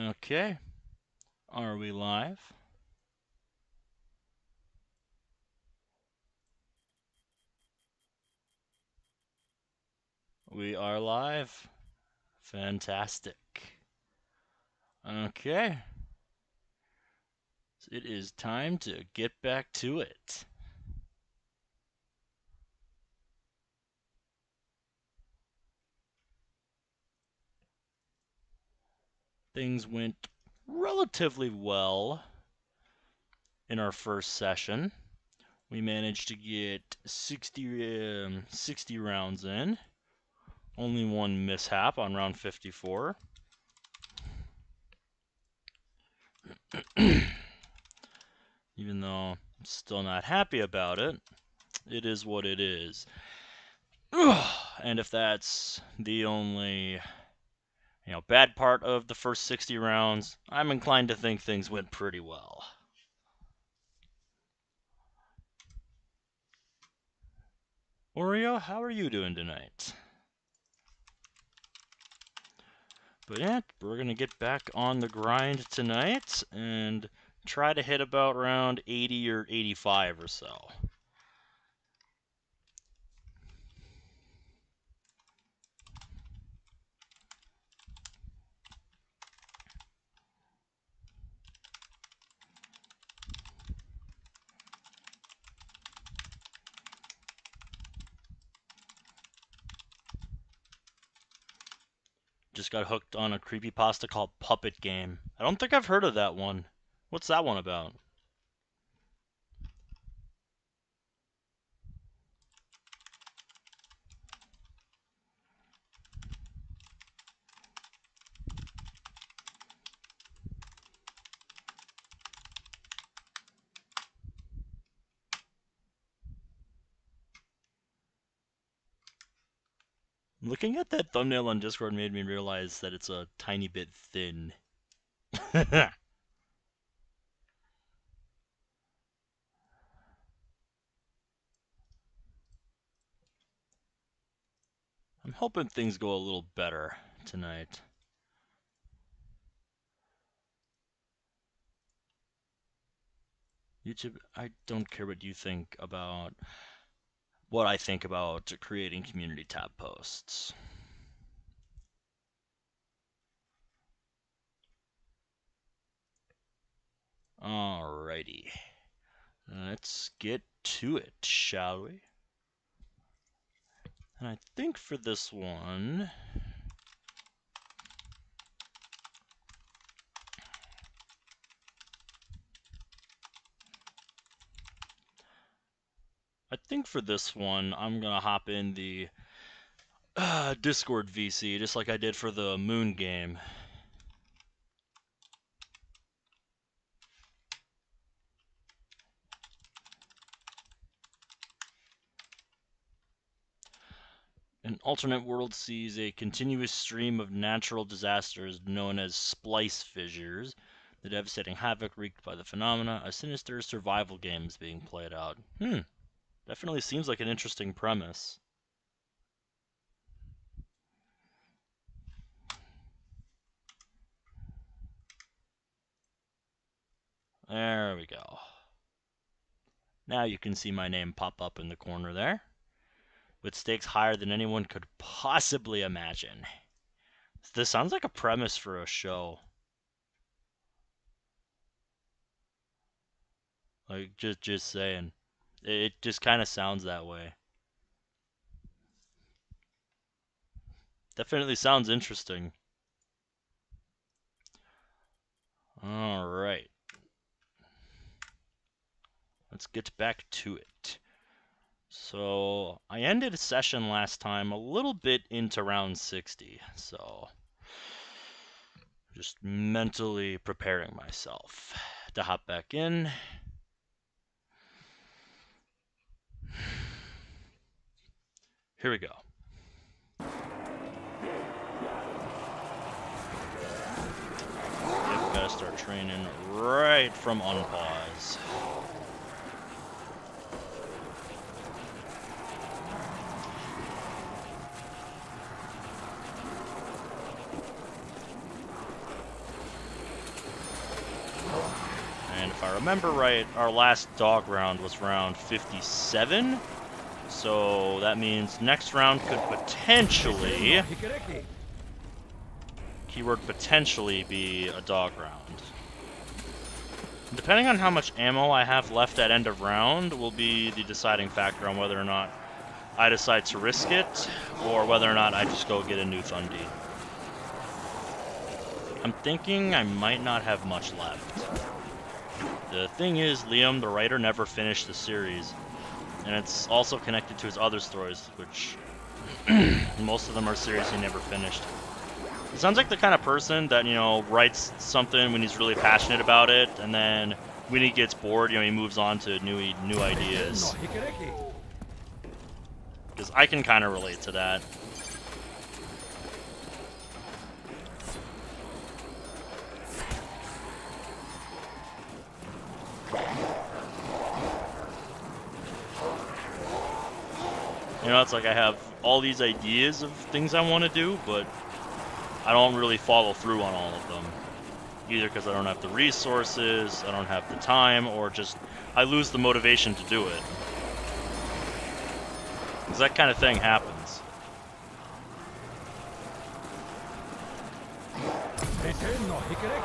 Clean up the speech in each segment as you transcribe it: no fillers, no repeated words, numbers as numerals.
Okay, are we live? We are live. Fantastic. Okay, so it is time to get back to it. Things went relatively well in our first session. We managed to get 60 rounds in. Only one mishap on round 54. Even though I'm still not happy about it, it is what it is. And if that's the only bad part of the first 60 rounds, I'm inclined to think things went pretty well. Oreo, how are you doing tonight? But yeah, we're going to get back on the grind tonight and try to hit about round 80 or 85 or so. Just got hooked on a creepypasta called Puppet Game. I don't think I've heard of that one. What's that one about? Looking at that thumbnail on Discord made me realize that it's a tiny bit thin. I'm hoping things go a little better tonight. YouTube, I don't care what you think about what I think about creating community tab posts. Alrighty. Let's get to it, shall we? And I think for this one, I'm gonna hop in the Discord VC, just like I did for the Moon game. An alternate world sees a continuous stream of natural disasters known as splice fissures, the devastating havoc wreaked by the phenomena. A sinister survival game is being played out. Definitely seems like an interesting premise. There we go. Now you can see my name pop up in the corner there, with stakes higher than anyone could possibly imagine. This sounds like a premise for a show. Like, just saying. It just kind of sounds that way. Definitely sounds interesting. Alright. Let's get back to it. So, I ended a session last time a little bit into round 60, so just mentally preparing myself to hop back in. Here we go. Yep, gotta start training right from unpause. remember right, our last dog round was round 57. So that means next round could potentially, keyword potentially, be a dog round. Depending on how much ammo I have left at end of round will be the deciding factor on whether or not I decide to risk it, or whether or not I just go get a new Thundy. I'm thinking I might not have much left. The thing is, Liam, the writer, never finished the series. And it's also connected to his other stories, which most of them are series he never finished. He sounds like the kind of person that, you know, writes something when he's really passionate about it, and then when he gets bored, you know, he moves on to new ideas. Because I can kind of relate to that. You know, it's like I have all these ideas of things I want to do, but I don't really follow through on all of them. Either because I don't have the resources, I don't have the time, or just I lose the motivation to do it. Because that kind of thing happens.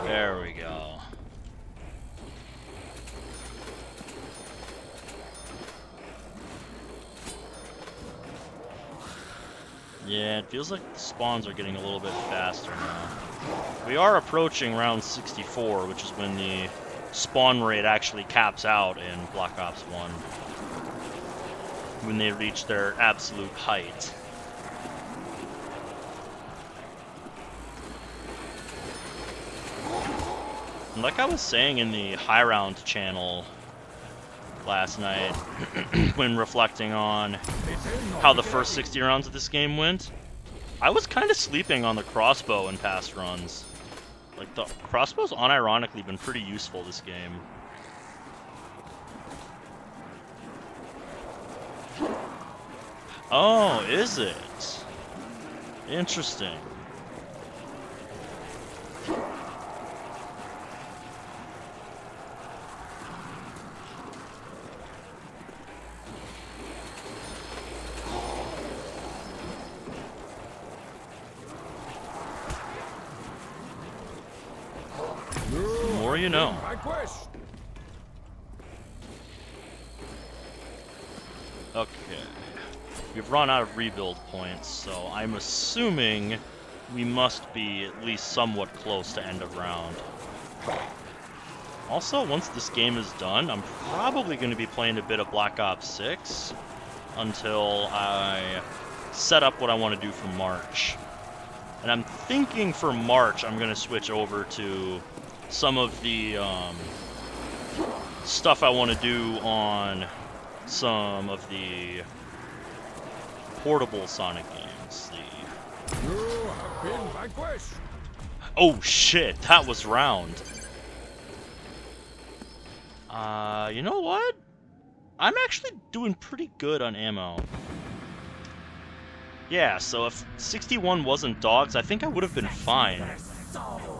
There we go. Yeah, it feels like the spawns are getting a little bit faster now. We are approaching round 64, which is when the spawn rate actually caps out in Black Ops 1. When they reach their absolute height. And like I was saying in the High Round channel last night, when reflecting on how the first 60 rounds of this game went, I was kind of sleeping on the crossbow in past runs. Like, the crossbow's unironically been pretty useful this game. Oh, is it? Interesting. More you know. Okay. We've run out of rebuild points, so I'm assuming we must be at least somewhat close to end of round. Also, once this game is done, I'm probably going to be playing a bit of Black Ops 6 until I set up what I want to do for March. And I'm thinking for March, I'm going to switch over to some of the stuff I want to do on some of the portable Sonic games. You have been vanquished. Oh shit, that was round. You know what? I'm actually doing pretty good on ammo. Yeah, so if 61 wasn't dogs, I think I would have been fine.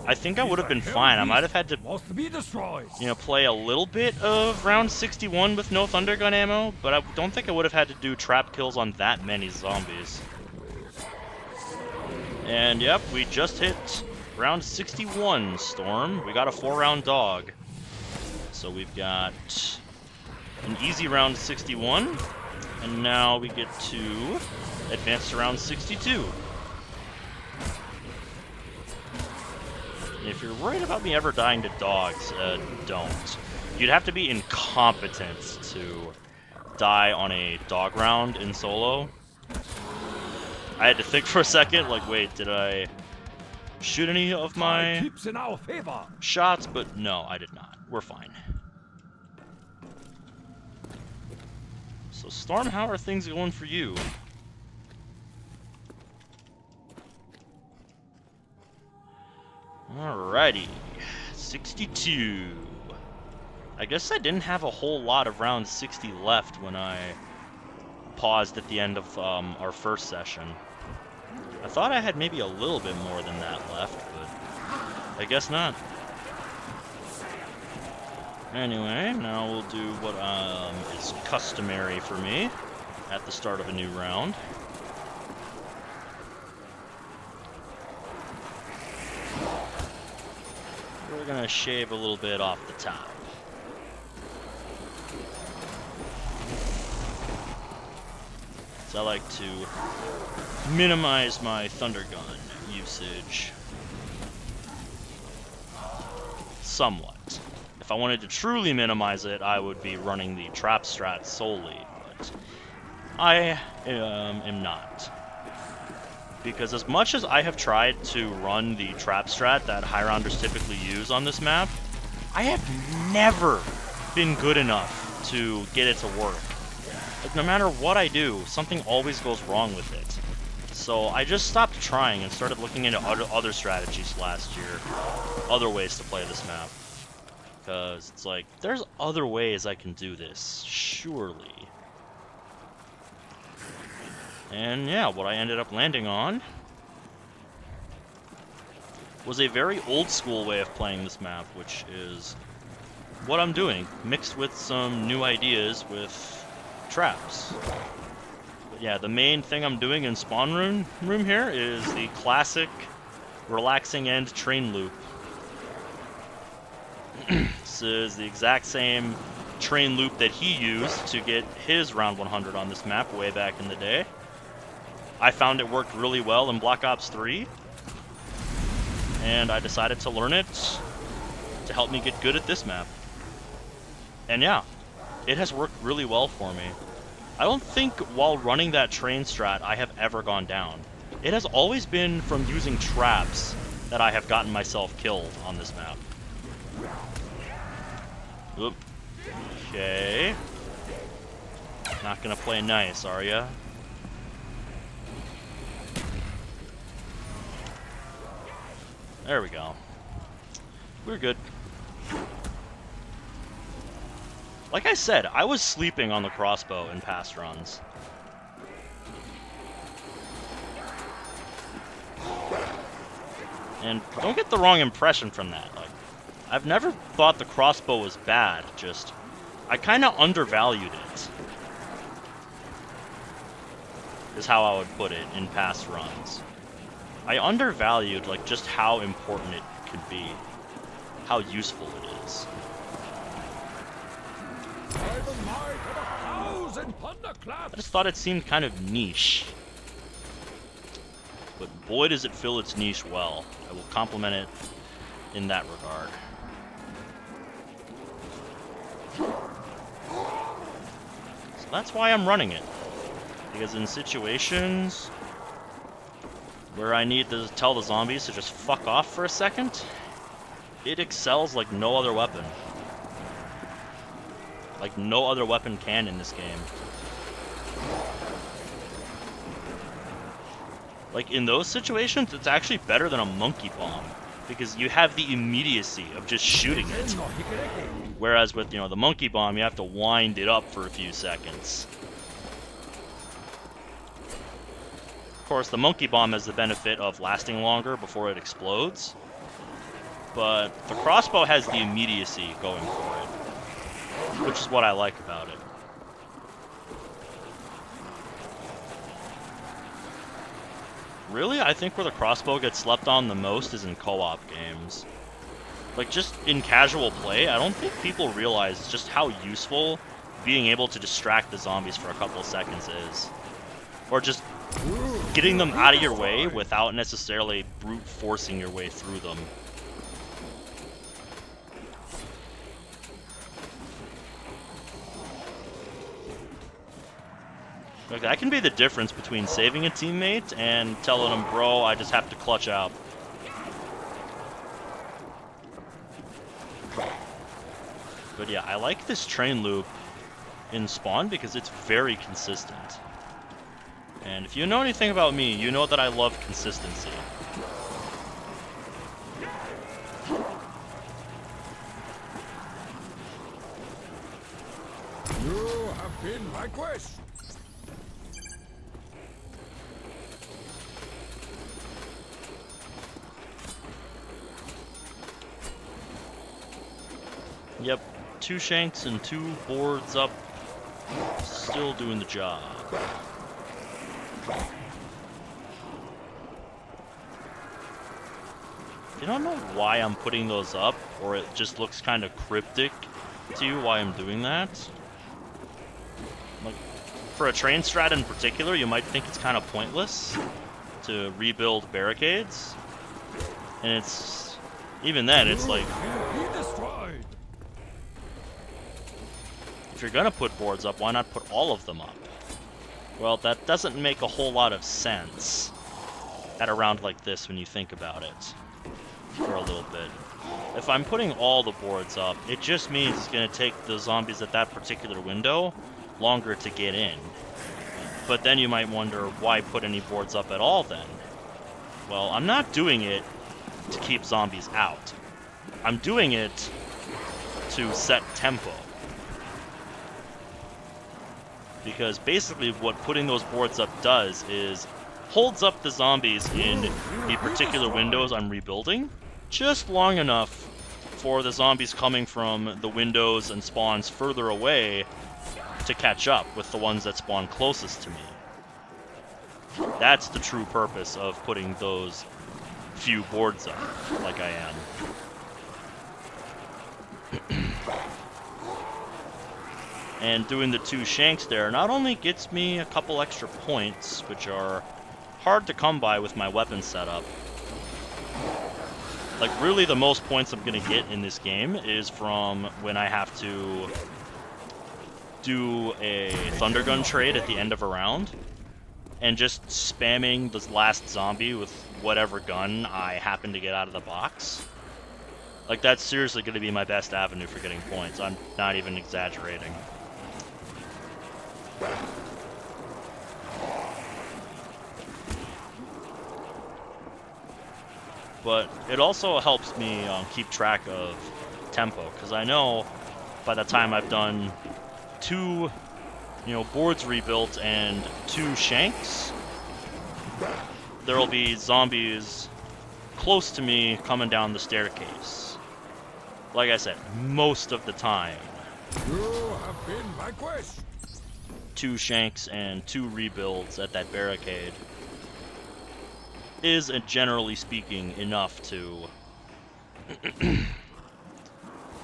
I think I would have been fine. I might have had to, you know, play a little bit of round 61 with no Thundergun ammo, but I don't think I would have had to do trap kills on that many zombies. And yep, we just hit round 61, Storm. We got a 4-round dog. So we've got an easy round 61, and now we get to advance to round 62. If you're worried about me ever dying to dogs, don't. You'd have to be incompetent to die on a dog round in solo. I had to think for a second, like, wait, did I shoot any of my shots? But no, I did not. We're fine. So, Storm, how are things going for you? Alrighty, 62. I guess I didn't have a whole lot of round 60 left when I paused at the end of our first session. I thought I had maybe a little bit more than that left, but I guess not. Anyway, now we'll do what is customary for me at the start of a new round. We're gonna shave a little bit off the top. So I like to minimize my Thunder Gun usage somewhat. If I wanted to truly minimize it, I would be running the trap strat solely, but I am not. Because as much as I have tried to run the trap strat that high rounders typically use on this map, I have never been good enough to get it to work. Like, no matter what I do, something always goes wrong with it. So I just stopped trying and started looking into other strategies last year, other ways to play this map. Because it's like, there's other ways I can do this, surely. And yeah, what I ended up landing on was a very old school way of playing this map, which is what I'm doing, mixed with some new ideas with traps. But yeah, the main thing I'm doing in spawn room here is the classic relaxing end train loop. This is the exact same train loop that he used to get his round 100 on this map way back in the day. I found it worked really well in Black Ops 3, and I decided to learn it to help me get good at this map. And yeah, it has worked really well for me. I don't think while running that train strat I have ever gone down. It has always been from using traps that I have gotten myself killed on this map. Oop. Okay. Not gonna play nice, are ya? There we go. We're good. Like I said, I was sleeping on the crossbow in past runs. And don't get the wrong impression from that. Like, I've never thought the crossbow was bad, just I kind of undervalued it. Is how I would put it in past runs. I undervalued like just how important it could be, how useful it is. I just thought it seemed kind of niche. But boy does it fill its niche well. I will compliment it in that regard. So that's why I'm running it. Because in situations where I need to tell the zombies to just fuck off for a second, it excels like no other weapon. Like no other weapon can in this game. Like in those situations, it's actually better than a monkey bomb, because you have the immediacy of just shooting it. Whereas with, the monkey bomb, you have to wind it up for a few seconds. Of course, the monkey bomb has the benefit of lasting longer before it explodes, but the crossbow has the immediacy going for it, which is what I like about it. Really, I think where the crossbow gets slept on the most is in co-op games. Like, just in casual play, I don't think people realize just how useful being able to distract the zombies for a couple of seconds is. Or just getting them out of your way without necessarily brute forcing your way through them. Like, that can be the difference between saving a teammate and telling them, bro, I just have to clutch out. But yeah, I like this train loop in Spawn because it's very consistent. And if you know anything about me, you know that I love consistency. You have been vanquished. Yep, 2 shanks and 2 boards up. Still doing the job. I don't know why I'm putting those up, or it just looks kind of cryptic to you why I'm doing that. Like, for a train strat in particular, you might think it's kind of pointless to rebuild barricades. And it's... even then, it's like... if you're gonna put boards up, why not put all of them up? Well, that doesn't make a whole lot of sense at a round like this when you think about it for a little bit. If I'm putting all the boards up, it just means it's gonna take the zombies at that particular window longer to get in. But then you might wonder, why put any boards up at all then? Well, I'm not doing it to keep zombies out. I'm doing it to set tempo. Because basically what putting those boards up does is holds up the zombies in the particular windows I'm rebuilding just long enough for the zombies coming from the windows and spawns further away to catch up with the ones that spawn closest to me. That's the true purpose of putting those few boards up, like I am. And doing the 2 shanks there not only gets me a couple extra points, which are hard to come by with my weapon setup. Like, really the most points I'm going to get in this game is from when I have to do a Thundergun trade at the end of a round, and just spamming this last zombie with whatever gun I happen to get out of the box. Like, that's seriously going to be my best avenue for getting points. I'm not even exaggerating. But it also helps me keep track of tempo, because I know by the time I've done 2, boards rebuilt and 2 shanks, there'll be zombies close to me coming down the staircase. Like I said, most of the time. You have been my quest. 2 shanks and 2 rebuilds at that barricade is, generally speaking, enough to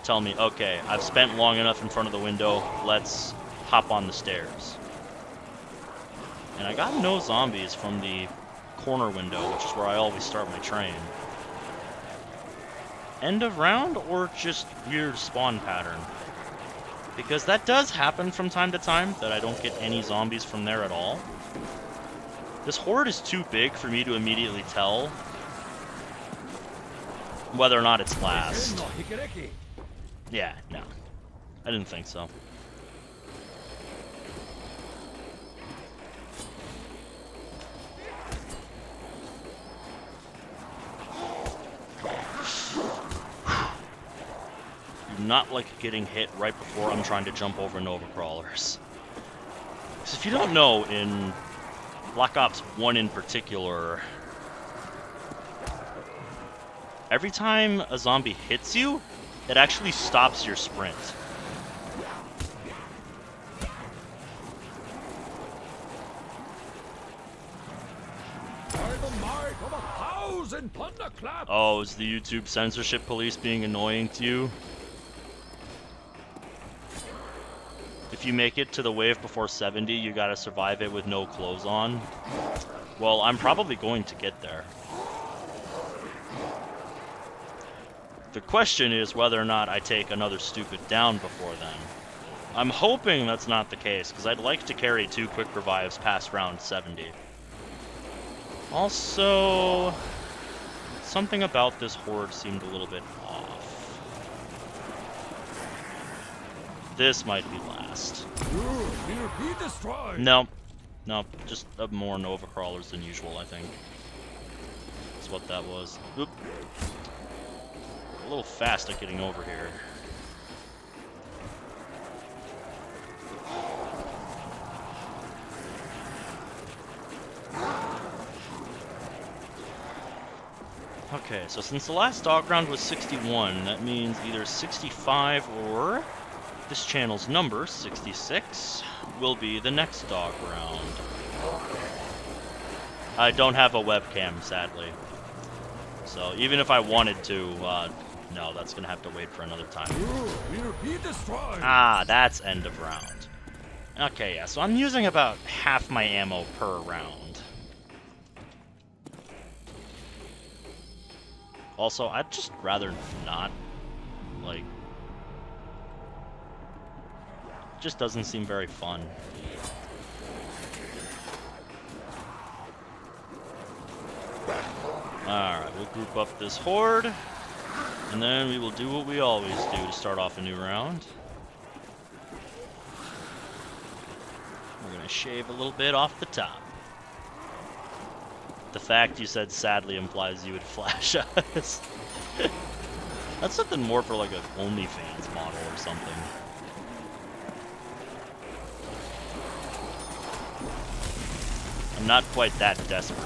tell me, okay, I've spent long enough in front of the window, let's hop on the stairs. And I got no zombies from the corner window, which is where I always start my train. End of round, or just weird spawn pattern? Because that does happen from time to time, that I don't get any zombies from there at all. This horde is too big for me to immediately tell whether or not it's last. Yeah, no. I didn't think so. Do not like getting hit right before I'm trying to jump over Nova Crawlers. Because if you don't know, in Black Ops 1 in particular, every time a zombie hits you, it actually stops your sprint. Oh, is the YouTube censorship police being annoying to you? If you make it to the wave before 70, you gotta survive it with no clothes on. Well, I'm probably going to get there. The question is whether or not I take another stupid down before then. I'm hoping that's not the case, because I'd like to carry 2 quick revives past round 70. Also, something about this horde seemed a little bit off. This might be last. Nope. Nope. Just more Nova Crawlers than usual, I think. That's what that was. Oop. A little fast at getting over here. Okay, so since the last dog round was 61, that means either 65 or this channel's number, 66, will be the next dog round. I don't have a webcam, sadly. So even if I wanted to, no, that's going to have to wait for another time. Ah, that's end of round. Okay, yeah, so I'm using about half my ammo per round. Also, I'd just rather not, like... just doesn't seem very fun. Alright, we'll group up this horde, and then we will do what we always do to start off a new round. We're gonna shave a little bit off the top. The fact you said sadly implies you would flash us. That's something more for like an OnlyFans model or something. I'm not quite that desperate.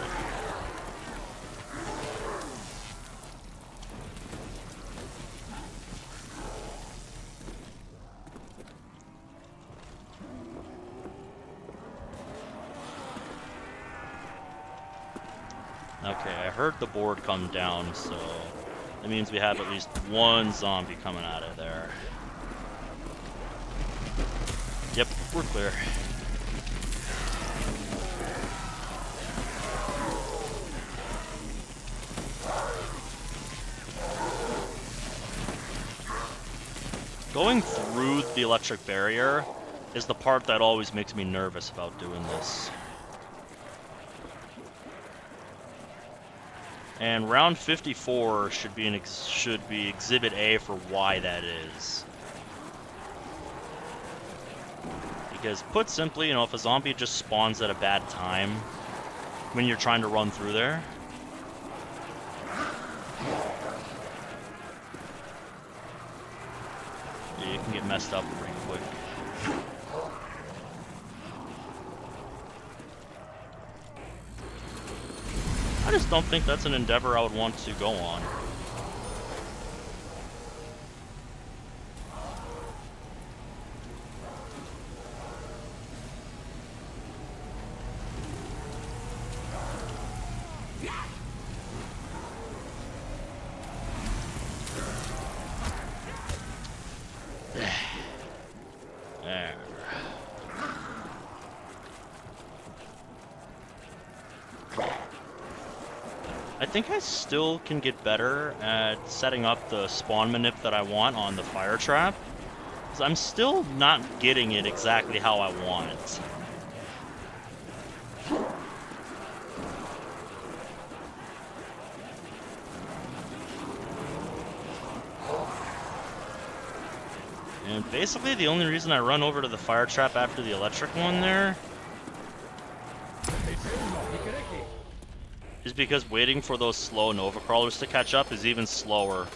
Okay, I heard the board come down, so that means we have at least one zombie coming out of there. Yep, we're clear. Going through the electric barrier is the part that always makes me nervous about doing this. And round 54 should be Exhibit A for why that is. Because put simply, you know, if a zombie just spawns at a bad time when you're trying to run through there, yeah, you can get messed up pretty quick. I just don't think that's an endeavor I would want to go on. There. I think I still can get better at setting up the spawn manip that I want on the fire trap, because I'm still not getting it exactly how I want it. And basically the only reason I run over to the fire trap after the electric one there is because waiting for those slow Nova Crawlers to catch up is even slower.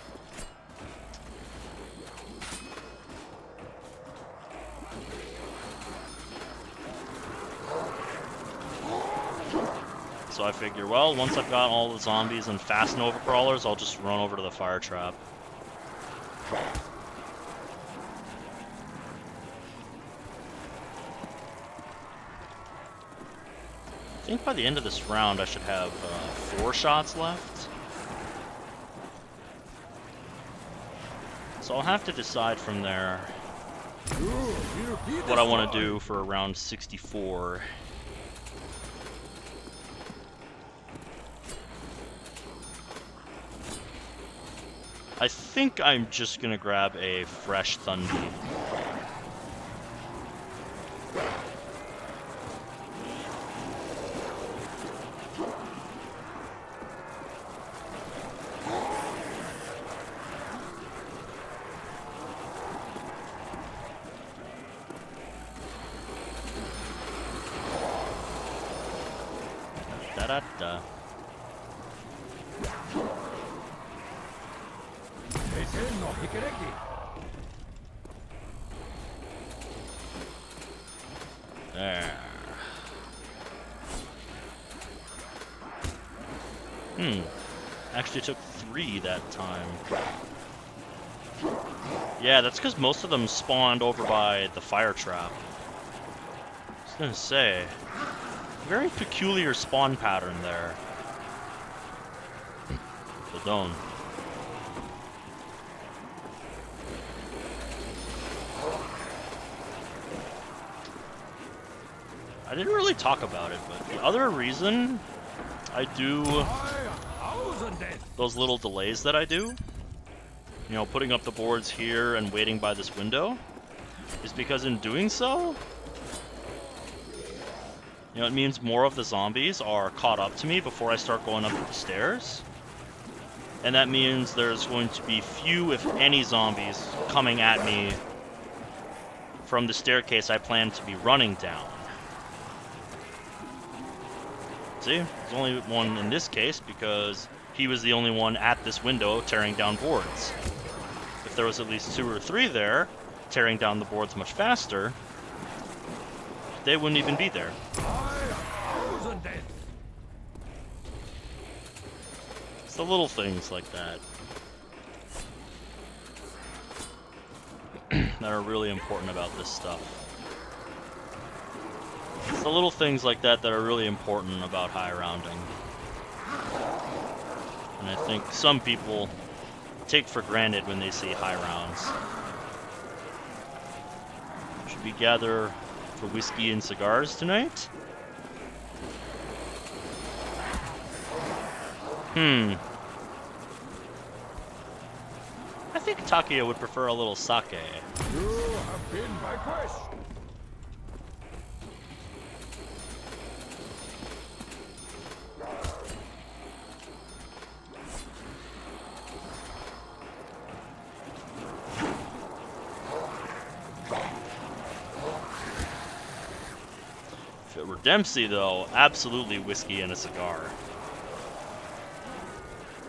So I figure, well, once I've got all the zombies and fast Nova Crawlers, I'll just run over to the fire trap. I think by the end of this round I should have 4 shots left. So I'll have to decide from there what I want to do for round 64. I think I'm just going to grab a fresh Thunder. Da-da-da. There. Actually took 3 that time. Yeah, that's because most of them spawned over by the fire trap. I was gonna say, very peculiar spawn pattern there. Pardon. I didn't really talk about it, but the other reason I do those little delays that I do, you know, putting up the boards here and waiting by this window, is because in doing so, you know, it means more of the zombies are caught up to me before I start going up the stairs. And that means there's going to be few, if any, zombies coming at me from the staircase I plan to be running down. See? There's only one in this case because he was the only one at this window tearing down boards. If there was at least 2 or 3 there, tearing down the boards much faster, they wouldn't even be there. It's the little things like that that are really important about this stuff. It's the little things like that that are really important about high rounding. And I think some people take for granted when they see high rounds. Should we gather for whiskey and cigars tonight? I think Takia would prefer a little sake. You have been my question. If it were Dempsey, though, absolutely whiskey and a cigar.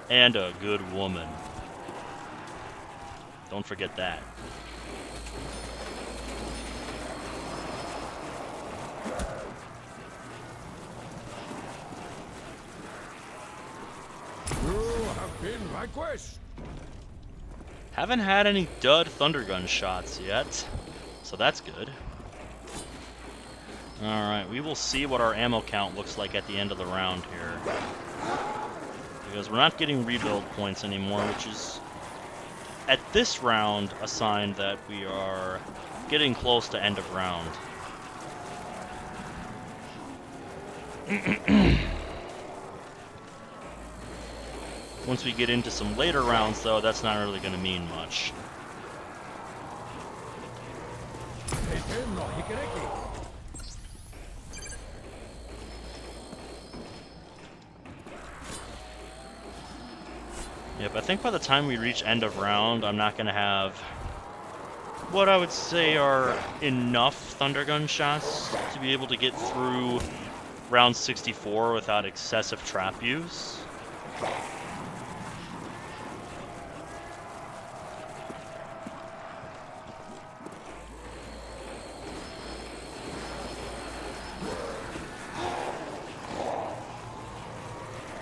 And a good woman. Don't forget that. You have been my quest. Haven't had any dud Thundergun shots yet, so that's good. Alright, we will see what our ammo count looks like at the end of the round here. Because we're not getting rebuild points anymore, which is, at this round, a sign that we are getting close to end of round. Once we get into some later rounds, though, that's not really going to mean much. Yep, I think by the time we reach end of round, I'm not going to have what I would say are enough Thundergun shots to be able to get through round 64 without excessive trap use.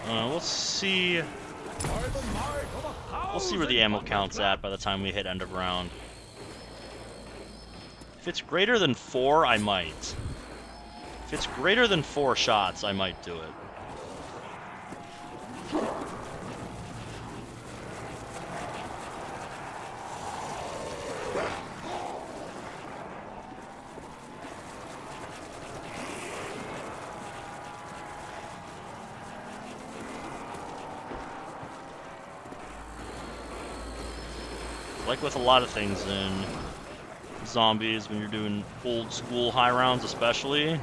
We'll see. We'll see where the ammo count's at by the time we hit end of round. If it's greater than 4, I might. If it's greater than 4 shots, I might do it. Like with a lot of things in zombies, when you're doing old school high rounds especially,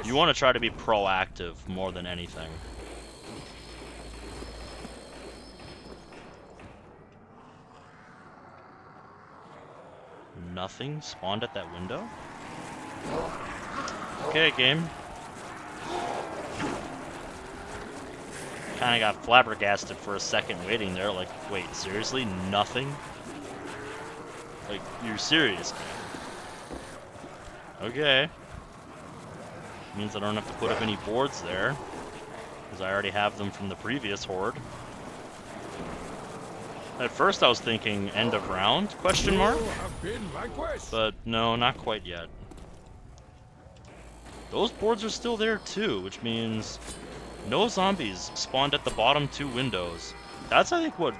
you want to try to be proactive more than anything. Nothing spawned at that window? Okay, game. Kinda got flabbergasted for a second waiting there, like, wait, seriously? Nothing? Like, you're serious? Okay. Means I don't have to put up any boards there, because I already have them from the previous horde. At first I was thinking end of round, question mark? You have been vanquished. But no, not quite yet. Those boards are still there too, which means no zombies spawned at the bottom 2 windows. That's, I think, what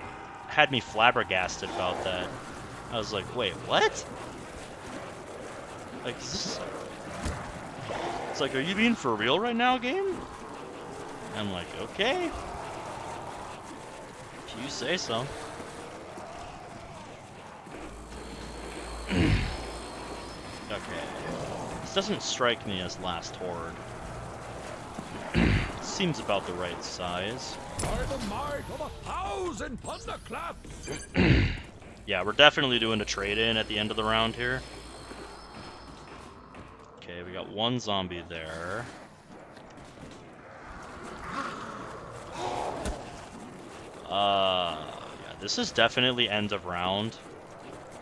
had me flabbergasted about that. I was like, wait, what? Like, is this... It's like, are you being for real right now, game? I'm like, okay. If you say so. Okay. This doesn't strike me as last horde. Seems about the right size. By the might of 1,000 thunderclaps. Yeah, we're definitely doing a trade-in at the end of the round here. Okay, we got 1 zombie there. Yeah, this is definitely end of round.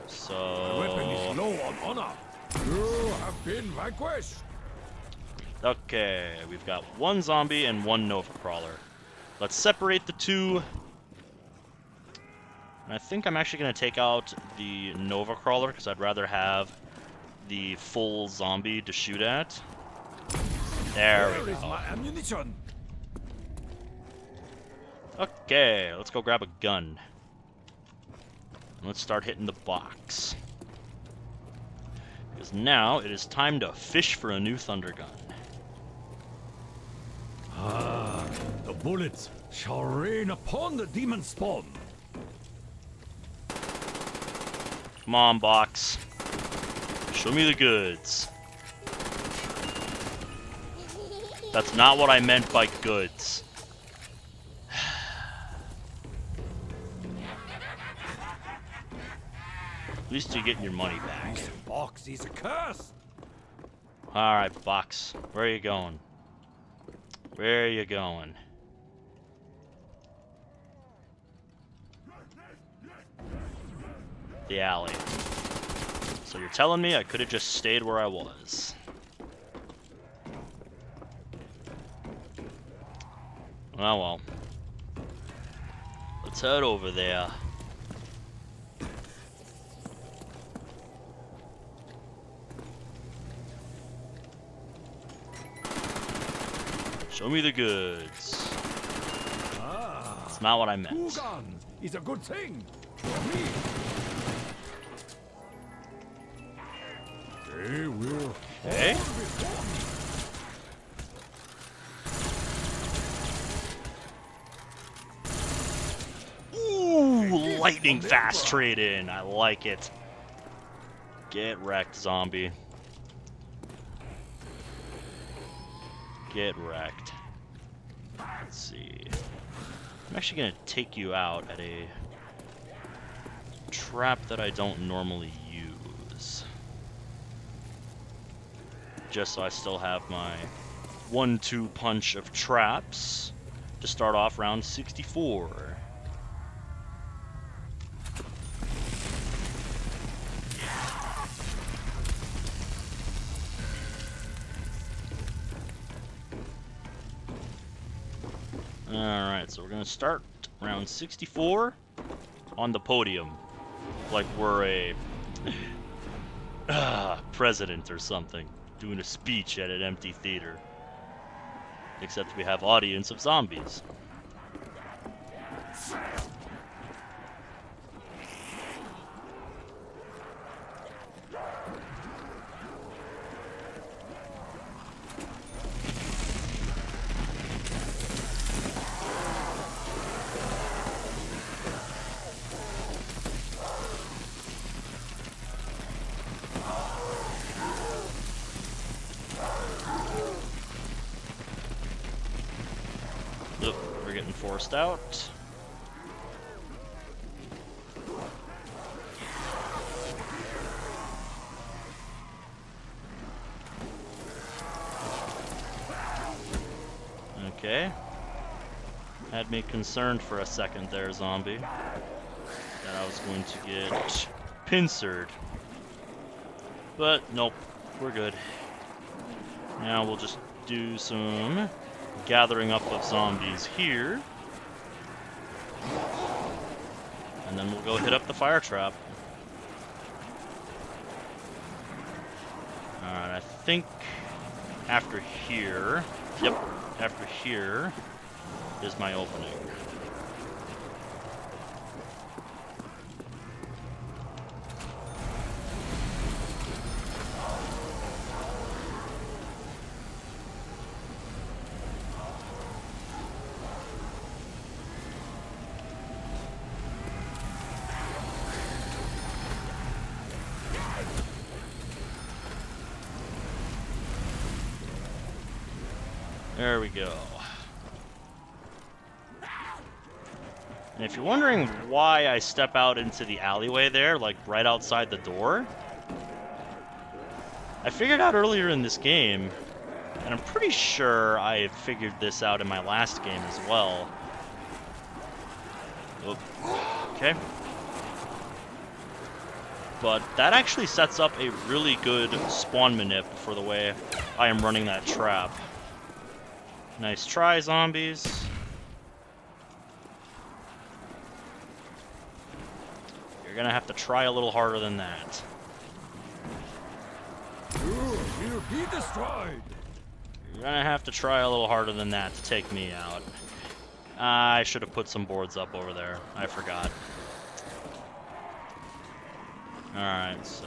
So... Weapon is low on honor. You have been vanquished. Okay, we've got 1 zombie and 1 Nova Crawler. Let's separate the 2. And I think I'm actually going to take out the Nova Crawler because I'd rather have the full zombie to shoot at. There we Where is go. my ammunition? Okay, let's go grab a gun. Let's start hitting the box. Because now it is time to fish for a new Thunder Gun. Ah, the bullets shall rain upon the demon spawn. Come on, box. Show me the goods. That's not what I meant by goods. At least you're getting your money back. This box is a curse. Alright, box. Where are you going? Where are you going? The alley. So you're telling me I could have just stayed where I was. Oh well. Let's head over there. Show me the goods. Ah, That's not what I meant. 2 guns is a good thing for me. They will Okay. fall before me. Ooh, lightning fast trade in. I like it. Get wrecked, zombie. Get wrecked. Let's see. I'm actually gonna take you out at a trap that I don't normally use. Just so I still have my 1-2 punch of traps to start off round 64. Alright, so we're gonna start round 64 on the podium. Like we're a president or something, doing a speech at an empty theater. Except we have audience of zombies. Look, we're getting forced out. Okay. Had me concerned for a second there, zombie. That I was going to get pincered. But nope, we're good. Now we'll just do some gathering up of zombies here. And And then we'll go hit up the fire trap. Alright, I think after here... Yep, after here is my opening. There we go. And if you're wondering why I step out into the alleyway there, like right outside the door, I figured out earlier in this game, and I'm pretty sure I figured this out in my last game as well. Oop. Okay. But that actually sets up a really good spawn manip for the way I am running that trap. Nice try, zombies. You're gonna have to try a little harder than that. You'll be destroyed. You're gonna have to try a little harder than that to take me out. I should have put some boards up over there. I forgot. Alright, so...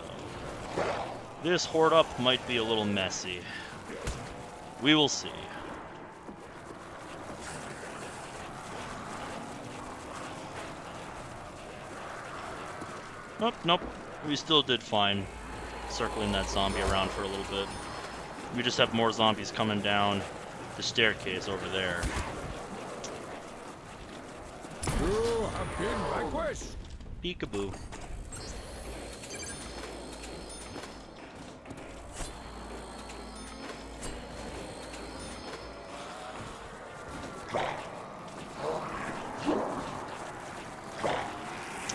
this horde up might be a little messy. We will see. Nope, nope. We still did fine circling that zombie around for a little bit. We just have more zombies coming down the staircase over there. You have been vanquished. Peekaboo.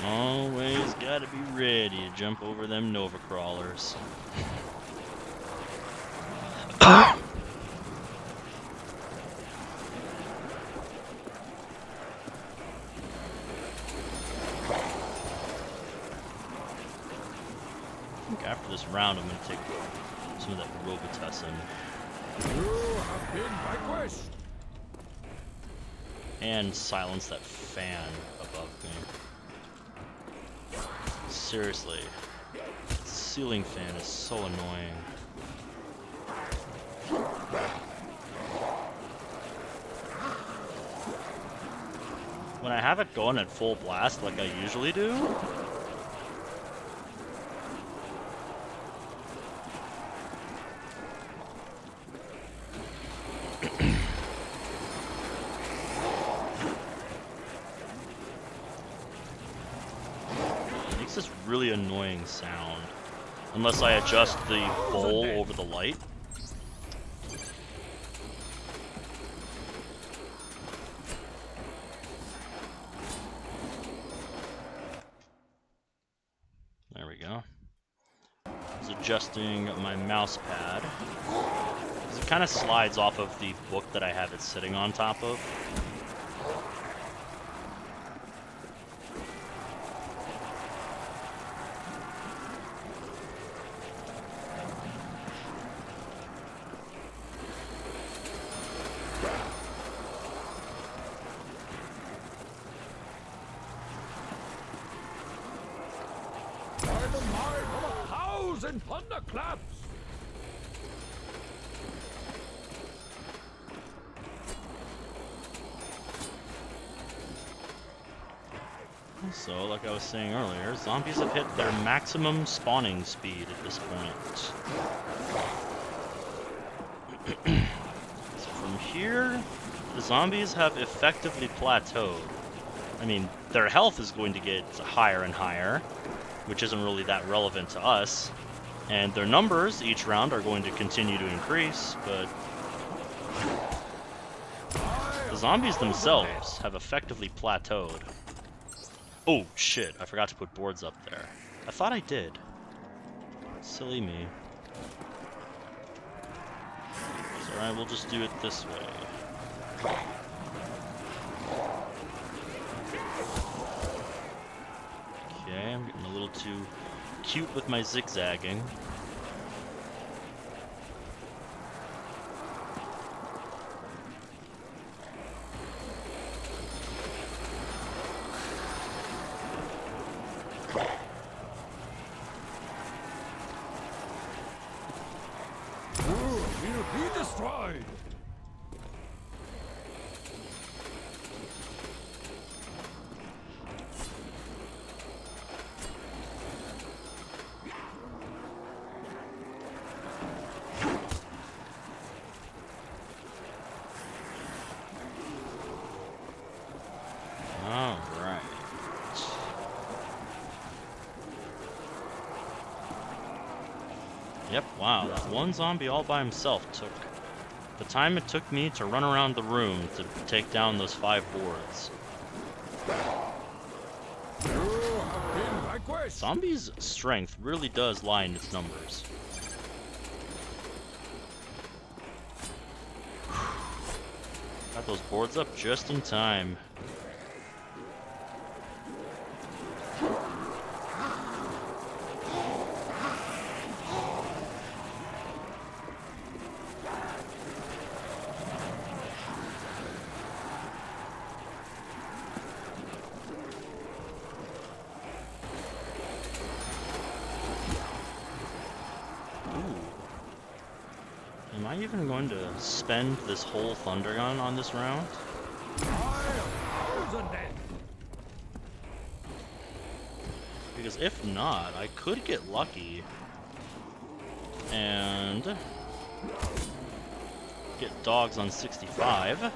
Always gotta be ready to jump over them Nova crawlers. I think after this round I'm gonna take some of that Robitussin. You have been vanquished. And silence that fan above me. Seriously, that ceiling fan is so annoying. When I have it going at full blast like I usually do, this really annoying sound unless I adjust the bowl over the light. There we go. Just adjusting my mouse pad. It kind of slides off of the book that I have it sitting on top of. And thunderclaps. So, like I was saying earlier, zombies have hit their maximum spawning speed at this point. So from here, the zombies have effectively plateaued. I mean, their health is going to get higher and higher, which isn't really that relevant to us. And their numbers each round are going to continue to increase, but the zombies themselves have effectively plateaued. Oh shit, I forgot to put boards up there. I thought I did. Silly me. It's alright, we'll just do it this way. too cute with my zigzagging. Will be destroyed. Alright. Yep, wow, that one zombie all by himself took the time it took me to run around the room to take down those 5 boards. You have been vanquished. Zombies' strength really does lie in its numbers. Got those boards up just in time. Am I even going to spend this whole Thunder Gun on this round? Because if not, I could get lucky and get dogs on 65.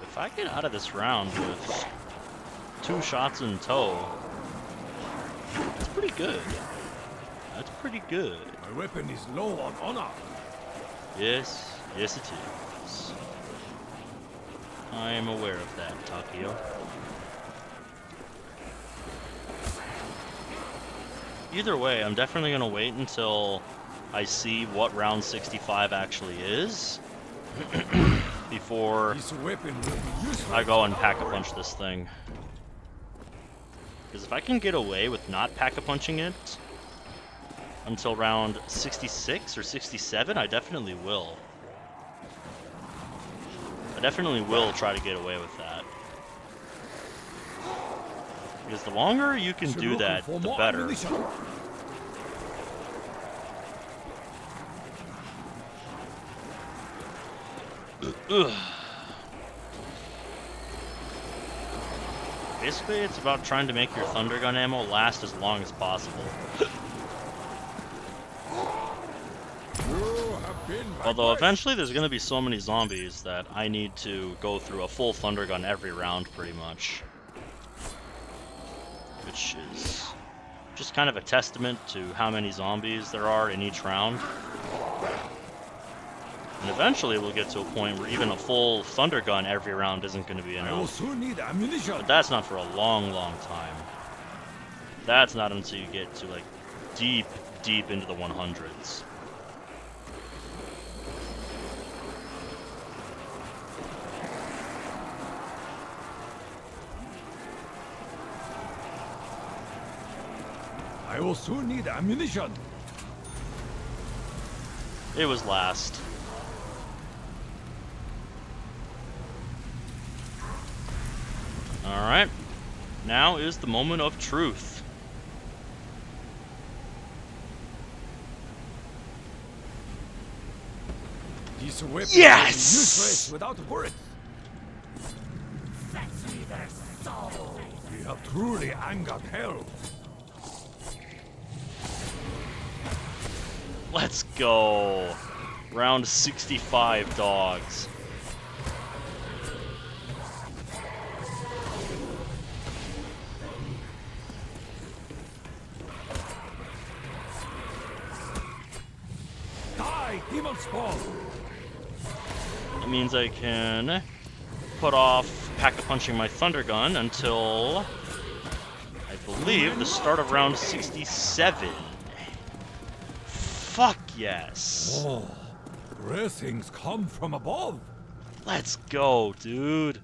If I get out of this round with 2 shots in tow, that's pretty good. That's pretty good. My weapon is low on honor. Yes, yes it is. I am aware of that, Takio. Either way, I'm definitely going to wait until I see what round 65 actually is before This weapon will be useful. I go and pack-a-punch this thing. Because if I can get away with not pack-a-punching it until round 66 or 67, I definitely will. I definitely will try to get away with that. Because the longer you can do that, the better. Basically, it's about trying to make your Thunder Gun ammo last as long as possible. Although eventually there's going to be so many zombies that I need to go through a full Thunder Gun every round pretty much. Which is just kind of a testament to how many zombies there are in each round. And eventually we'll get to a point where even a full Thunder Gun every round isn't going to be I will enough. soon need ammunition. But that's not for a long, long time. That's not until you get to like deep, deep into the 100s. I will soon need ammunition. It was last. Alright. Now is the moment of truth. This weapon Yes! will be useless without a bullet. We have truly angered hell. Let's go. Round 65, dogs. Die, demon spawn! That means I can put off Pack-a-Punching my Thunder Gun until, I believe, the start of round 67. Fuck yes! Oh, rare things come from above. Let's go, dude!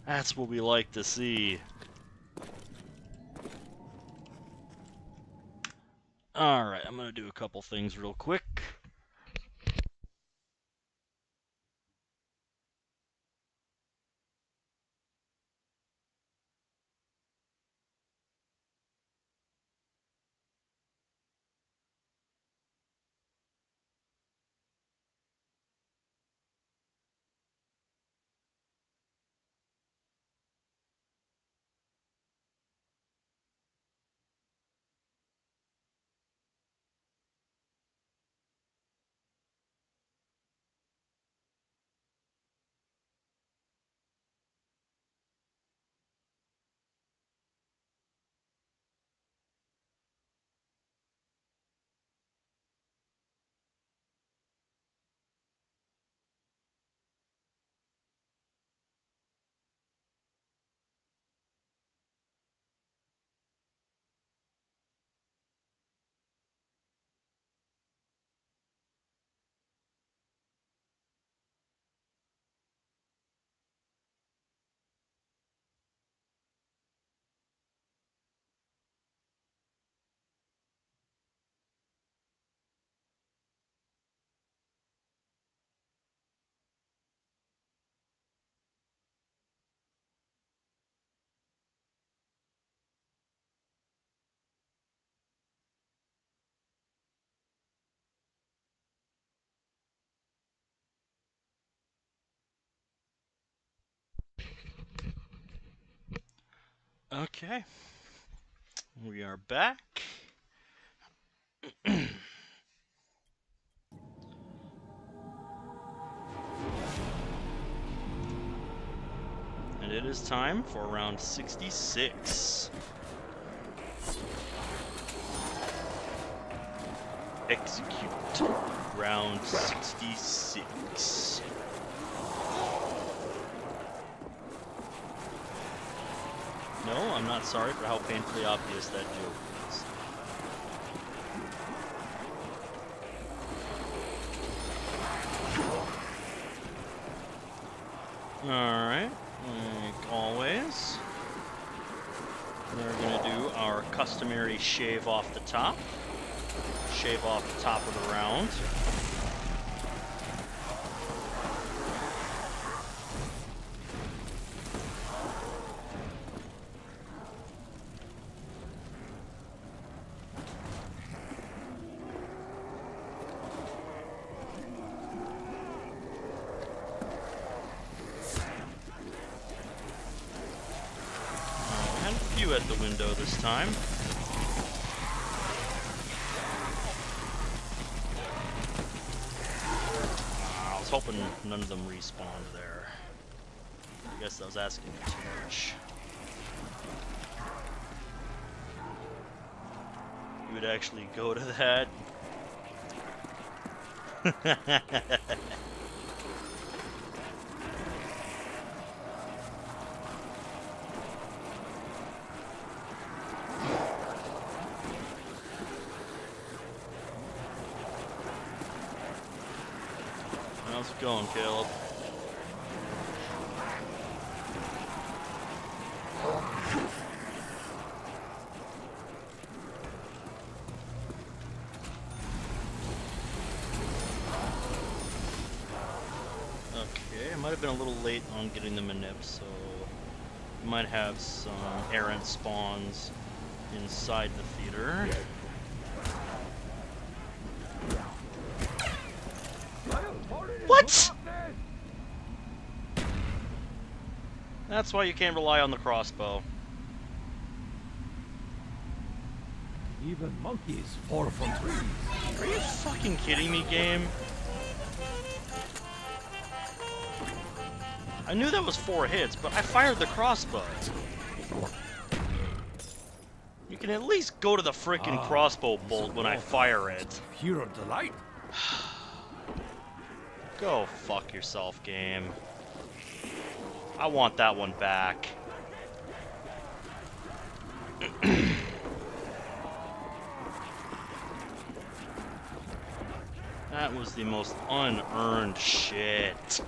That's what we like to see. Alright, I'm gonna do a couple things real quick. Okay. We are back. And it is time for round 66. Execute. Round 66. No, I'm not sorry for how painfully obvious that joke is. Alright, like always, we're going to do our customary shave off the top. Shave off the top of the round. And a few at the window this time. I was hoping none of them respawned there. I guess I was asking too much. You would actually go to that? How's it going, Caleb? Okay, I might have been a little late on getting the manip, so we might have some errant spawns inside the theater. What? That's why you can't rely on the crossbow. Even Even monkeys fall from trees. Are you fucking kidding me, game? I knew that was 4 hits, but I fired the crossbow. You can at least go to the frickin' crossbow bolt when I fire it. Pure delight. Go fuck yourself, game. I want that one back. That was the most unearned shit.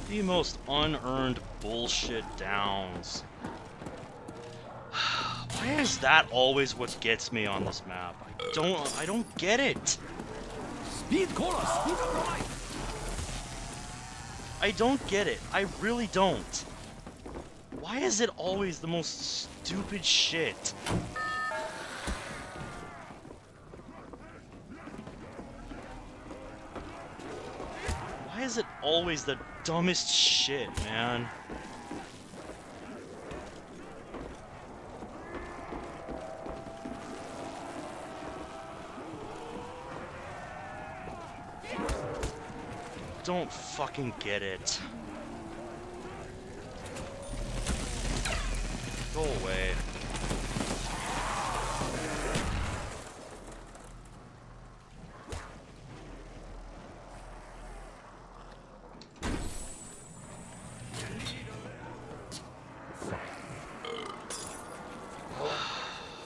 The most unearned bullshit downs. Why is that always what gets me on this map? I don't get it. Speed cola, speed of light. I don't get it. I really don't. Why is it always the most stupid shit? Why is it always the dumbest shit, man? Don't fucking get it. Go away.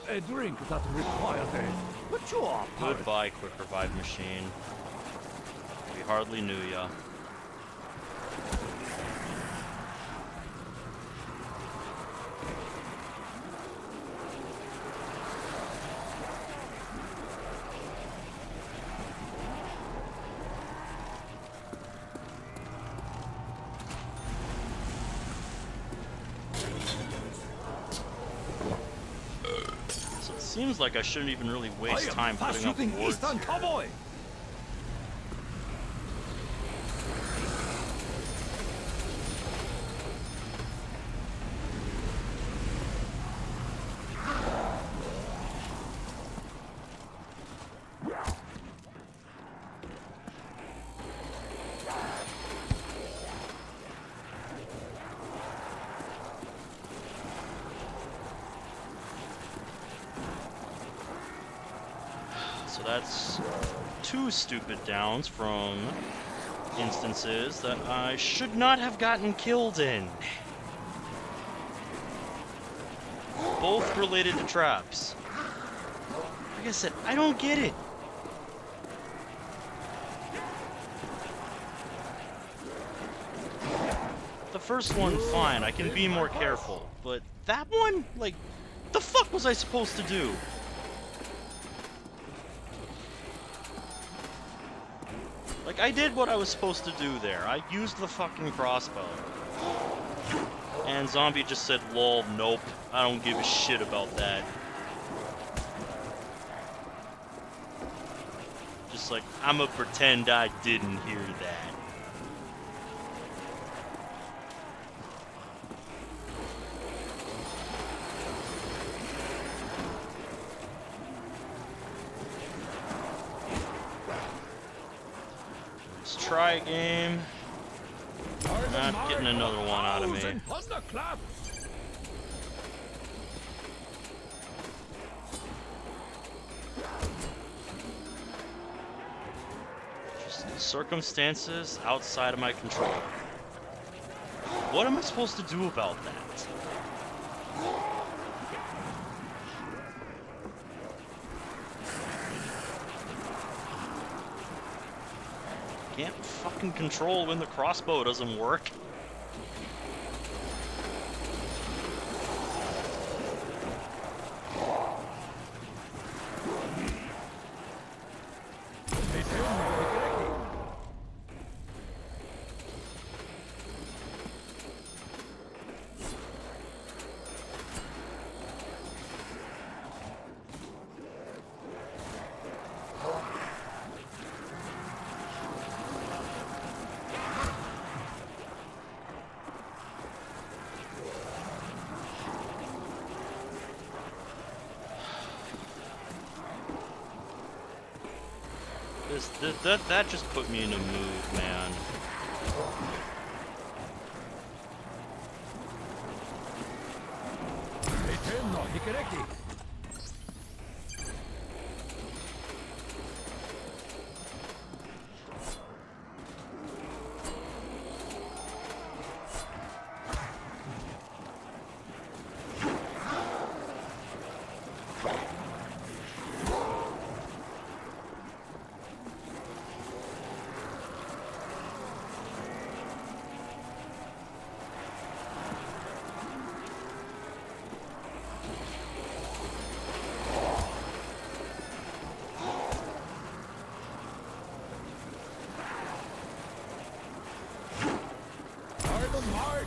A drink that requires a mature palate. Goodbye, quick revive machine. We hardly knew ya. Seems like I shouldn't even really waste time putting up wards Eastern here. Cowboy. So that's 2 stupid downs from instances that I should not have gotten killed in. Both related to traps. Like I said, I don't get it. The first one, fine, I can be more careful. But that one? Like, the fuck was I supposed to do? Like, I did what I was supposed to do there. I used the fucking crossbow. And Zombie just said, lol, nope, I don't give a shit about that. Just like, I'ma pretend I didn't hear that. Try game. Not getting another one out of me. Just circumstances outside of my control. What am I supposed to do about that? Can't fucking control when the crossbow doesn't work. That just put me in a mood, man.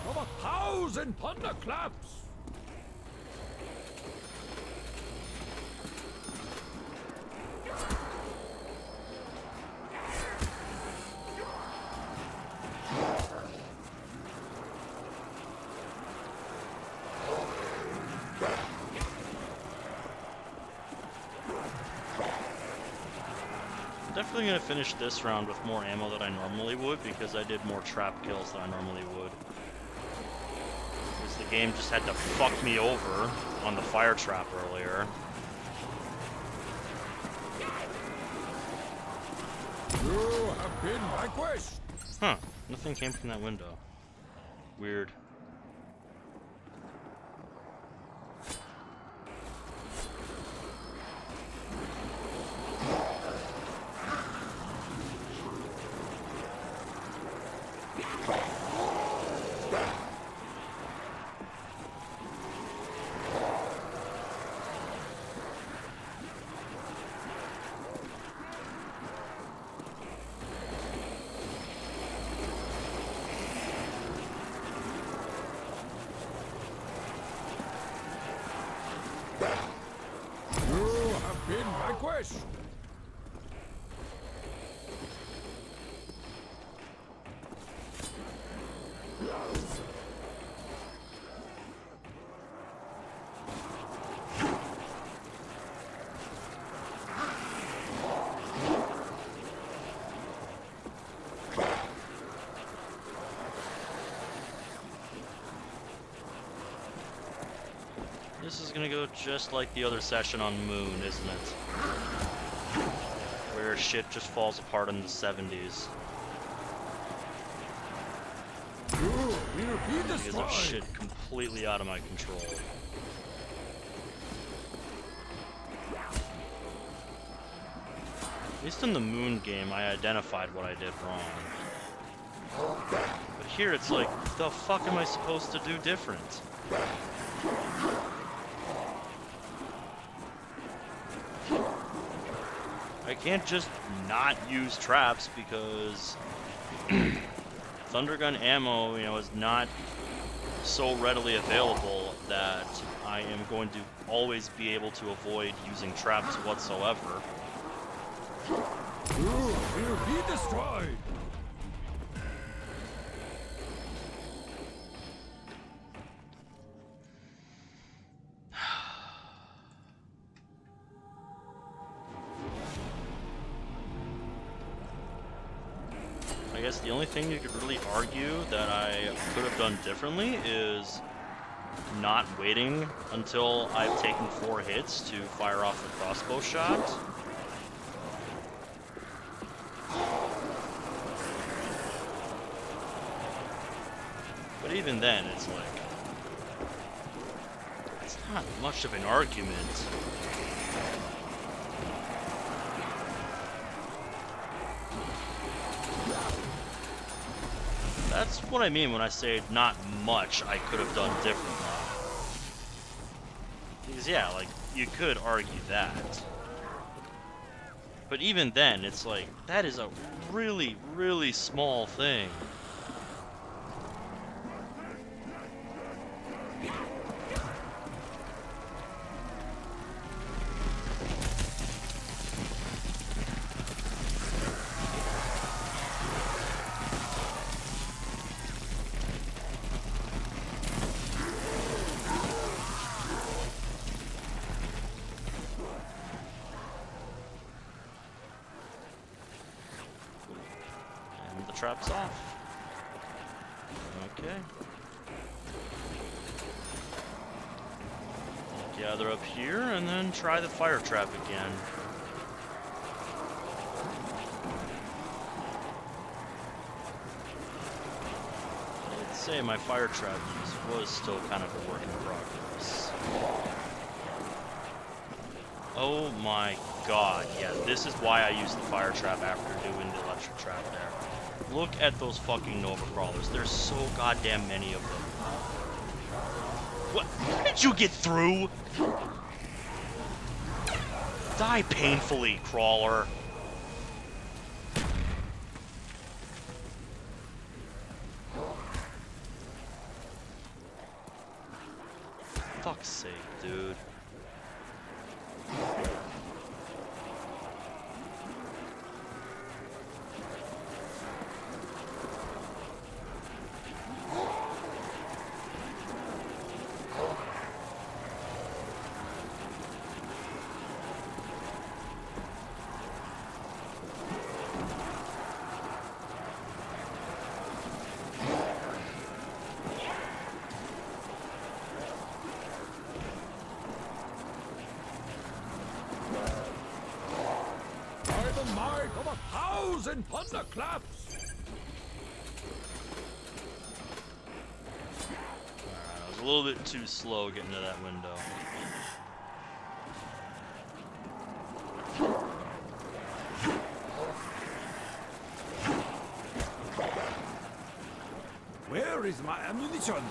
Of 1,000 thunderclaps! Definitely gonna finish this round with more ammo than I normally would because I did more trap kills than I normally would. Because the game just had to fuck me over on the fire trap earlier. You have been vanquished! Huh, nothing came from that window. Weird. You have been vanquished! This is gonna go just like the other session on Moon, isn't it? Where shit just falls apart in the 70s. You will be Because destroyed! of shit completely out of my control. At least in the Moon game, I identified what I did wrong. But here it's like, the fuck am I supposed to do different? I can't just not use traps because Thundergun ammo, is not so readily available that I am going to always be able to avoid using traps whatsoever. You will be destroyed! I guess the only thing you could really argue that I could have done differently is not waiting until I've taken 4 hits to fire off the crossbow shot. But even then, it's like, it's not much of an argument. That's what I mean when I say not much I could have done differently. Because yeah, like, you could argue that. But even then, it's like, that is a really, really small thing. trap's off. Okay. Gather up here and then try the fire trap again. I'd say my fire trap use was still kind of a work in progress. Oh my god, yeah, this is why I used the fire trap after doing the electric trap there. Look at those fucking Nova Crawlers. There's so goddamn many of them. What? How did you get through? Die painfully, Crawler. Fuck's sake, dude. And thunderclaps! Alright, I was a little bit too slow getting to that window. Where is my ammunition?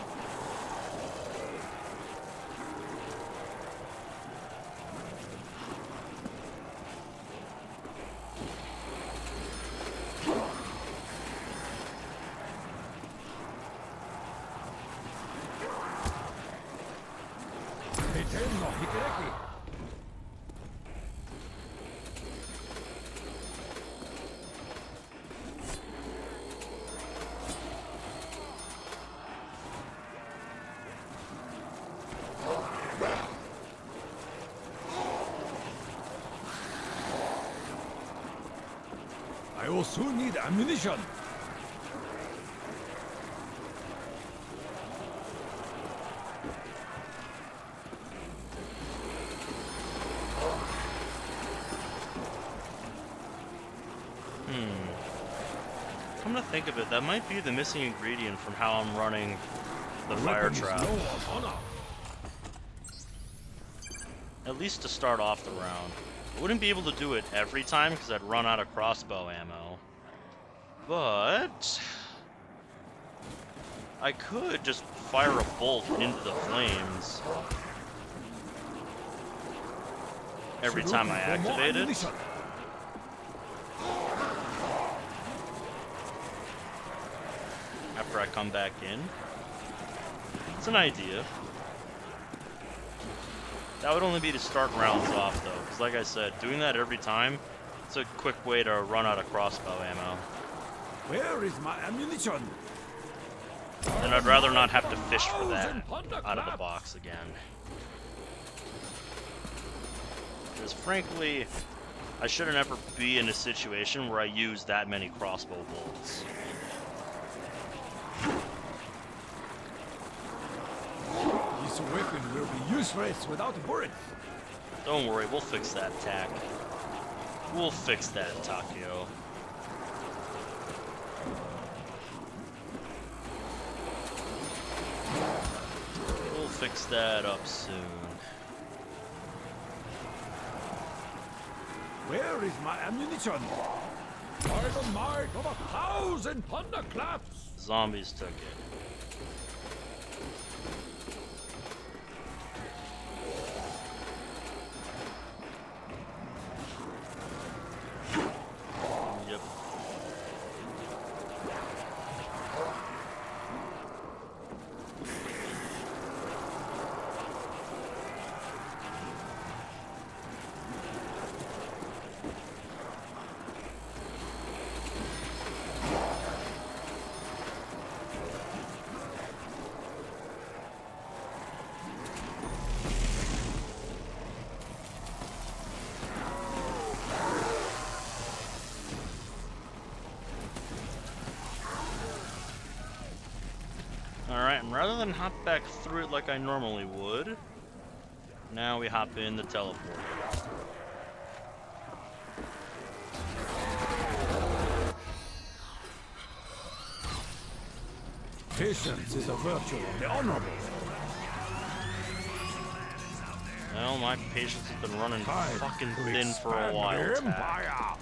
I will soon need ammunition. Come to think of it, that might be the missing ingredient from how I'm running the fire trap. At least to start off the round. I wouldn't be able to do it every time because I'd run out of crossbow ammo. But I could just fire a bolt into the flames every time I activate it. After I come back in. It's an idea. That would only be to start rounds off though, because like I said, doing that every time, it's a quick way to run out of crossbow ammo. Where is my ammunition? And I'd rather not have to fish for that out of the box again. Because frankly, I shouldn't ever be in a situation where I use that many crossbow bolts. This weapon will be useless without bullets. Don't worry, we'll fix that, Tack. We'll fix that, Takio. We'll fix that up soon. Where is my ammunition? By the might of 1,000 thunderclaps! Zombies took it. Yep. rather than hop back through it like I normally would, now we hop in the teleporter. Patience is a virtue of the honorable. Well, my patience has been running Time fucking to thin for a expand while, the Tack. empire.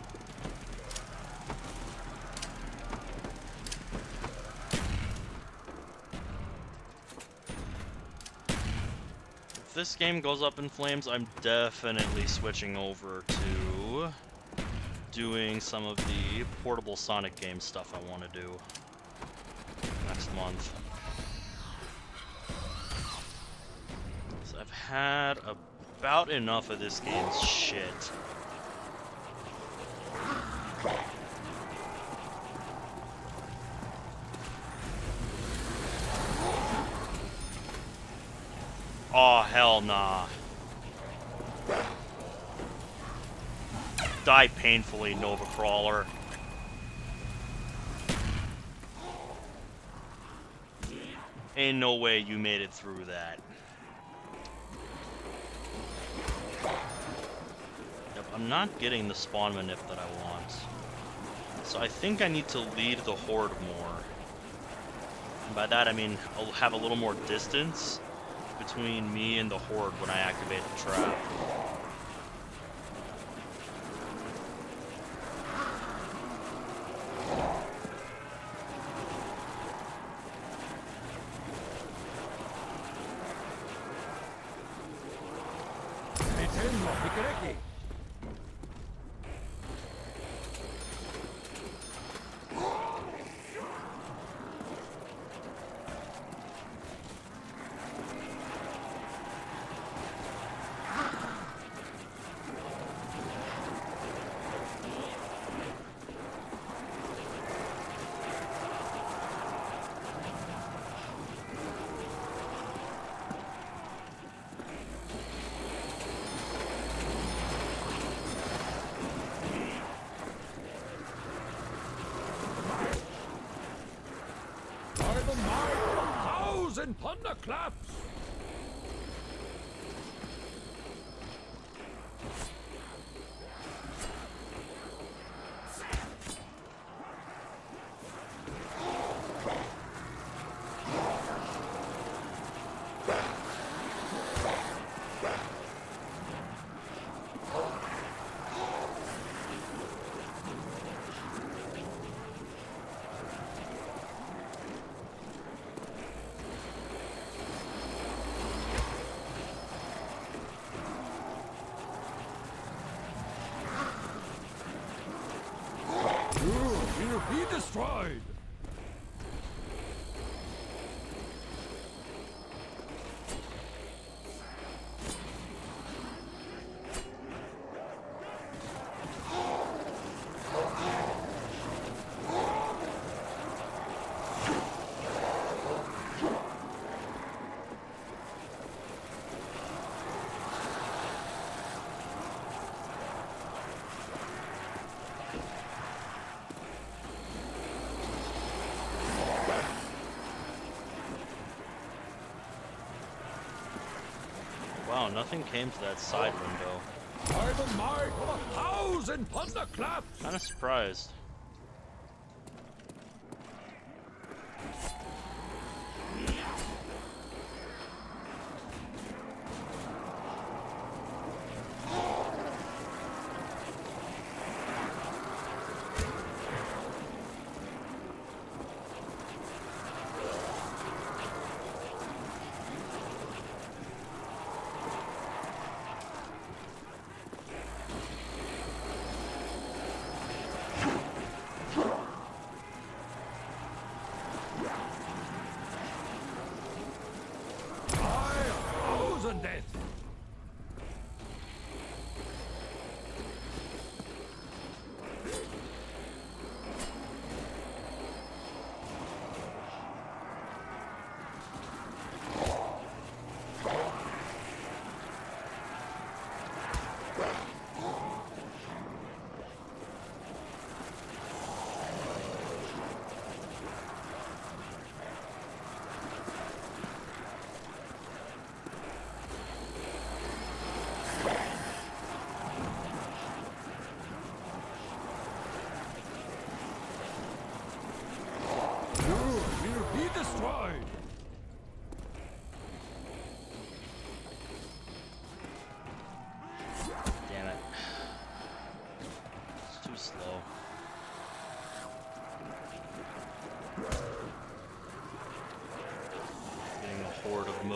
If this game goes up in flames, I'm definitely switching over to doing some of the portable Sonic game stuff I want to do next month. So I've had about enough of this game's shit. Oh, hell nah. Die painfully, Nova Crawler. Ain't no way you made it through that. Yep, I'm not getting the spawn manip that I want. So I think I need to lead the horde more. And by that I mean I'll have a little more distance between me and the horde when I activate the trap. And thunderclaps! Be destroyed! Wow, nothing came to that side window. By the might of 1,000 thunderclaps! Kinda surprised. Death.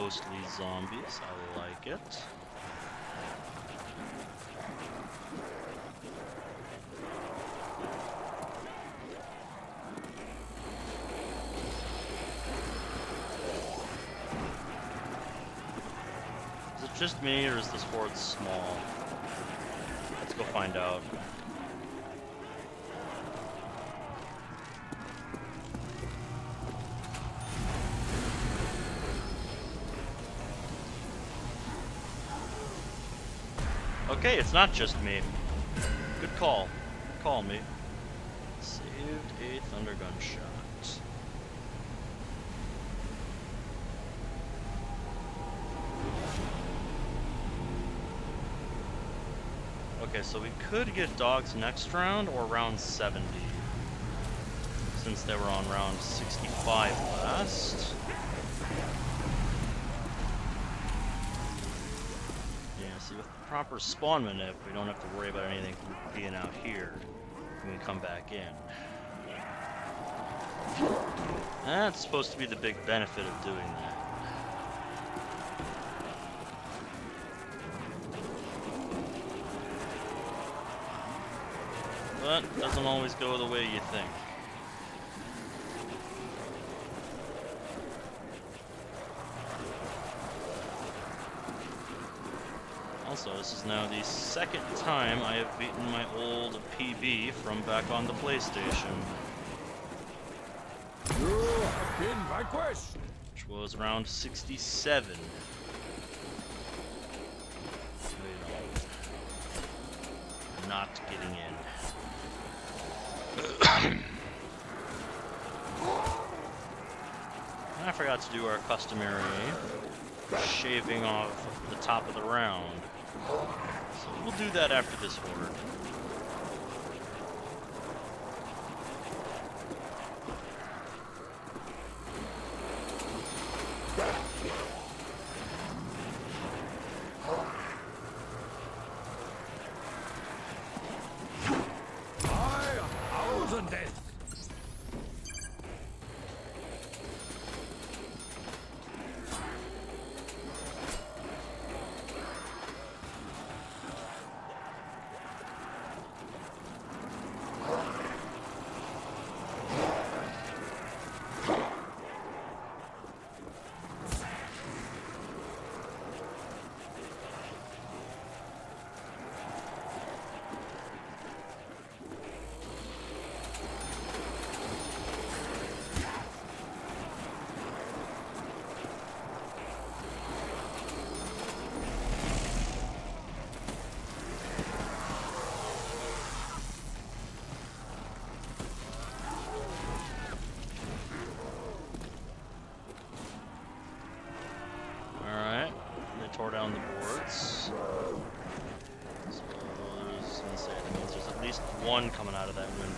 ghostly zombies. I like it. Is it just me, or is this horde small? Let's go find out. Okay, it's not just me. Good call. Good call, me. Saved a thundergun shot. Okay, so we could get dogs next round or round 70. Since they were on round 65 last. Yeah, see, with the proper spawn manip, we don't have to worry about anything being out here when we come back in. That's supposed to be the big benefit of doing that. But doesn't always go the way you think. Also, this is now the second time I have beaten my old PB from back on the PlayStation. You have been vanquished. Which was round 67. Wait, I'm not getting in. And I forgot to do our customary shaving off the top of the round. So we'll do that after this horde. Tore down the boards. So I was gonna say, that means there's at least one coming out of that window.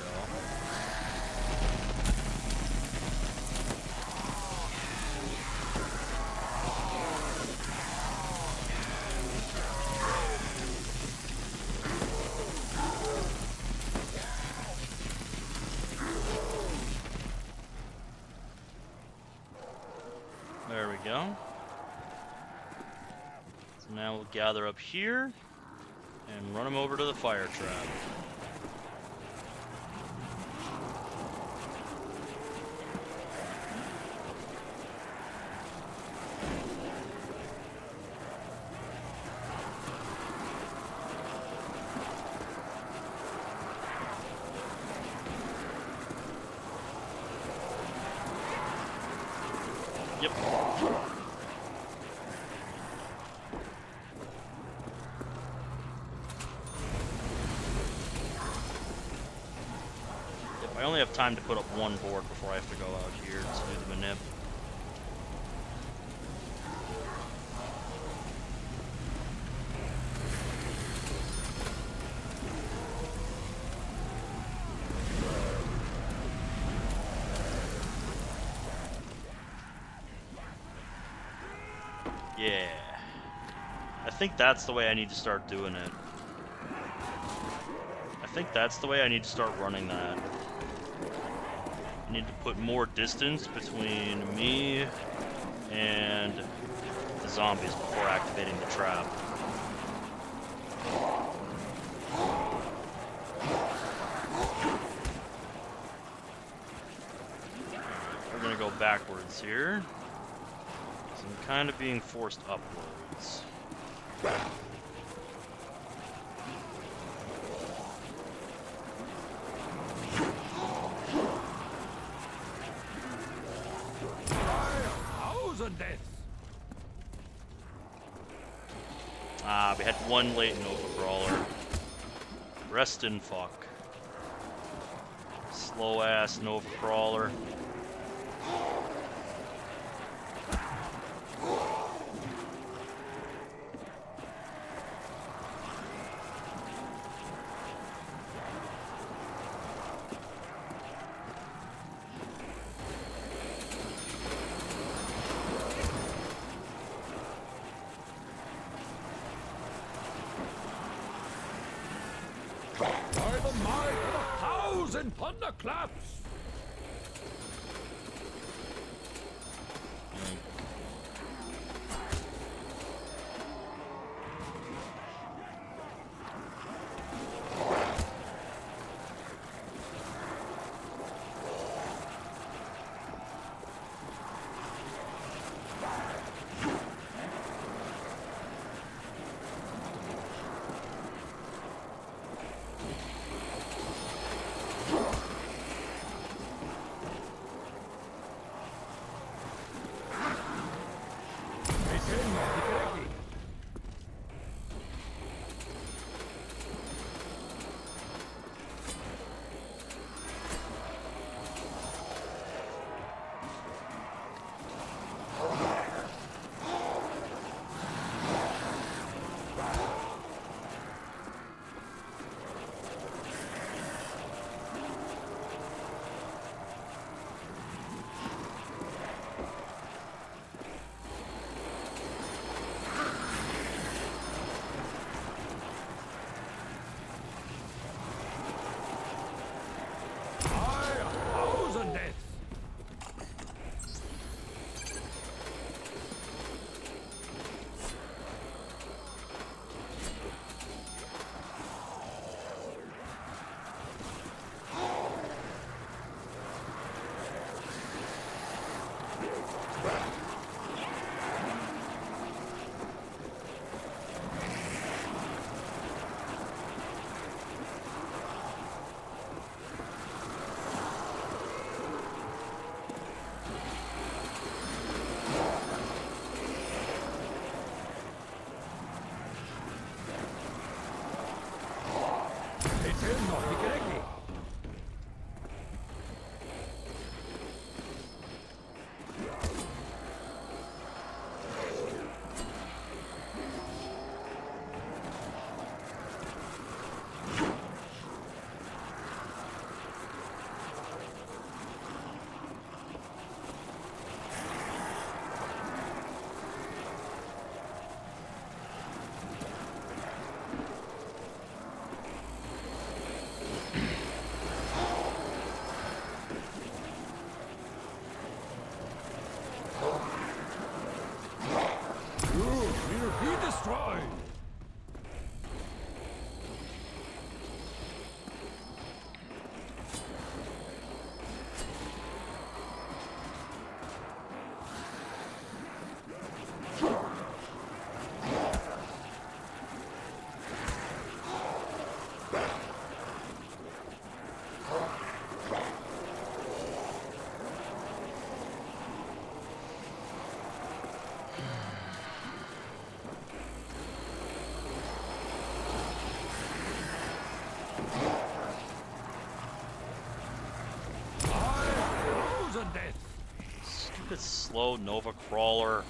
There we go. Now we'll gather up here and run them over to the fire trap. Yep. I only have time to put up one board before I have to go out here to do the manip. Yeah. I think that's the way I need to start doing it. I think that's the way I need to start running that. I need to put more distance between me and the zombies before activating the trap. We're gonna go backwards here. So I'm kind of being forced upwards. Ah, we had one late Nova Crawler. Rest in fuck. Slow ass Nova Crawler. By the might of 1,000 thunderclaps! Destroyed! Stupid slow Nova Crawler.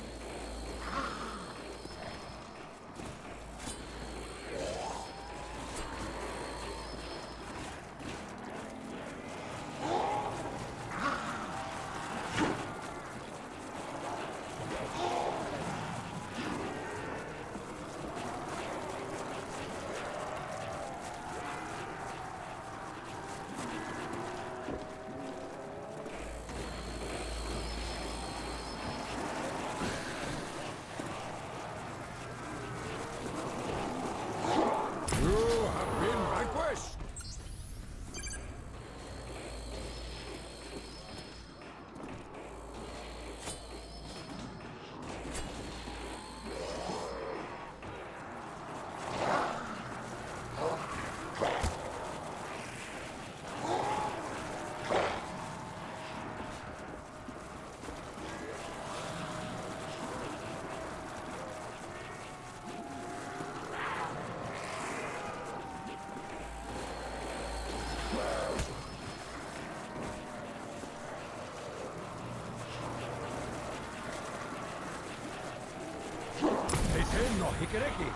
Hikiriki.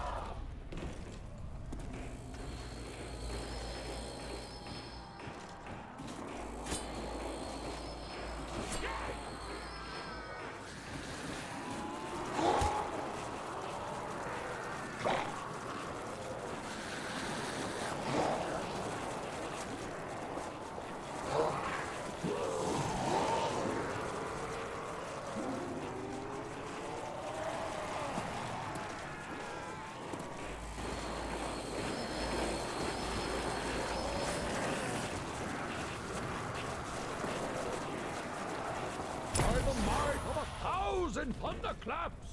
By the might of 1,000 thunderclaps!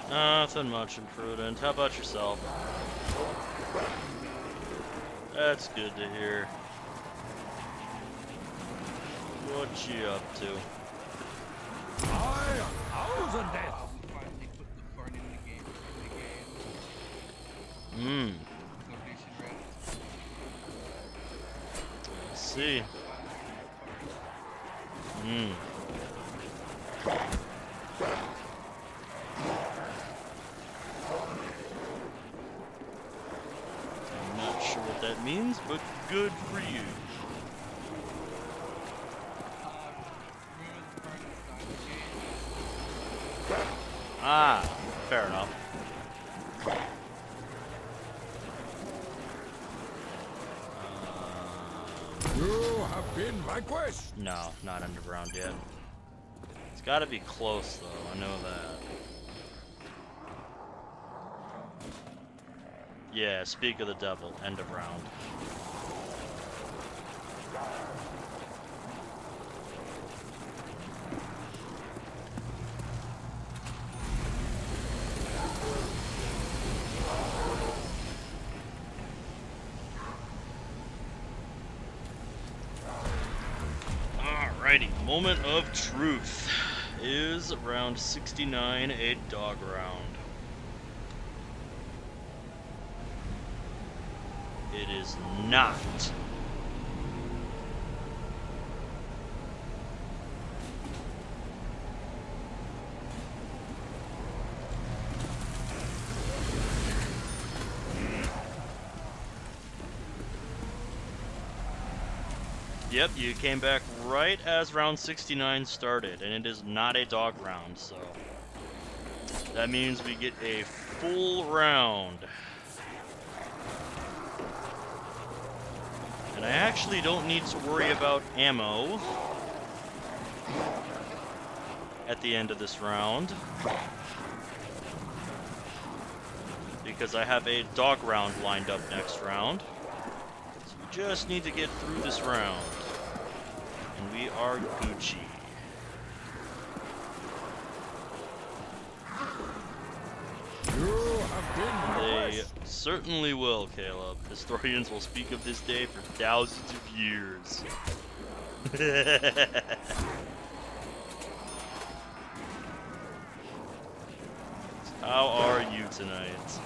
Nothing much imprudent. How about yourself? That's good to hear. What you up to? Aye, 1,000 deaths! Finally put the fun in the game. Donation Rounds. Let's see. I'm not sure what that means, but good for you. Remember the part that's not the game? Ah, fair enough. You have been vanquished! No, not underground yet. It's gotta be close though, I know that. Yeah, speak of the devil, end of round. Alrighty, moment of truth. Is round 69 a dog round? It is not. Yep, you came back right as round 69 started, and it is not a dog round, so that means we get a full round. And I actually don't need to worry about ammo at the end of this round, because I have a dog round lined up next round. So we just need to get through this round. And we are Gucci. You have been They vanquished! certainly will, Caleb. Historians will speak of this day for thousands of years. How are you tonight?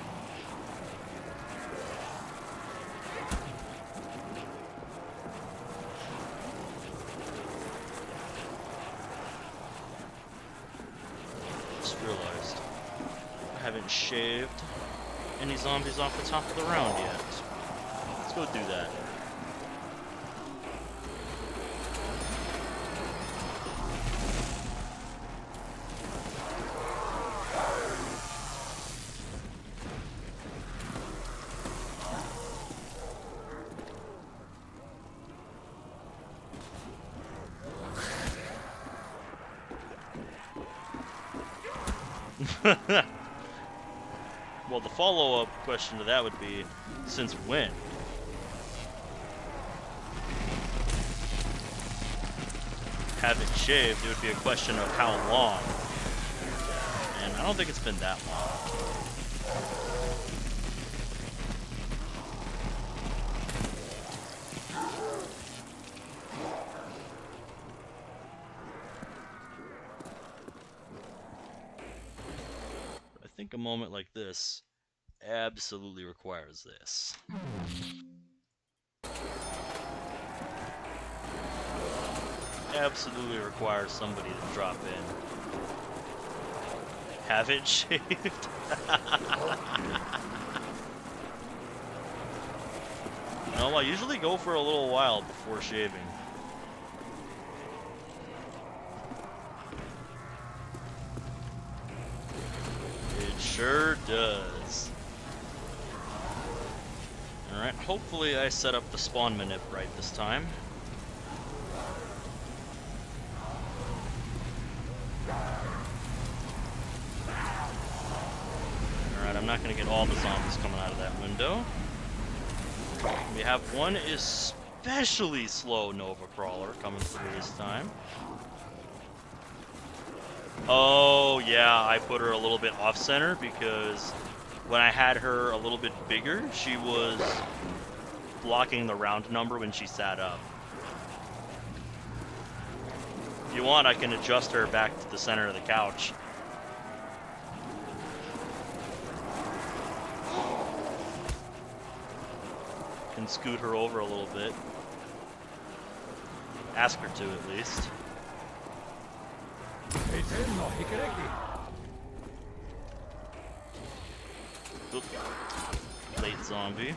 Just realized I haven't shaved any zombies off the top of the round yet. Let's go do that. Well, the follow-up question to that would be, since when? Haven't shaved, it would be a question of how long. And I don't think it's been that long. think a moment like this absolutely requires this. Absolutely requires somebody to drop in. Have it shaved? No, I usually go for a little while before shaving. It sure does. Alright, hopefully I set up the spawn manip right this time. Alright, I'm not gonna get all the zombies coming out of that window. We have one especially slow Nova Crawler coming through this time. Oh, yeah, I put her a little bit off-center because when I had her a little bit bigger, she was blocking the round number when she sat up. If you want, I can adjust her back to the center of the couch. Can scoot her over a little bit. Ask her to, at least. Oop. Late zombie.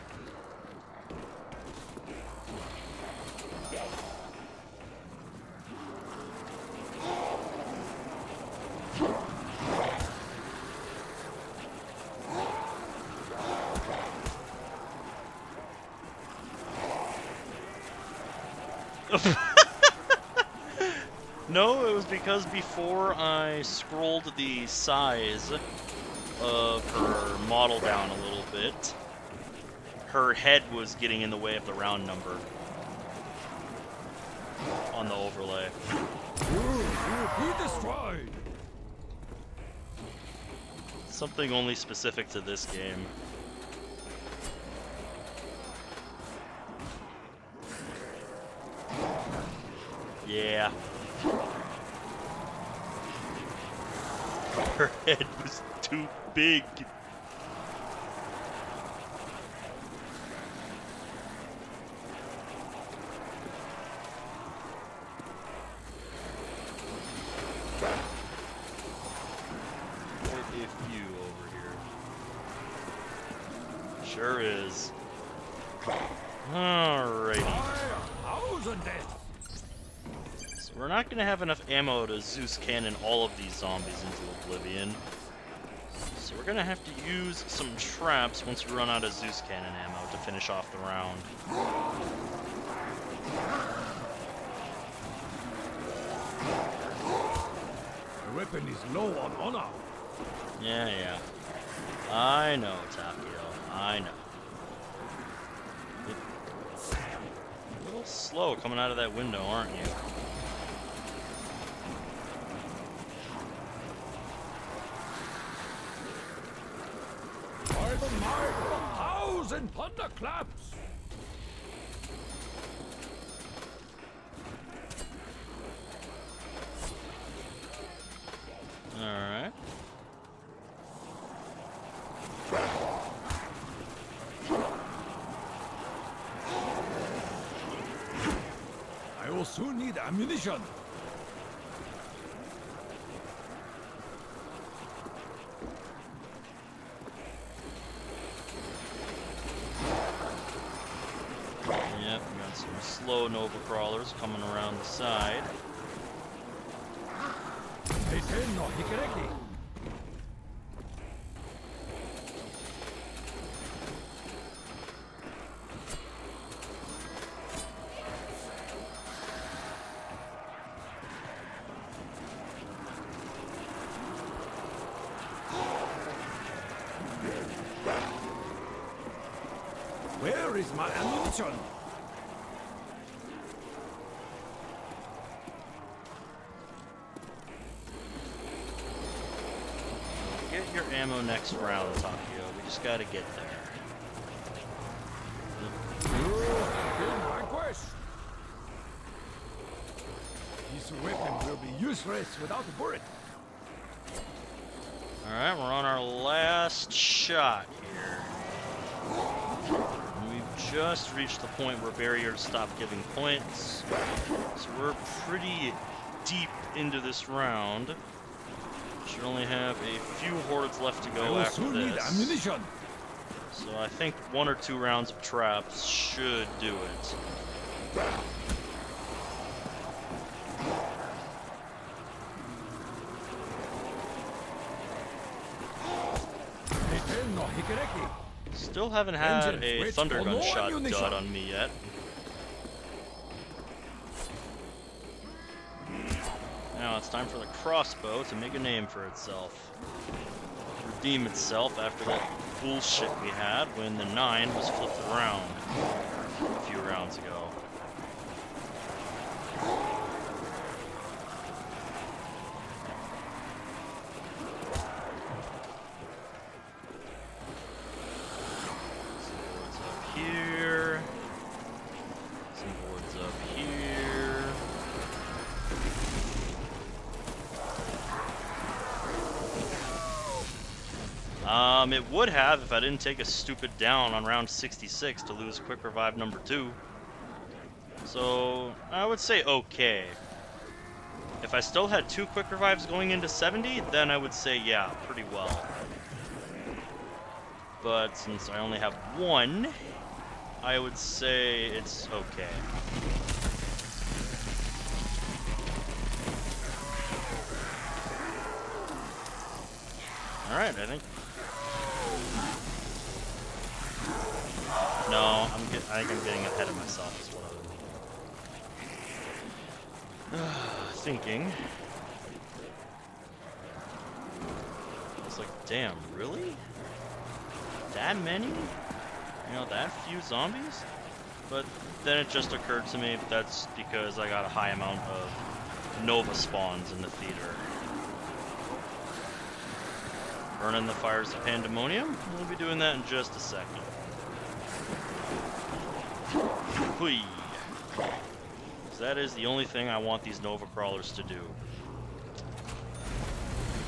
No, it was because before I scrolled the size of her model down a little bit, her head was getting in the way of the round number on the overlay. Be destroyed. Something only specific to this game. Yeah. Her head was too big. Quite a few over here. Sure is. Alrighty. So we're not gonna have enough ammo to Zeus cannon all of these zombies into oblivion. So we're gonna have to use some traps once we run out of Zeus cannon ammo to finish off the round. The weapon is low on honor. Yeah. I know, Takio. I know. A little slow coming out of that window, aren't you? By the might of 1,000 thunderclaps! Alright. I will soon need ammunition. Yep, we got some slow Nova Crawlers coming around the side. Eiten no hikereki. Where is my ammunition? Get your ammo next round, Takio. We just gotta get there. You have been vanquished. This weapon will be useless without a bullet. Alright, we're on our last shot here. And we've just reached the point where barriers stop giving points. So we're pretty deep into this round. Should only have a few hordes left to I go will after soon need this. ammunition. So I think 1 or 2 rounds of traps should do it. No hikereki. Still haven't had Engines, a which thunder will gun no shot ammunition. dud on me yet. Now it's time for the crossbow to make a name for itself. Redeem itself after that bullshit we had when the 9 was flipped around a few rounds ago. Some boards up here. Some boards up here. It would have if I didn't take a stupid down on round 66 to lose quick revive number 2. So, I would say okay. If I still had 2 quick revives going into 70, then I would say yeah, pretty well. But since I only have 1, I would say it's okay. Alright, I think. No, I think I'm getting ahead of myself is what I'm thinking. It's like, damn, really? That many? You know, that few zombies? But then it just occurred to me that's because I got a high amount of Nova spawns in the theater. Burning the fires of pandemonium? We'll be doing that in just a second. Hui. So that is the only thing I want these Nova crawlers to do.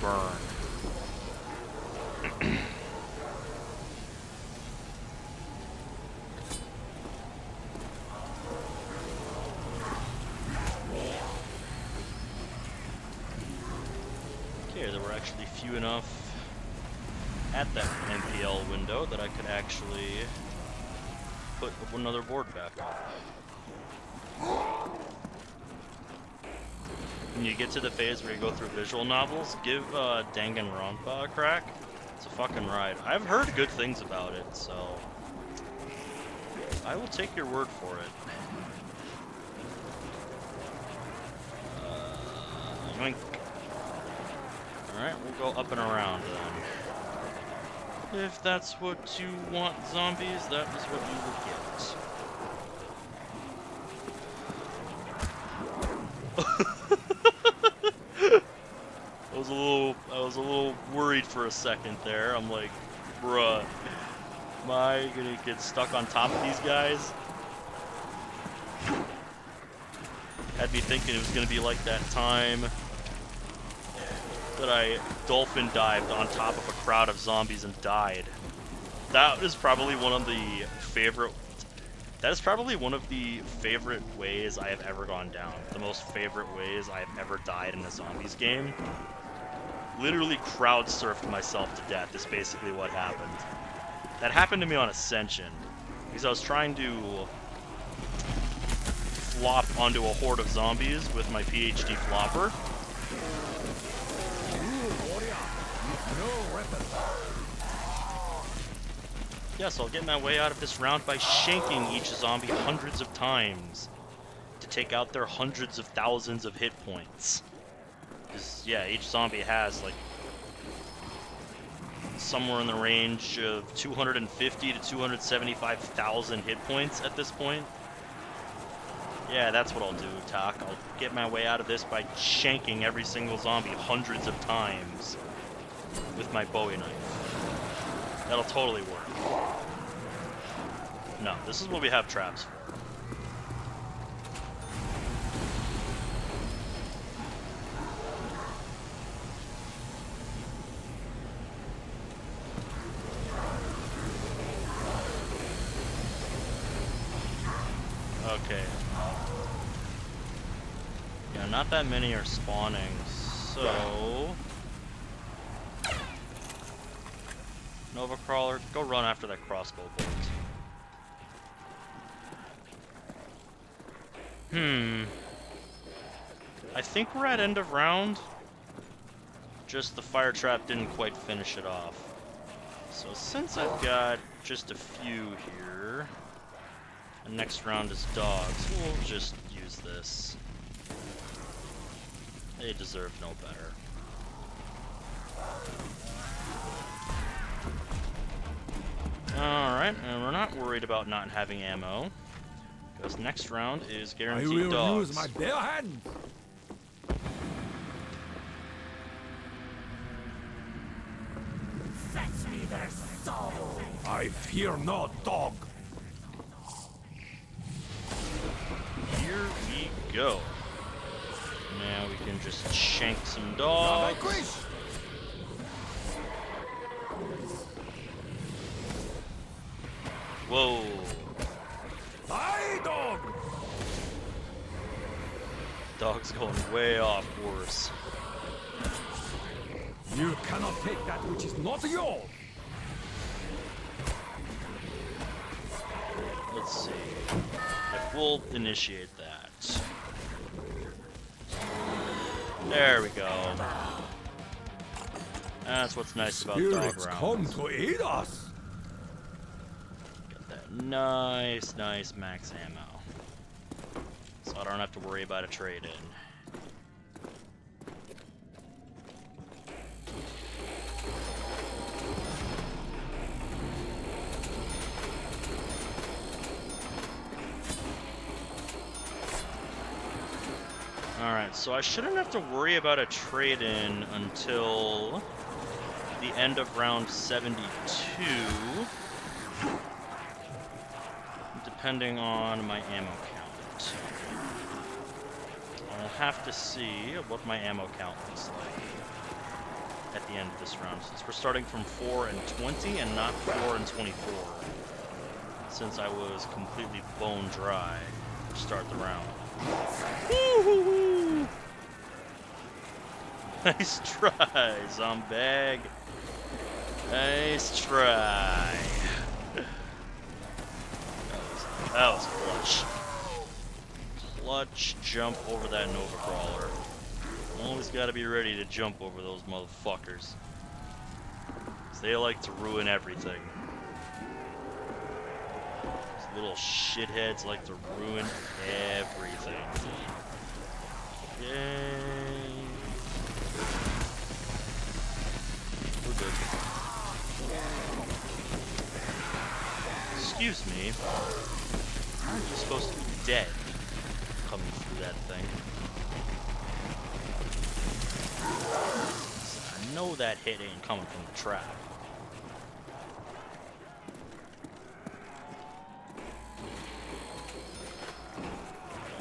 Burn. Okay, there were actually few enough at that MPL window that I could actually put another board back up. When you get to the phase where you go through visual novels, give Danganronpa a crack. It's a fucking ride. I've heard good things about it, so I will take your word for it. Yoink. Alright, we'll go up and around then. If that's what you want, zombies, that is what you will get. I was a little worried for a second there. I'm like, bruh, am I gonna get stuck on top of these guys? Had me thinking it was gonna be like that time that I dolphin dived on top of a crowd of zombies and died. That is probably one of the favorite. That is probably one of the favorite ways I have ever gone down. The most favorite ways I have ever died in a zombies game. Literally crowd surfed myself to death is basically what happened. That happened to me on Ascension because I was trying to flop onto a horde of zombies with my PhD flopper. Yes, I'll get my way out of this round by shanking each zombie hundreds of times to take out their hundreds of thousands of hit points. Because, yeah, each zombie has, like, somewhere in the range of 250 to 275,000 hit points at this point. Yeah, that's what I'll do, Tak. I'll get my way out of this by shanking every single zombie hundreds of times with my Bowie knife. That'll totally work. No, this is what we have traps for. Okay. Yeah, not that many are spawning, so... Nova Crawler, go run after that crossbow bolt. I think we're at end of round. Just the fire trap didn't quite finish it off. So since I've got just a few here, the next round is dogs, we'll just use this. They deserve no better. Alright, and we're not worried about not having ammo, because next round is guaranteed dogs. I will use my bare hands. Fetch me their soul. I fear no dog. Here we go. Now we can just shank some Rabbi dogs. Quish. Whoa. Aye, dog. Dog's going way off course. You cannot take that which is not yours. Let's see. If we'll initiate that. There we go. That's what's nice about dog Spirits come rounds. to aid us. Got that nice max ammo. So I don't have to worry about a trade-in. Alright, so I shouldn't have to worry about a trade-in until the end of round 72. Depending on my ammo count. I'll have to see what my ammo count looks like at the end of this round, since we're starting from 4 and 20 and not 4 and 24, since I was completely bone dry to start the round. Woo-hoo-hoo! Nice try, Zombag. Nice try. That was clutch. Clutch jump over that Nova Crawler. Always gotta be ready to jump over those motherfuckers. 'Cause they like to ruin everything. Those little shitheads like to ruin everything. Yay. We're good. Excuse me. Aren't you supposed to be dead coming through that thing? I know that hit ain't coming from the trap.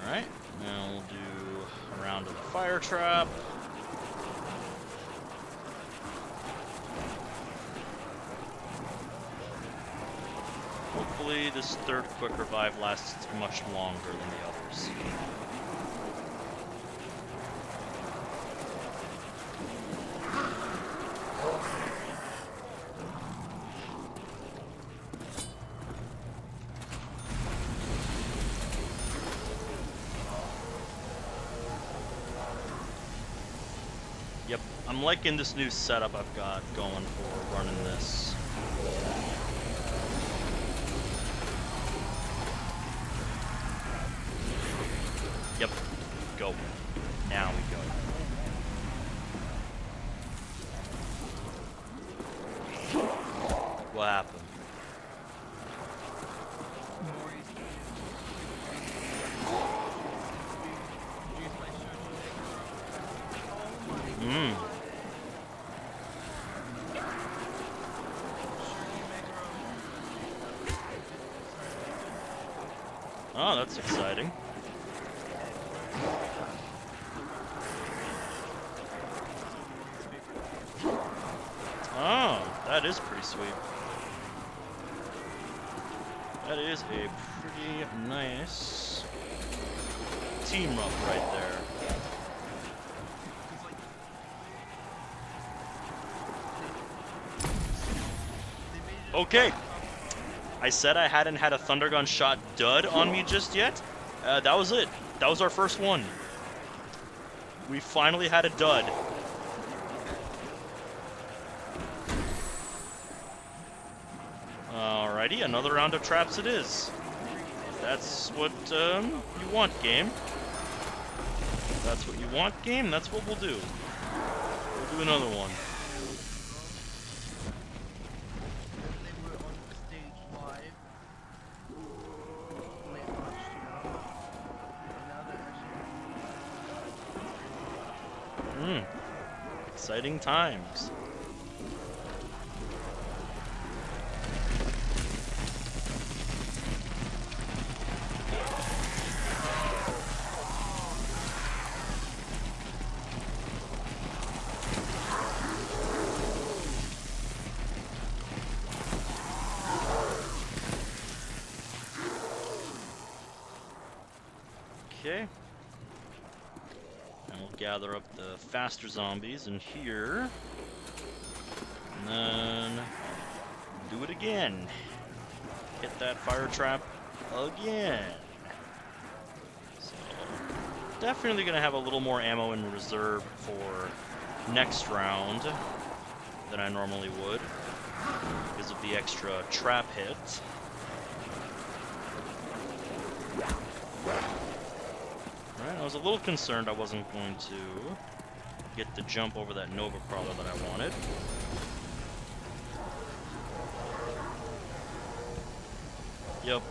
Alright, now we'll do a round of the fire trap. Hopefully this third quick revive lasts much longer than the others. Yep, I'm liking this new setup I've got going for running this. Yep, go. Now we go. What happened? Oh, that's exciting. Oh, that is pretty sweet. That is a pretty nice team up right there. Okay. I said I hadn't had a Thundergun shot dud on me just yet. That was it. That was our first one. We finally had a dud. Alrighty, another round of traps it is. If that's what you want, game. If that's what you want, game, that's what we'll do. We'll do another one. Exciting times. Okay. And we'll gather up the faster zombies in here. And then do it again. Hit that fire trap again. So definitely gonna have a little more ammo in reserve for next round than I normally would because of the extra trap hit. Alright, I was a little concerned I wasn't going to get the jump over that Nova Crawler that I wanted. Yep,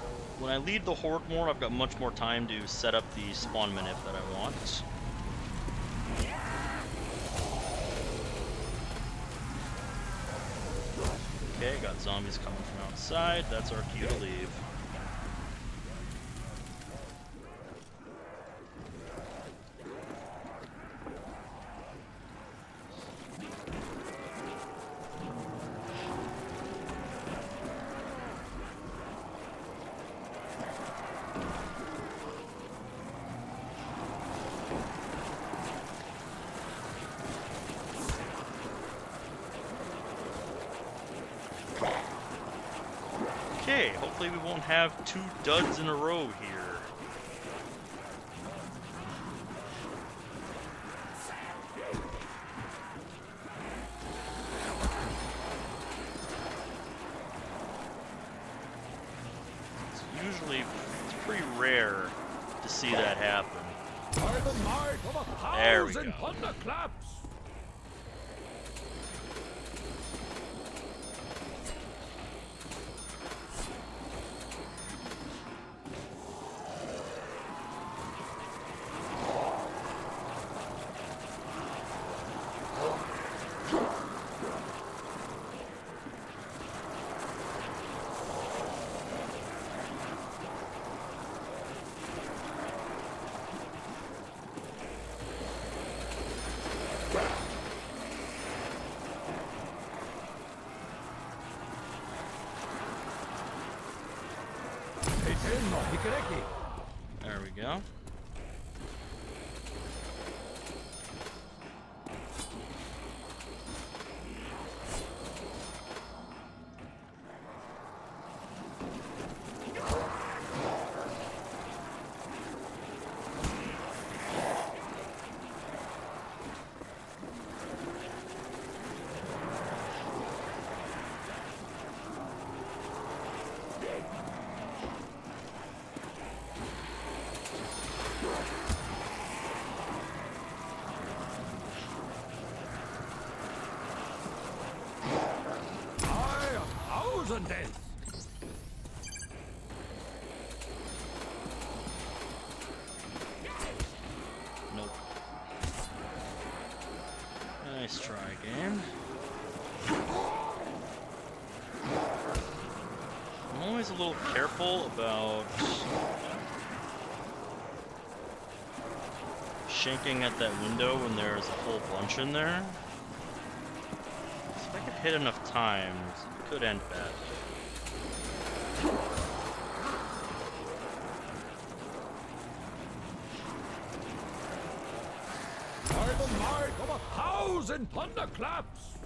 when I lead the Horde more, I've got much more time to set up the spawn manip that I want. Okay, got zombies coming from outside. That's our cue to leave. Okay, hopefully we won't have 2 duds in a row here. It's pretty rare to see that happen. There we go. There we go. Nope. Nice try, game. I'm always a little careful about shanking at that window when there's a whole bunch in there. So if I could hit enough times, it could end bad. of 1,000 thunderclaps!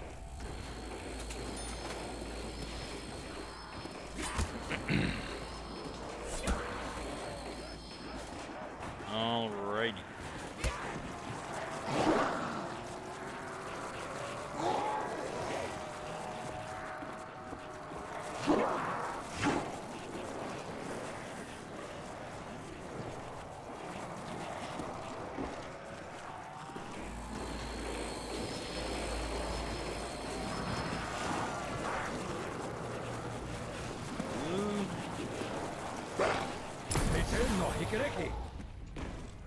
Alrighty.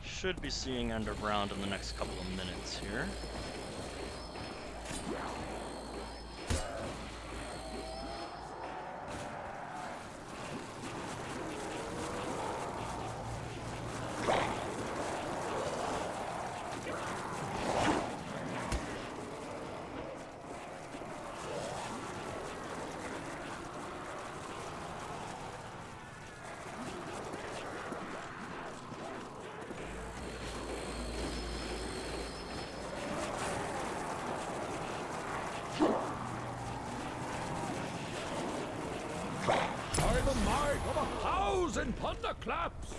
Should be seeing underground in the next couple of minutes here. By the might of 1,000 thunderclaps!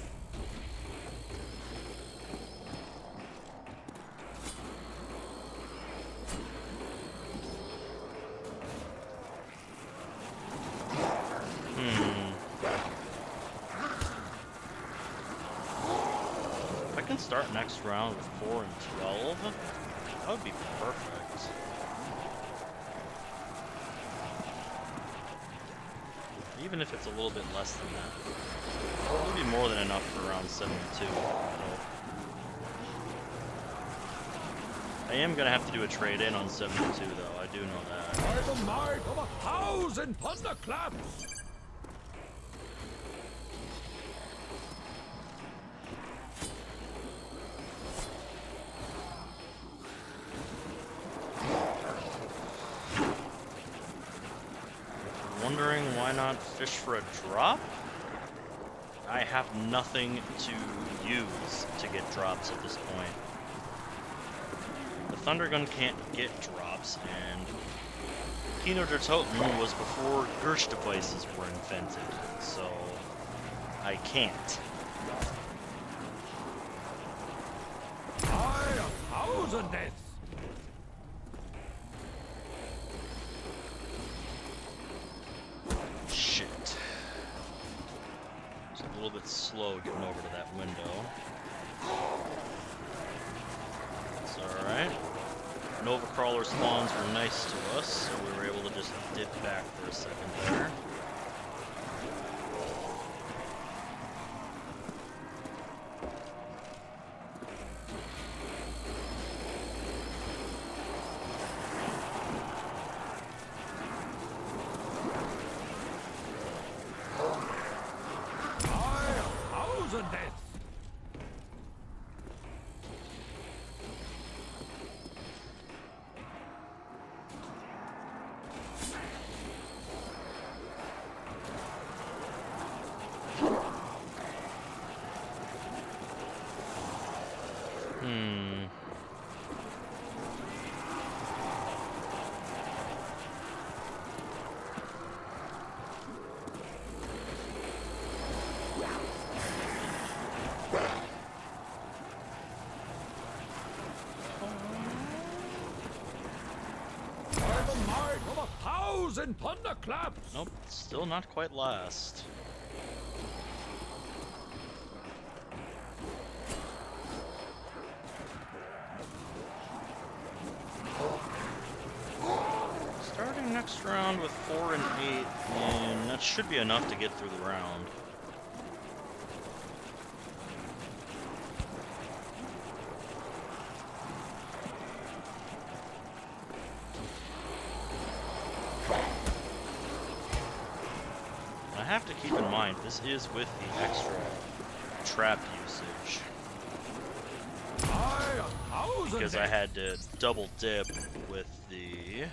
If I can start next round with 4 and 12, that would be perfect. Even if it's a little bit less than that. It would be more than enough for round 72. I am going to have to do a trade-in on 72, though. I do know that. By the might of 1,000 thunderclaps! Wondering why not fish for a drop? I have nothing to use to get drops at this point. The Thunder Gun can't get drops, and Kino der Toten was before Gersh devices were invented, so I can't. By 1,000 deaths! Shit. It's a little bit slow getting over to that window. It's alright. Nova Crawler spawns were nice to us, so we were able to just dip back for a second there. By 1,000 deaths! By the might of 1,000 thunderclaps! Nope, still not quite last. Starting next round with 4 and 8, and that should be enough to get through the round. I have to keep in mind, this is with the extra trap usage, By 1,000 because I deaths! had to double dip with the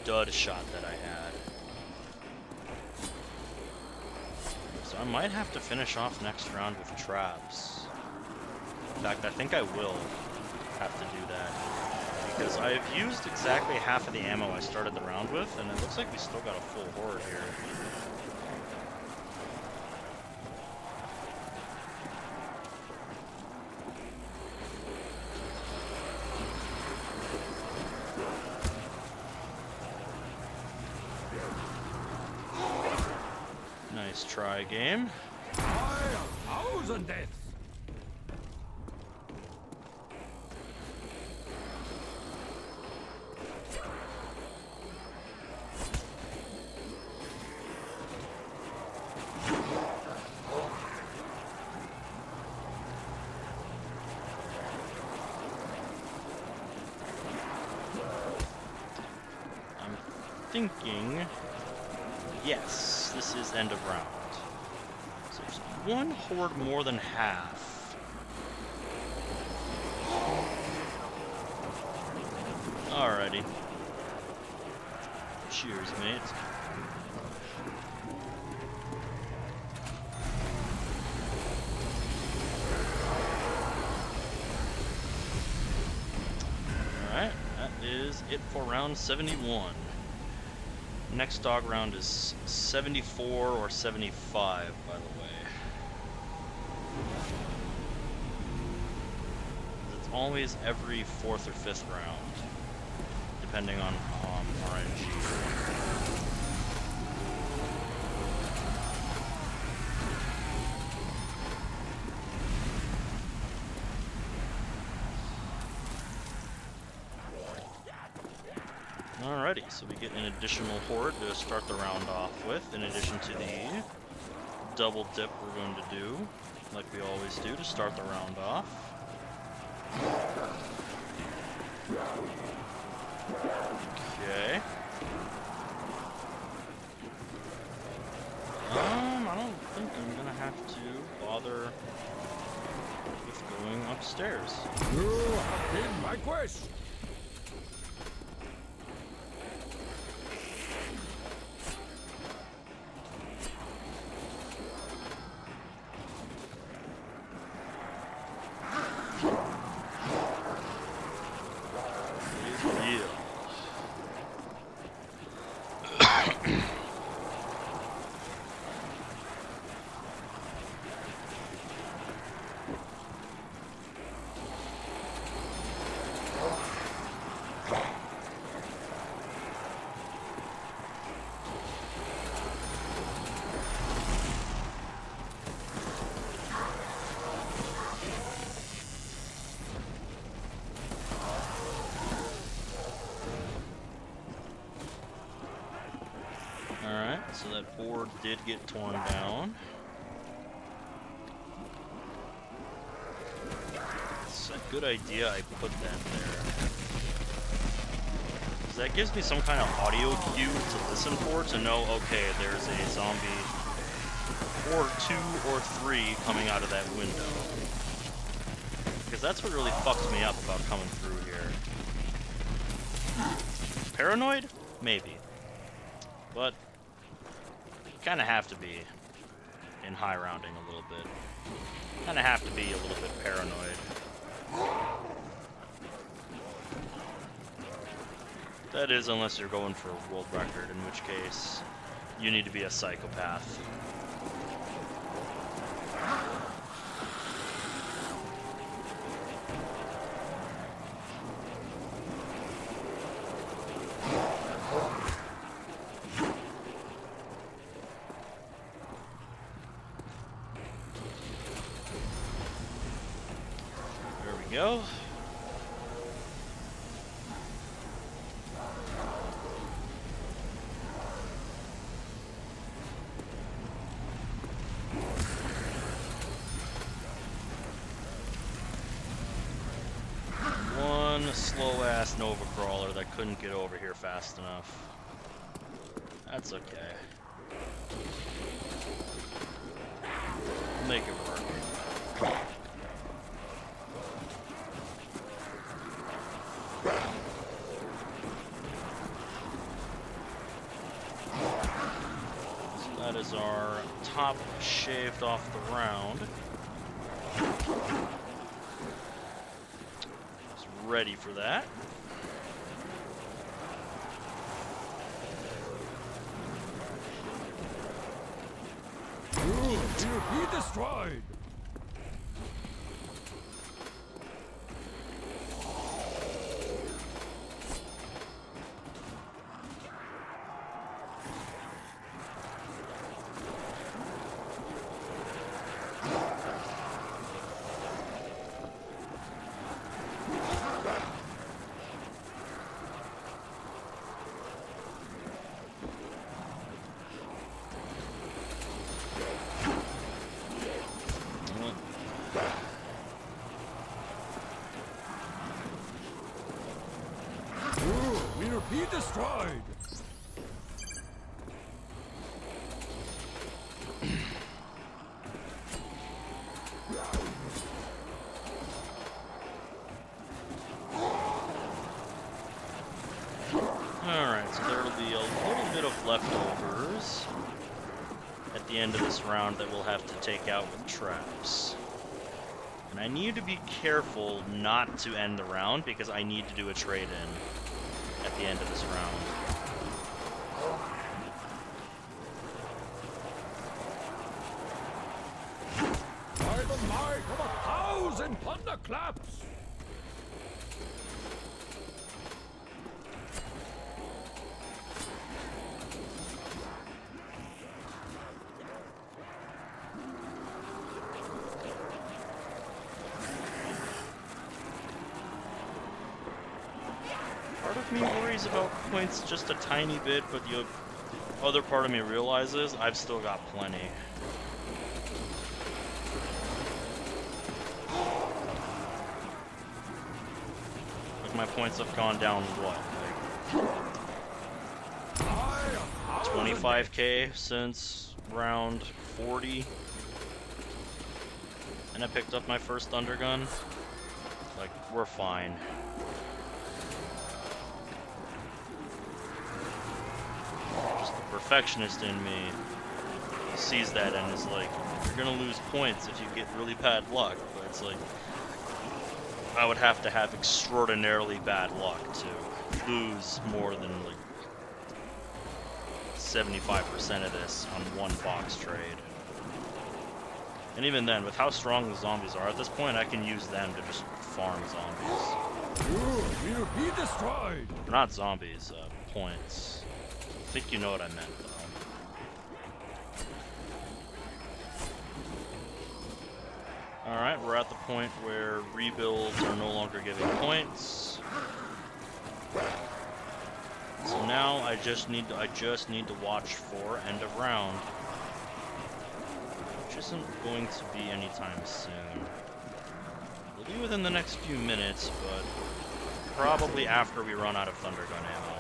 dud shot that I had. So I might have to finish off next round with traps. In fact, I think I will have to do that. because I've used exactly half of the ammo I started the round with, and it looks like we still got a full horde here. Nice try, game. By 1,000 deaths. I'm thinking, yes, this is end of round. So there's one horde more than half. Alrighty. Cheers, mate. Alright, that is it for round 71. Next dog round is 74 or 75, by the way. It's always every 4th or 5th round, depending on RNG. Alrighty, so we get an additional horde to start the round off with, in addition to the double dip we're going to do, like we always do to start the round off. Okay. I don't think I'm gonna have to bother with going upstairs. You have been my quest. So that board did get torn down. It's a good idea I put that there. Because that gives me some kind of audio cue to listen for, to know, okay, there's a zombie or 2 or 3 coming out of that window. Because that's what really fucks me up about coming through here. Paranoid? Maybe. But kind of have to be in high rounding a little bit. Kind of have to be a little bit paranoid. That is, unless you're going for a world record, in which case you need to be a psychopath. Go. One slow-ass Nova Crawler that couldn't get over here fast enough. That's okay. Make it work. That is our top shaved off the round. It's ready for that. destroyed! Be destroyed! Alright, so there will be a little bit of leftovers at the end of this round that we'll have to take out with traps. And I need to be careful not to end the round because I need to do a trade-in at the end of this round. By the might of 1,000 thunderclaps! Part of me worries about points just a tiny bit, but the other part of me realizes I've still got plenty. Like my points have gone down, what, like 25k since round 40? And I picked up my first Thunder Gun. Like, we're fine. Just the perfectionist in me sees that and is like, you're gonna lose points if you get really bad luck. But it's like, I would have to have extraordinarily bad luck to lose more than like 75% of this on one box trade. And even then, with how strong the zombies are at this point, I can use them to just farm zombies. You will be destroyed! They're not zombies, points. I think you know what I meant, though. Alright, we're at the point where rebuilds are no longer giving points. So now I just need to watch for end of round. Which isn't going to be anytime soon. It'll be within the next few minutes, but probably after we run out of Thunder Gun ammo.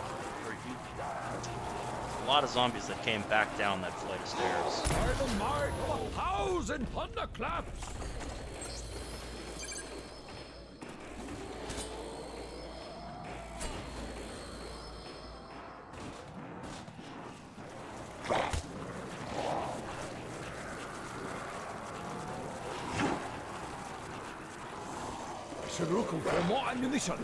A lot of zombies that came back down that flight of stairs. By the might of 1,000 thunderclaps! I should look for more ammunition.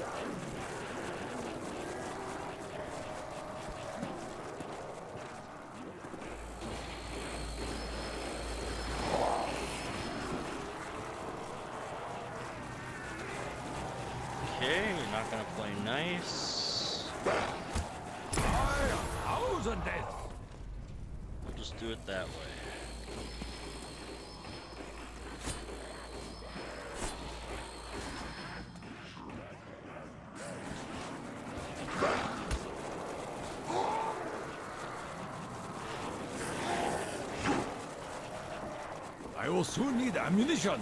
Okay, you're not gonna play nice. By 1,000 deaths! We'll just do it that way. I will soon need ammunition.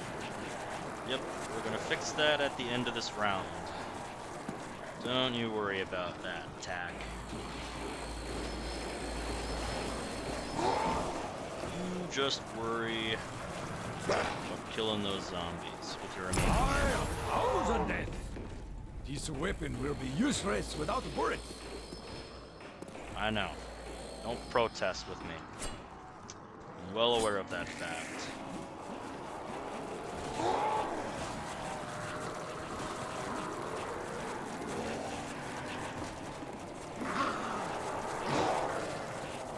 Yep, we're gonna fix that at the end of this round. Don't you worry about that, attack. You just worry about killing those zombies with your remaining ammo. 1,000 deaths! This weapon will be useless without bullets. I know. Don't protest with me. I'm well aware of that fact.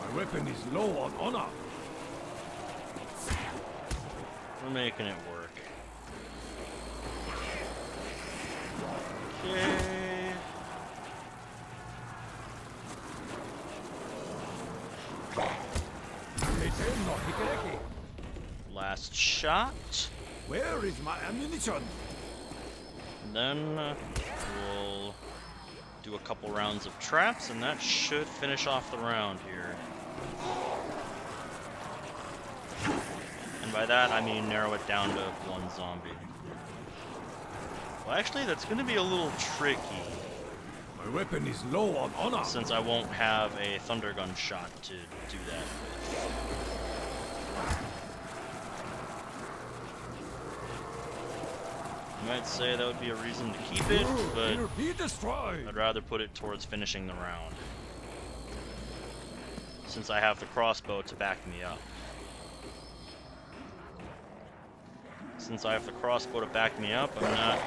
My weapon is low on honor. We're making it work. Okay. Last shot. Where is my ammunition? Then we'll do a couple rounds of traps, and that should finish off the round here. And by that, I mean narrow it down to one zombie. Well, actually, that's going to be a little tricky, My weapon is low on honor. since I won't have a thunder gun shot to do that with. You might say that would be a reason to keep it, but Here be destroyed. I'd rather put it towards finishing the round, since I have the crossbow to back me up. Since I have the crossbow to back me up, I'm not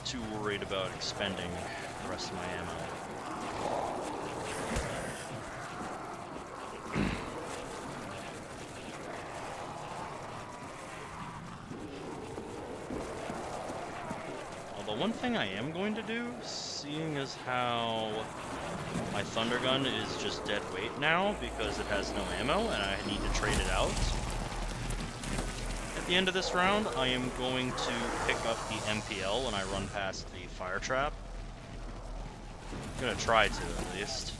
too worried about expending the rest of my ammo. Although one thing I am going to do, seeing as how my thunder gun is just dead weight now because it has no ammo and I need to trade it out, at the end of this round, I am going to pick up the MPL when I run past the fire trap. I'm gonna try to, at least.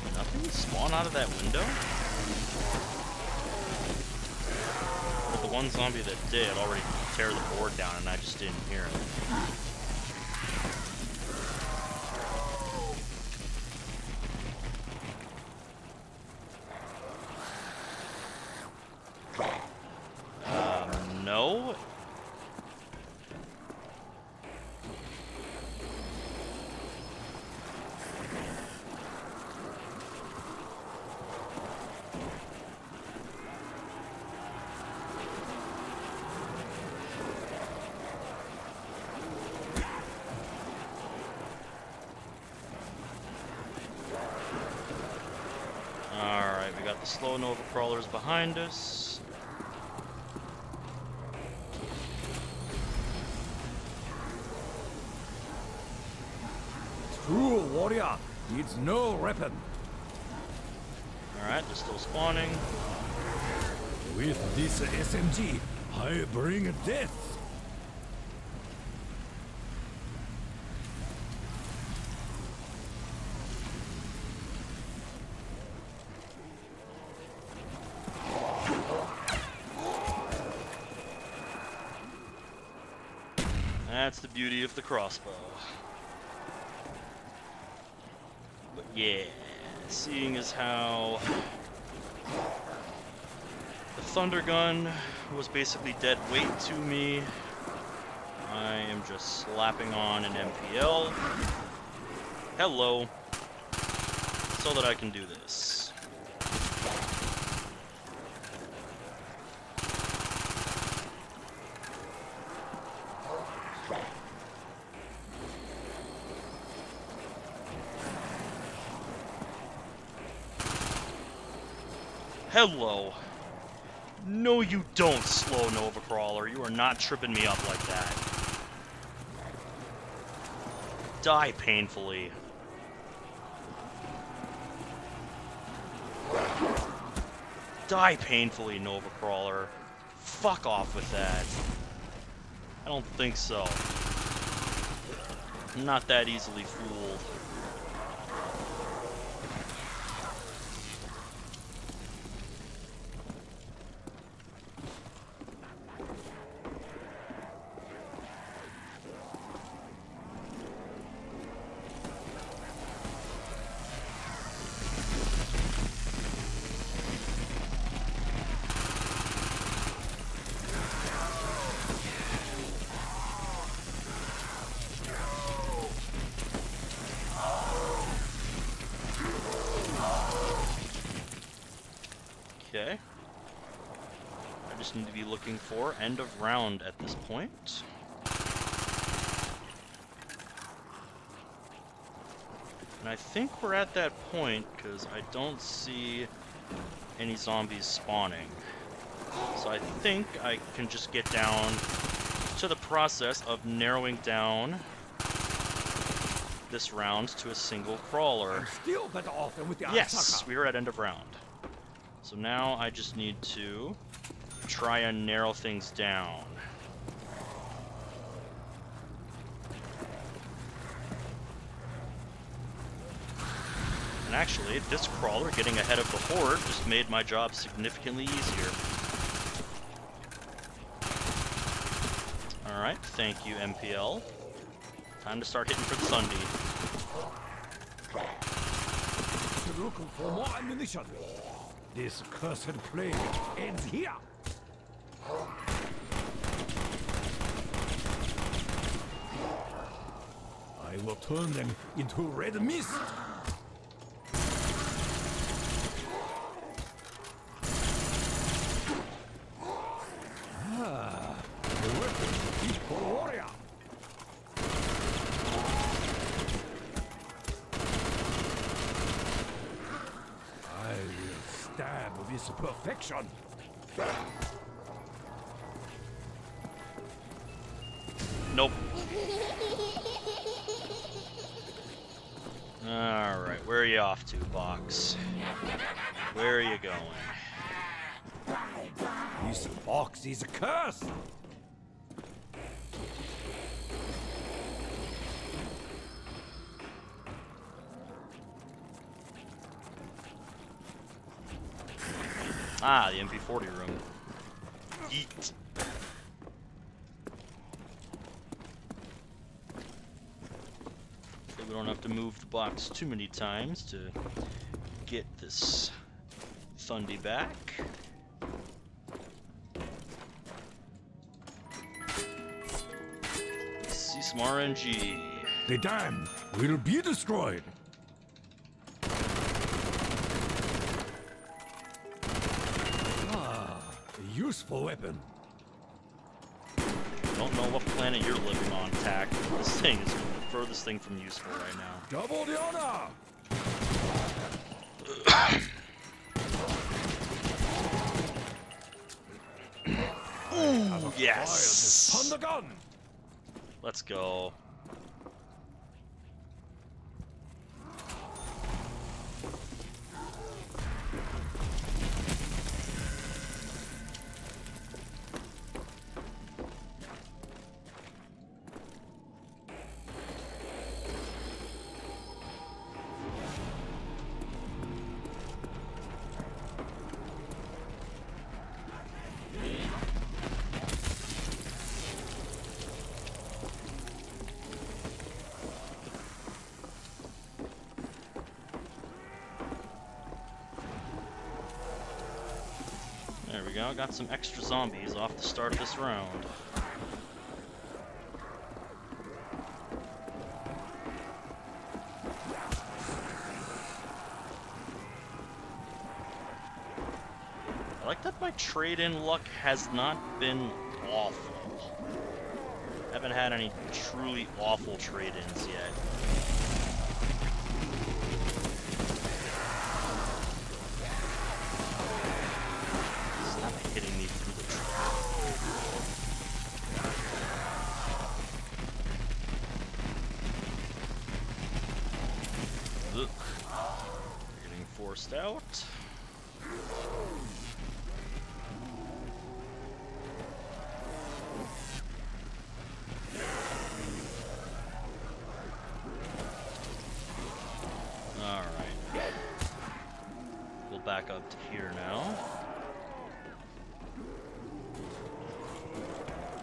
Did nothing spawn out of that window? But the one zombie that did already tear the board down and I just didn't hear it. No? Alright, we got the slow Nova crawlers behind us. True warrior needs no weapon. Alright, they're still spawning. With this SMG, I bring death. That's the beauty of the crossbow. But yeah, seeing as how the thunder gun was basically dead weight to me, I am just slapping on an MPL. Hello. So that I can do this. Hello. No, you don't, slow Nova Crawler. You are not tripping me up like that. Die painfully. Die painfully, Nova Crawler. Fuck off with that. I don't think so. I'm not that easily fooled. just need to be looking for end of round at this point. And I think we're at that point because I don't see any zombies spawning. So I think I can just get down to the process of narrowing down this round to a single crawler. Still better off than with the Yes, we are at end of round. So now I just need to try and narrow things down. And actually, this crawler getting ahead of the horde just made my job significantly easier. Alright, thank you, MPL. Time to start hitting for the Sunday. Looking for more ammunition. This cursed plague ends here. I will turn them into red mist. The weapon is for warrior. I will stab with perfection. Nope. Alright, where are you off to, Box? Where are you going? This box is a curse. Ah, the MP40 room. Yeet. So we don't have to move the box too many times to get this Thundy back. See some RNG. The dam will be destroyed. A useful weapon. Don't know what planet you're living on, Tack. This thing is the furthest thing from useful right now. Double the honor. Ooh, yes! On the gun. Let's go. There we go, got some extra zombies off the start of this round. I like that my trade-in luck has not been awful. Haven't had any truly awful trade-ins yet. Stop hitting me through the trap. Ugh. We're getting forced out. Alright. We'll back up to here now.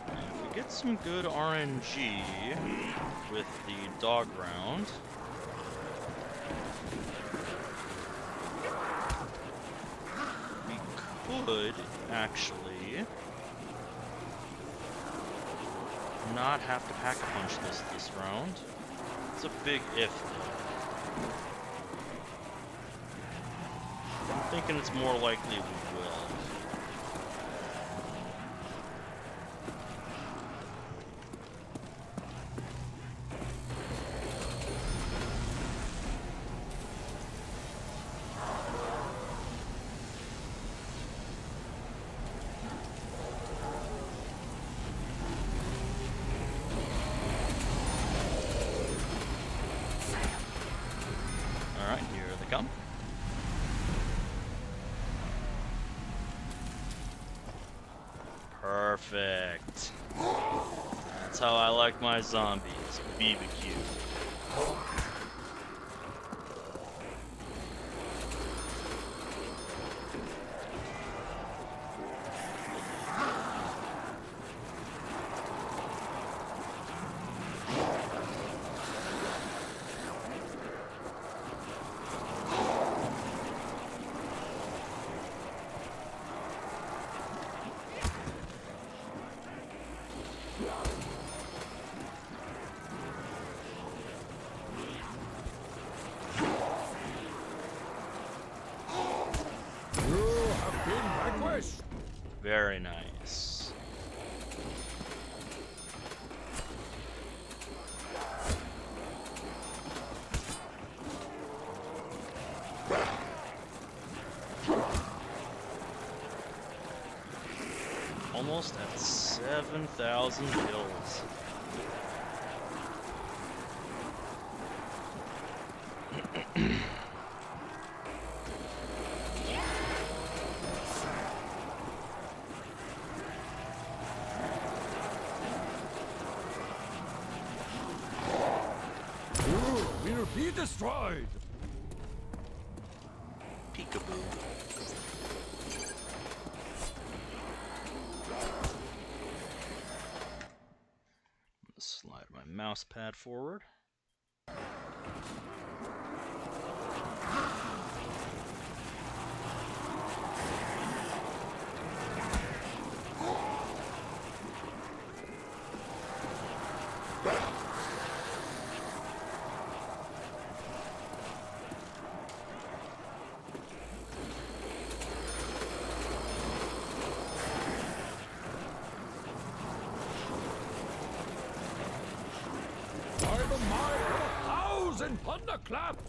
And if we get some good RNG with the dog round, we could actually not have to pack a punch this round. It's a big if though. I'm thinking it's more likely we will. That's how I like my zombies. BBQ. Very nice. Almost at 7,000 kills. Will be destroyed. Peekaboo. Slide my mouse pad forward. By the might of 1,000 thunderclaps!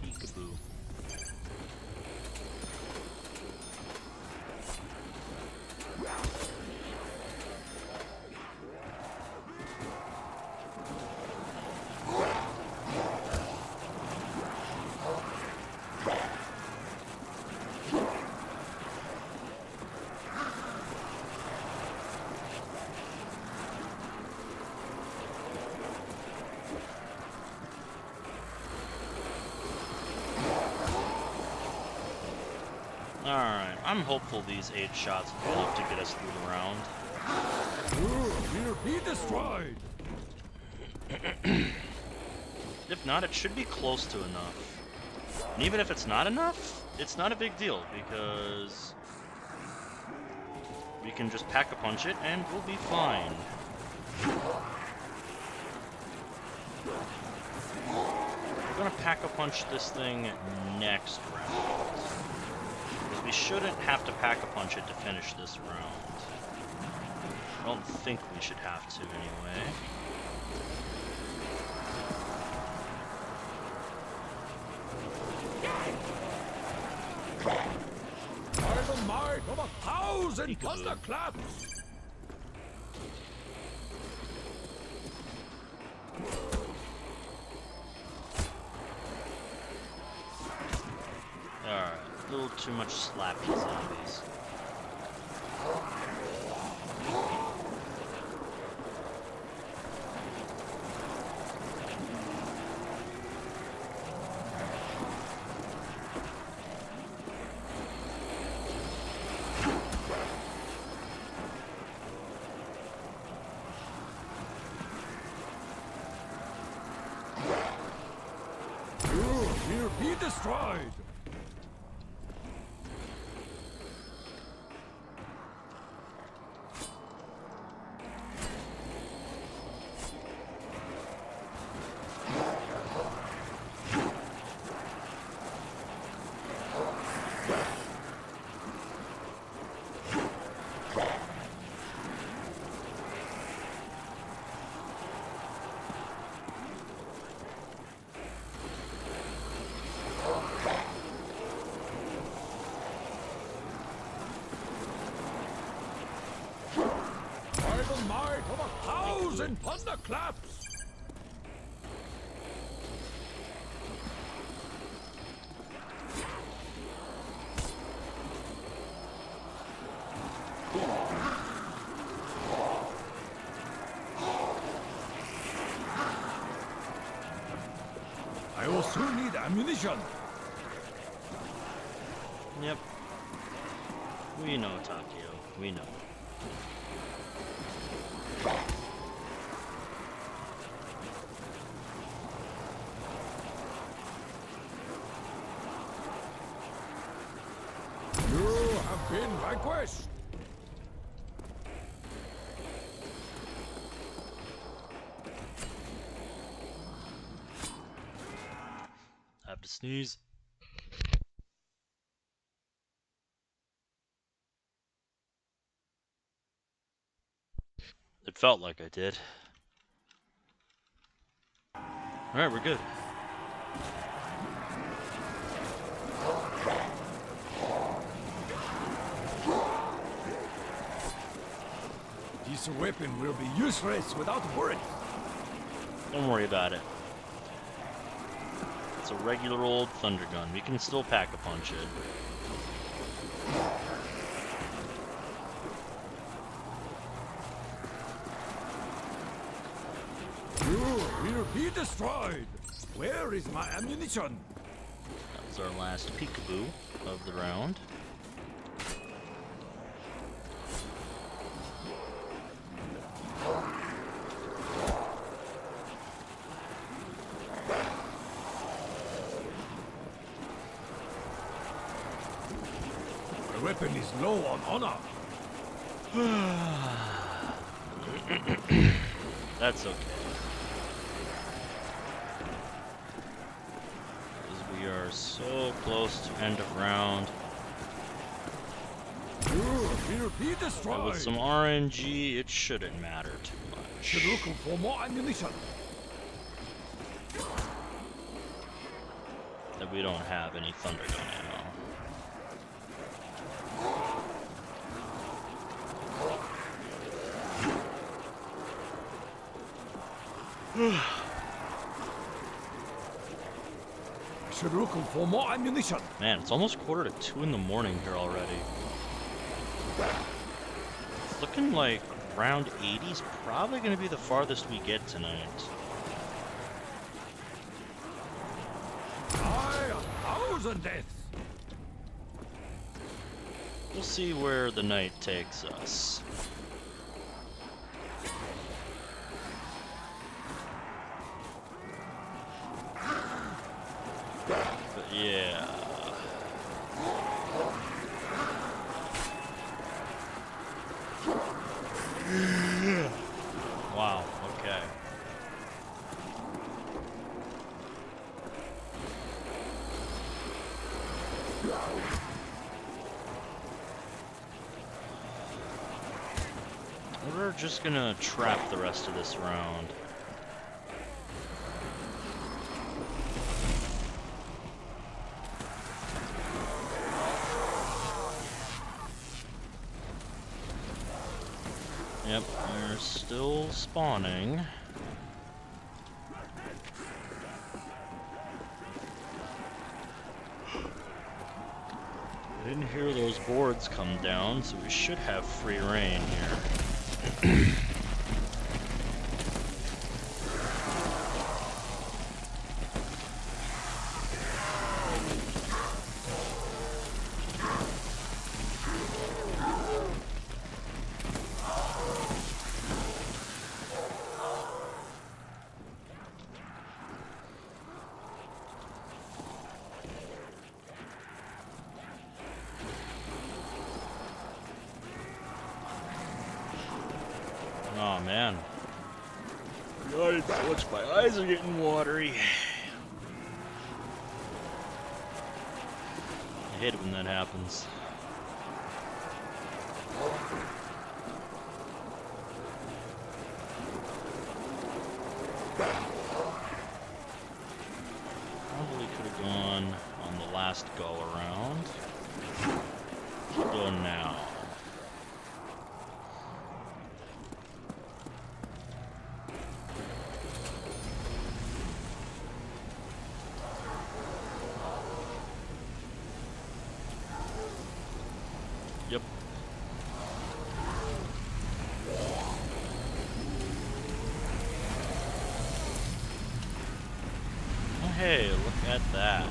Peekaboo. Alright, I'm hopeful these 8 shots will be enough to get us through the round. Will be destroyed. If not, it should be close to enough. And even if it's not enough, it's not a big deal, because we can just pack a punch it and we'll be fine. Pack-a-Punch this thing next round. Because we shouldn't have to Pack-a-Punch it to finish this round. I don't think we should have to anyway. By the might of 1,000 Peekaboo. thunderclaps! Alright, a little too much slappy zombies. You will be destroyed! By the might of 1,000 thunderclaps! I will soon need ammunition. Yep. We know, Takio. We know. You have been vanquished. I have to sneeze. It felt like I did. Alright, we're good. This weapon will be useless without bullets. Don't worry about it. It's a regular old thunder gun. We can still Pack-a-Punch it. You will be destroyed. Where is my ammunition? That was our last peekaboo of the round. The weapon is low on honor. That's okay. Because we are so close to end of round. You will be And destroyed. with some RNG, it shouldn't matter too much. Should look for more ammunition. That we don't have any thunder gun ammo. Should look for more ammunition. Man, it's almost 1:45 in the morning here already. It's looking like round 80 is probably going to be the farthest we get tonight. By 1,000 deaths. We'll see where the night takes us. But yeah. Wow, okay. just gonna trap the rest of this round. Yep, they're still spawning. I didn't hear those boards come down, so we should have free reign here. Oh man. God, my eyes are getting watery. I hate it when that happens. Probably could have gone on the last go around. Go now. Yep. Oh, hey, look at that.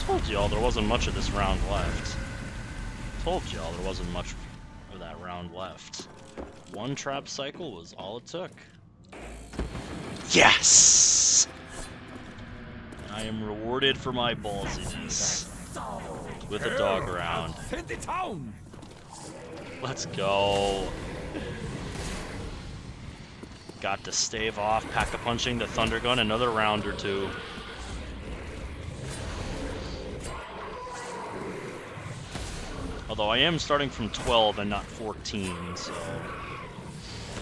Told y'all there wasn't much of this round left. Told y'all there wasn't much of that round left. One trap cycle was all it took. Yes! I am rewarded for my ballsiness with a dog round. Let's go. Got to stave off Pack-a-Punching the Thunder Gun another round or two. Although I am starting from 12 and not 14, so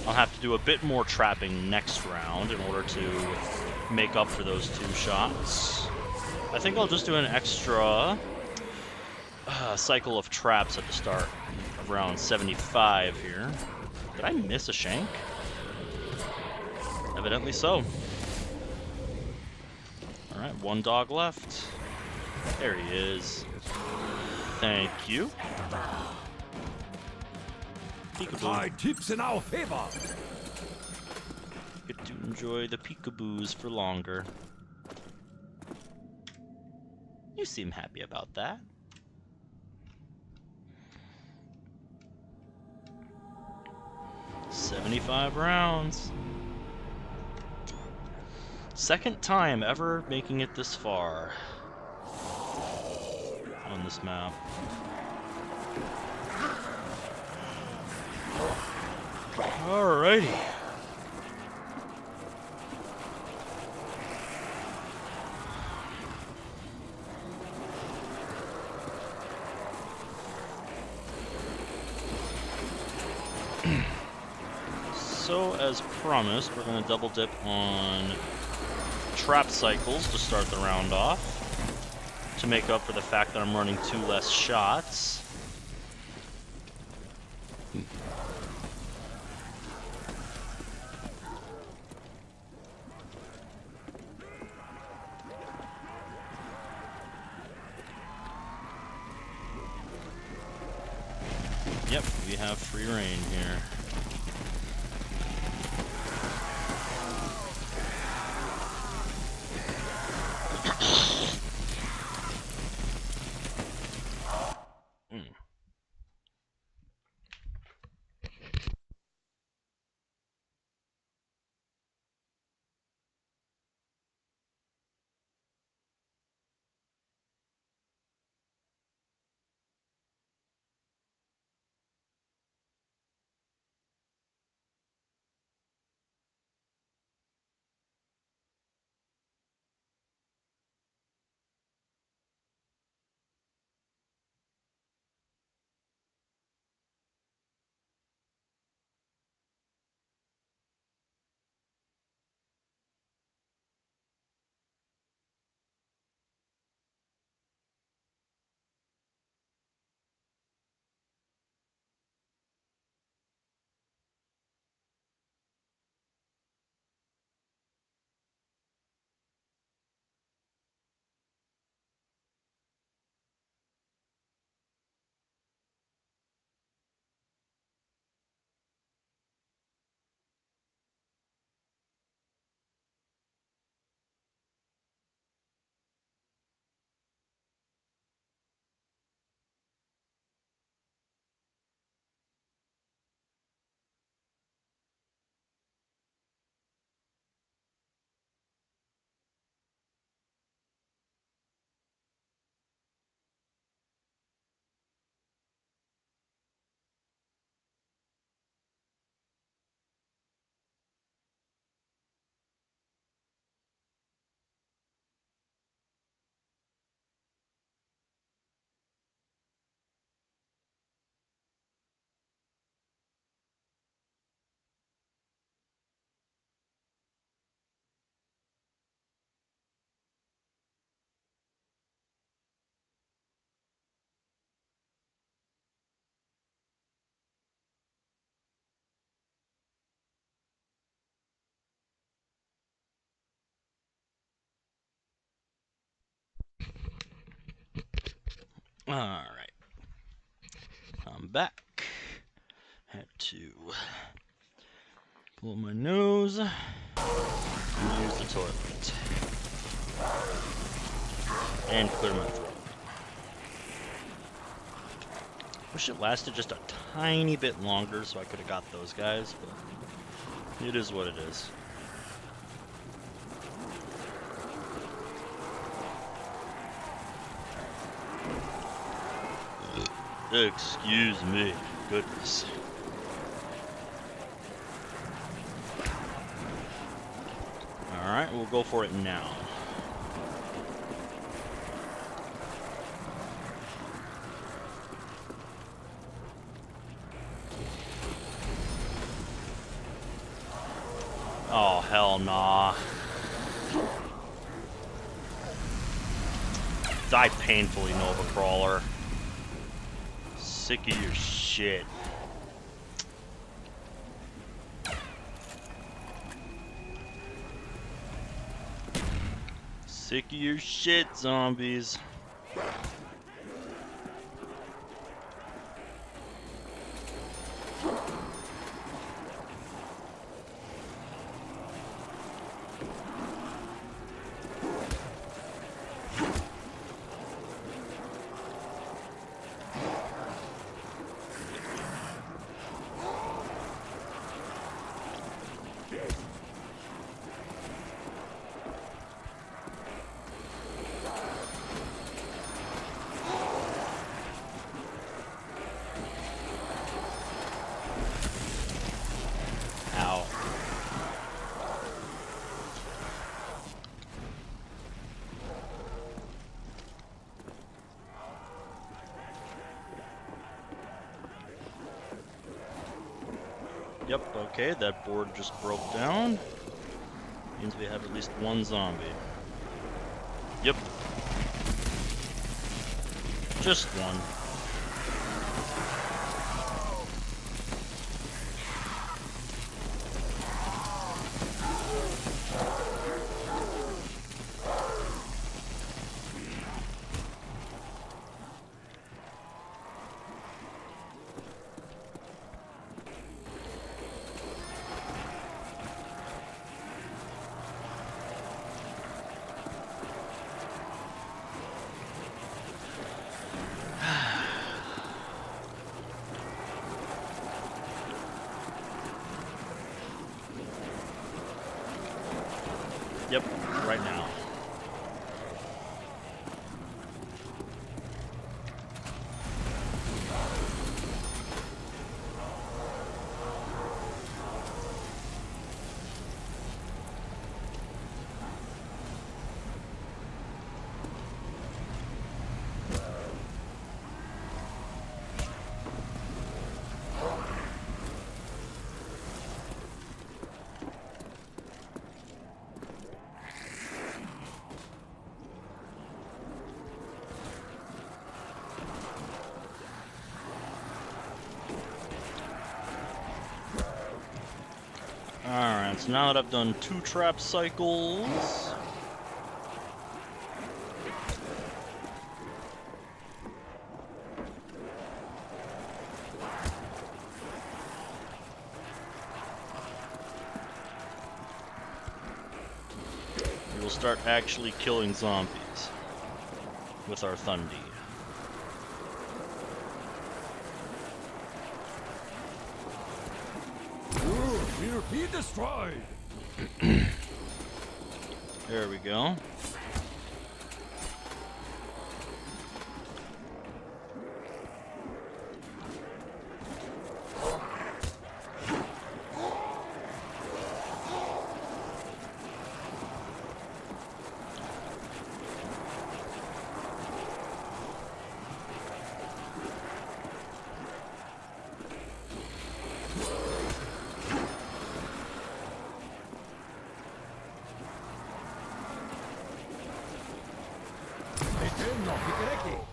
I'll have to do a bit more trapping next round in order to make up for those 2 shots. I think I'll just do an extra cycle of traps at the start of round 75 here. Did I miss a shank? Evidently so. Alright, 1 dog left. There he is. Thank you. High tips in our favor. Get to enjoy the peekaboos for longer. You seem happy about that. $75 rounds. Second time ever making it this far on this map. Alrighty. So, as promised, we're going to double dip on trap cycles to start the round off, to make up for the fact that I'm running 2 less shots. Yep, we have free reign here. Alright. I'm back. Had to blow my nose and use the toilet. And clear my throat. Wish it lasted just a tiny bit longer so I could have got those guys, but it is what it is. Excuse me. Goodness. Alright, we'll go for it now. Oh, hell nah. Die painfully, Nova Crawler. Sick of your shit. Sick of your shit, zombies. Ow. Yep, okay, that board just broke down. Means we have at least one zombie. Yep. Just one. Yep, right now. Alright, so now that I've done 2 trap cycles, we will start actually killing zombies with our Thundi. Will be destroyed. There we go.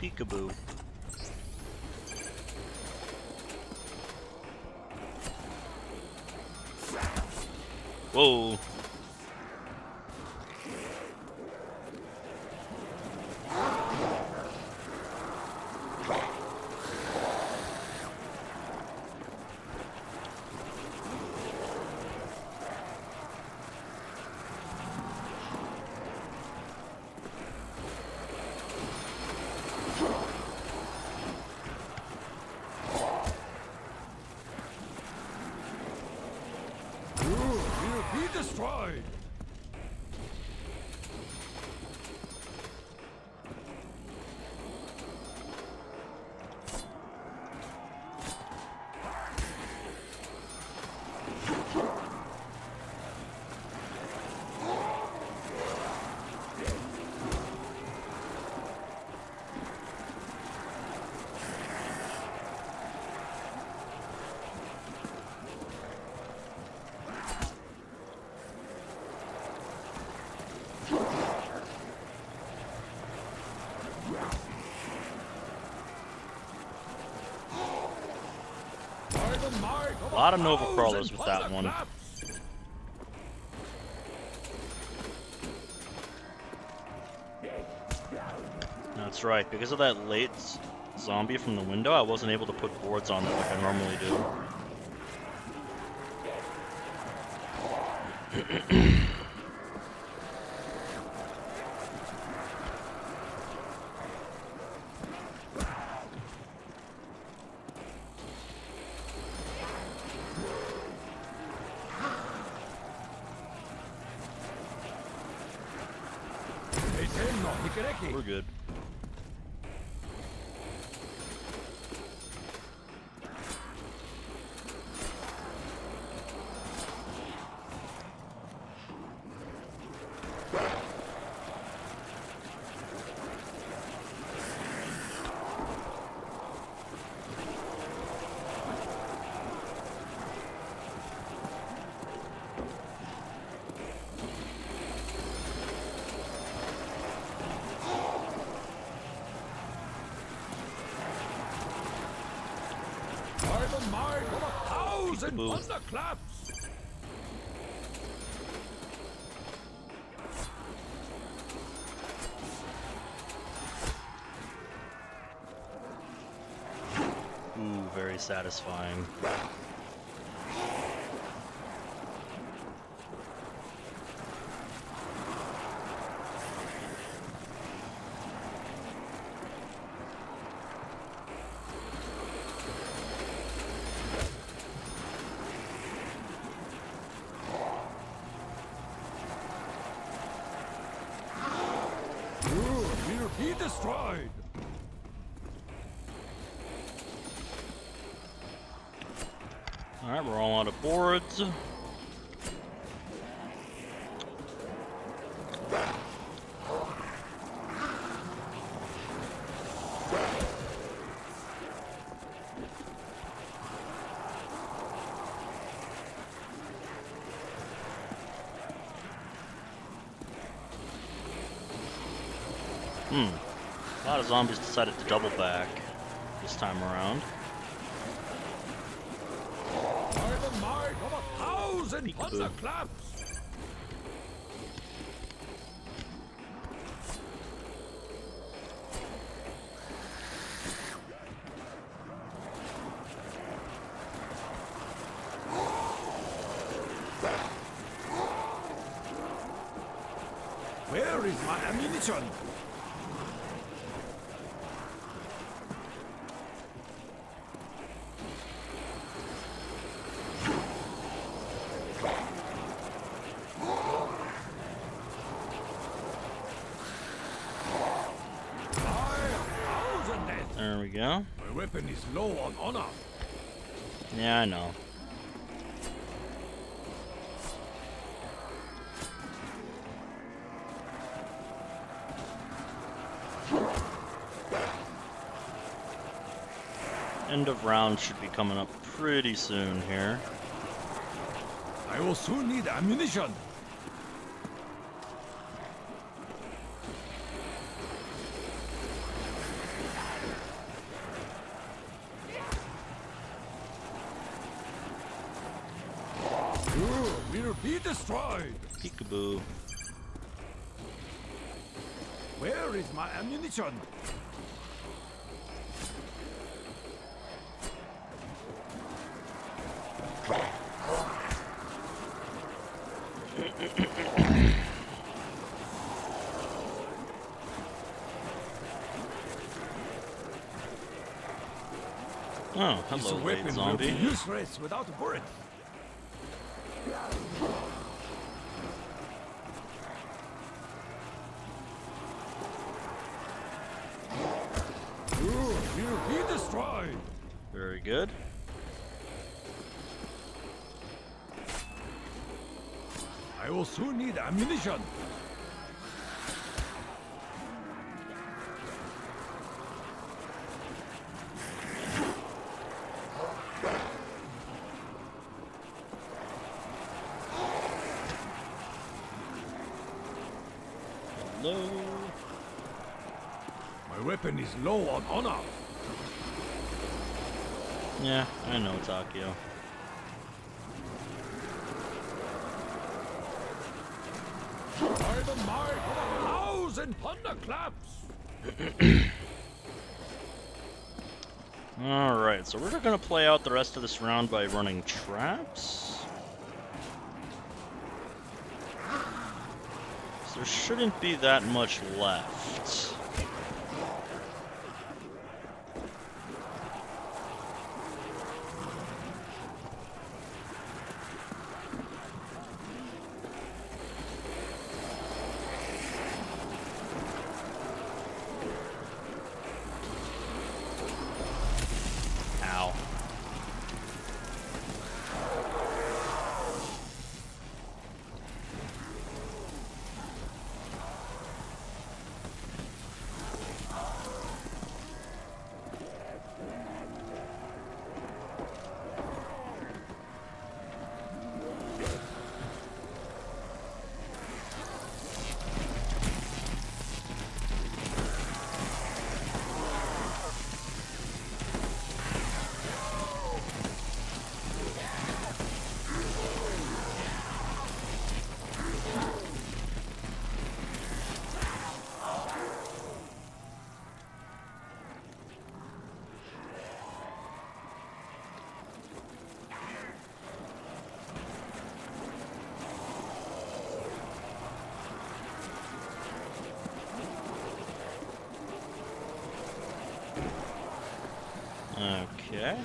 Peekaboo. Whoa. destroyed! A lot of Nova Crawlers with that one. That's right, because of that late zombie from the window, I wasn't able to put boards on it like I normally do. We're good. Thunderclaps! Ooh, very satisfying. He destroyed! Alright, we're all out of boards. A lot of zombies decided to double back this time around. By the might of 1,000 thunderclaps! Where is my ammunition? There we go. My weapon is low on honor. Yeah, I know. End of round should be coming up pretty soon here. I will soon need ammunition. You will be destroyed. Peekaboo. Where is my ammunition? Oh, hello, late zombie. Useless without a bullet. will be destroyed. Very good. I will soon need ammunition. Hello. My weapon is low on honor. Yeah, I know, Takio. By the might of 1,000 thunderclaps. Alright, so we're gonna play out the rest of this round by running traps. So there shouldn't be that much left. Ow. Okay.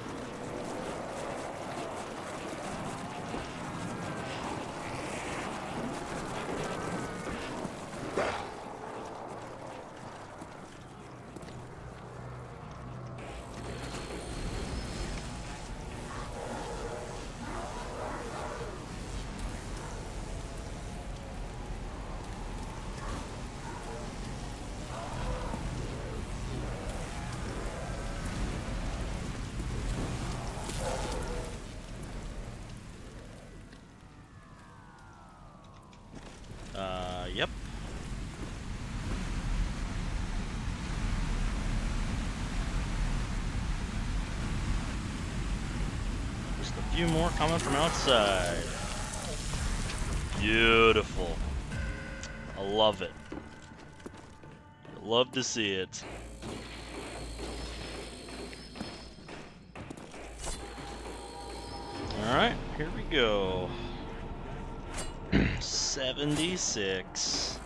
Yep. Just a few more coming from outside. Beautiful. I love it. Love to see it. Alright, here we go. 76.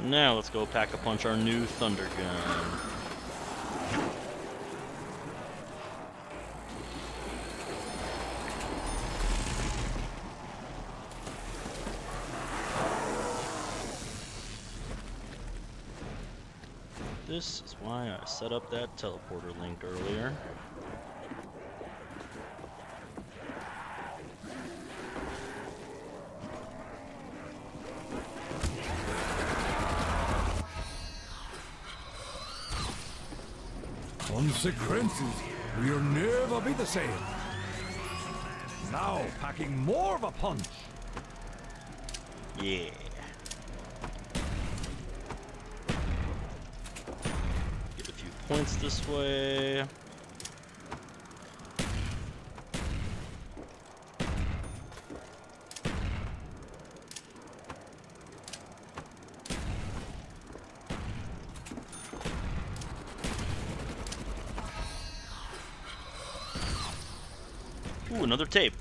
Now let's go pack-a-punch our new thunder gun. This is why I set up that teleporter link earlier. Consequences will never be the same. Now packing more of a punch. Yeah. Get a few points this way. Ooh, another tape.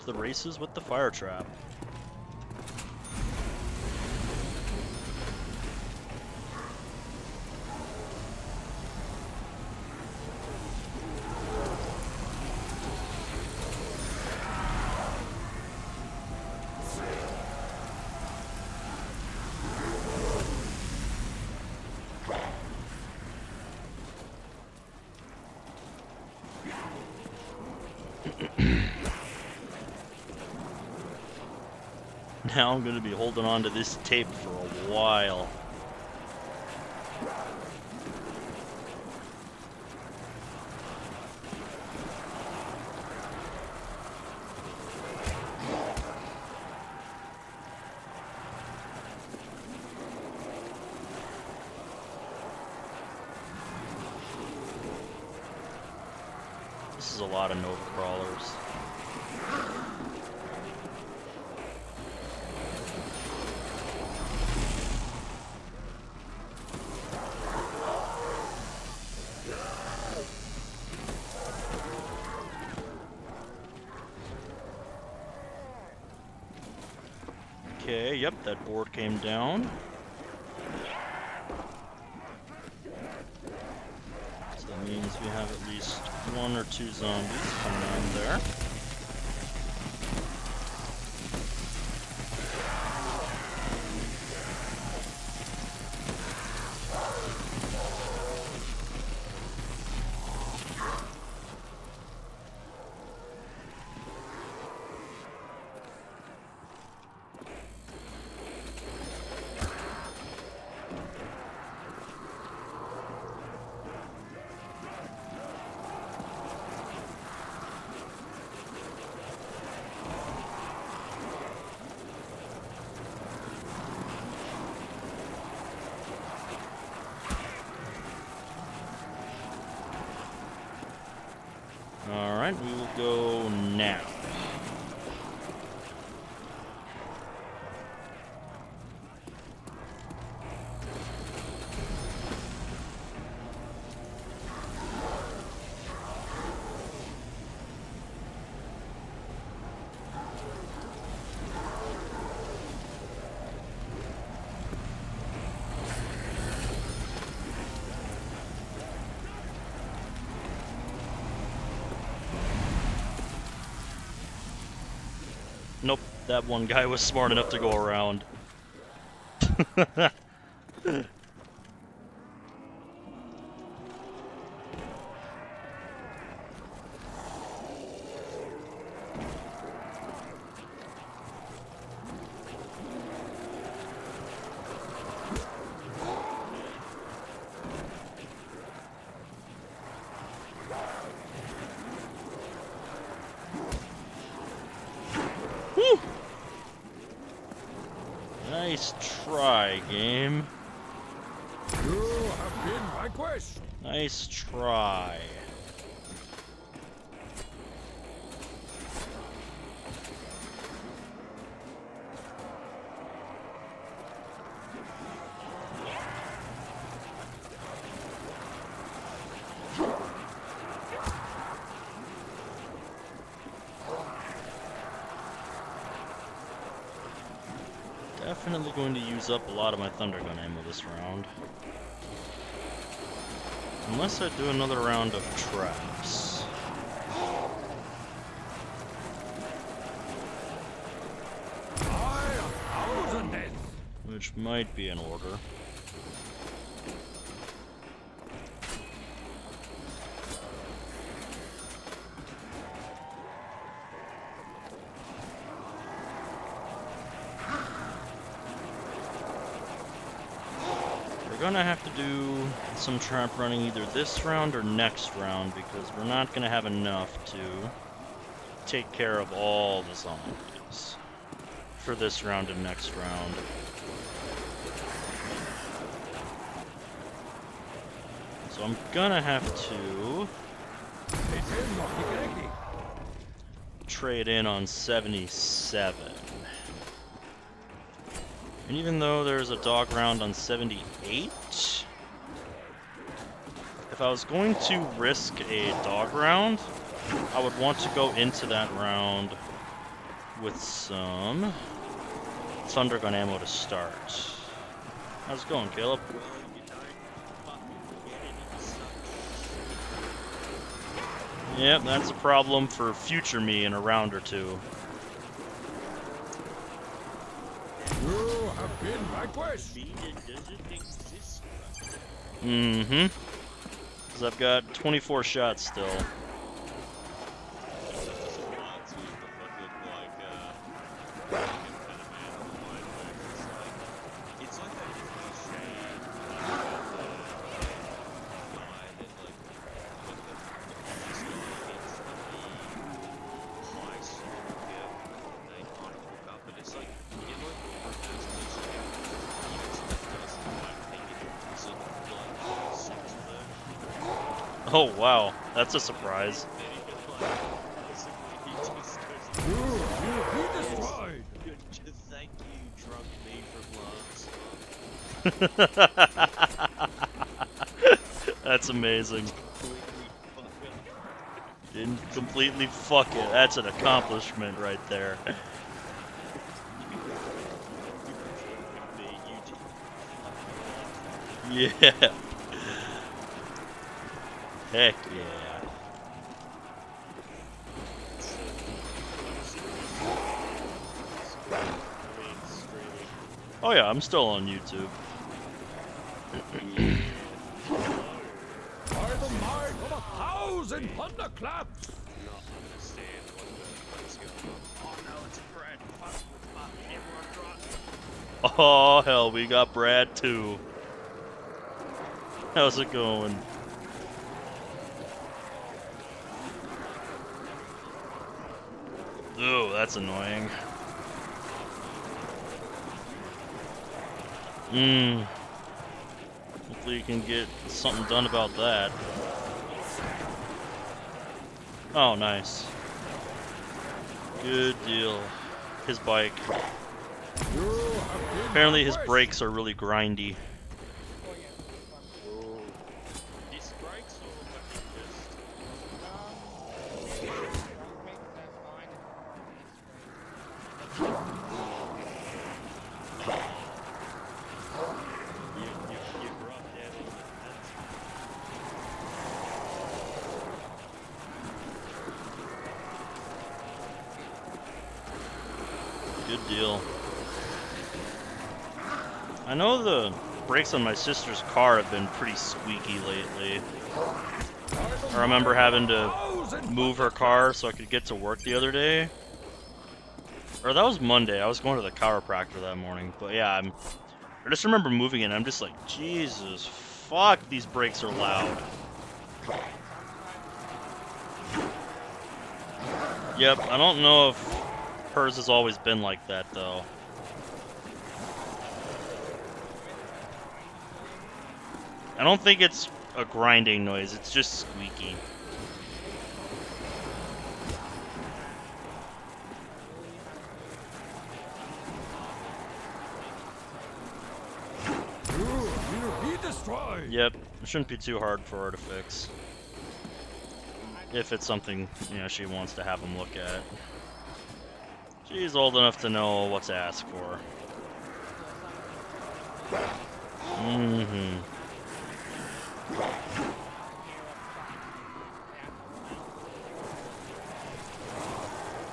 to the races with the fire trap. Now I'm going to be holding on to this tape for a while. This is a lot of Nova Crawlers. Okay, yep, that board came down. So that means we have at least 1 or 2 zombies coming on there. Alright, we will go now. Nope, that one guy was smart enough to go around. Whew. Nice try, game. You have been vanquished. Nice try. Definitely going to use up a lot of my Thunder Gun ammo this round. Unless I do another round of traps. Which might be in order. We're gonna have to do some trap running either this round or next round because we're not gonna have enough to take care of all the zombies for this round and next round. So I'm gonna have to trade in on 77. And even though there's a dog round on 78, if I was going to risk a dog round, I would want to go into that round with some Thundergun ammo to start. How's it going, Caleb? Yep, that's a problem for future me in a round or two. You have been vanquished. Mm-hmm. Because I've got 24 shots still. Oh wow, that's a surprise. You be destroyed. Just thank you, drunk me for blocks. That's amazing. Didn't completely fuck it. That's an accomplishment right there. Yeah. Heck yeah. Oh yeah, I'm still on YouTube. By the might of 1,000 thunderclaps. Not understand what's going on. Oh no, it's Brad. Fuck with my camera. Oh hell, we got Brad too. How's it going? Ooh, that's annoying. Hopefully you can get something done about that. Oh, nice. Good deal. His bike. Apparently his brakes are really grindy. Disc brakes or Good deal. I know the brakes on my sister's car have been pretty squeaky lately. I remember having to move her car so I could get to work the other day. Or that was Monday. I was going to the chiropractor that morning. But yeah, I just remember moving it and I'm just like, Jesus, fuck, these brakes are loud. Yep, I don't know if hers has always been like that though. I don't think it's a grinding noise, it's just squeaky. You be destroyed. Yep, it shouldn't be too hard for her to fix. If it's something, you know, she wants to have him look at. She's old enough to know what to ask for.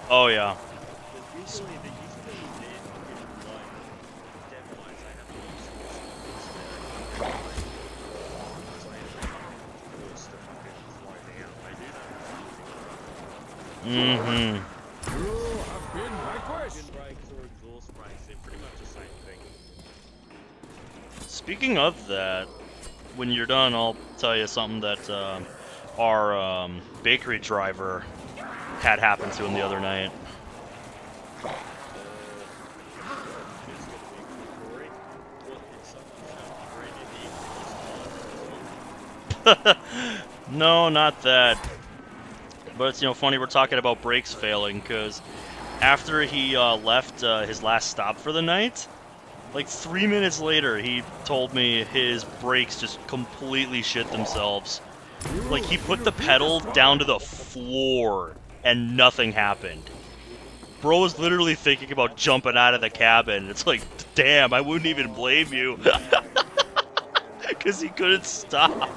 Oh yeah. You have been vanquished. brakes or exhaust brakes, they're pretty much the same thing. Speaking of that, when you're done, I'll tell you something that our bakery driver had happen to him the other night. No, not that. But it's, you know, funny we're talking about brakes failing, because after he left his last stop for the night, like 3 minutes later, he told me his brakes just completely shit themselves. Like, he put the pedal down to the floor, and nothing happened. Bro was literally thinking about jumping out of the cabin. It's like, damn, I wouldn't even blame you. Because he couldn't stop.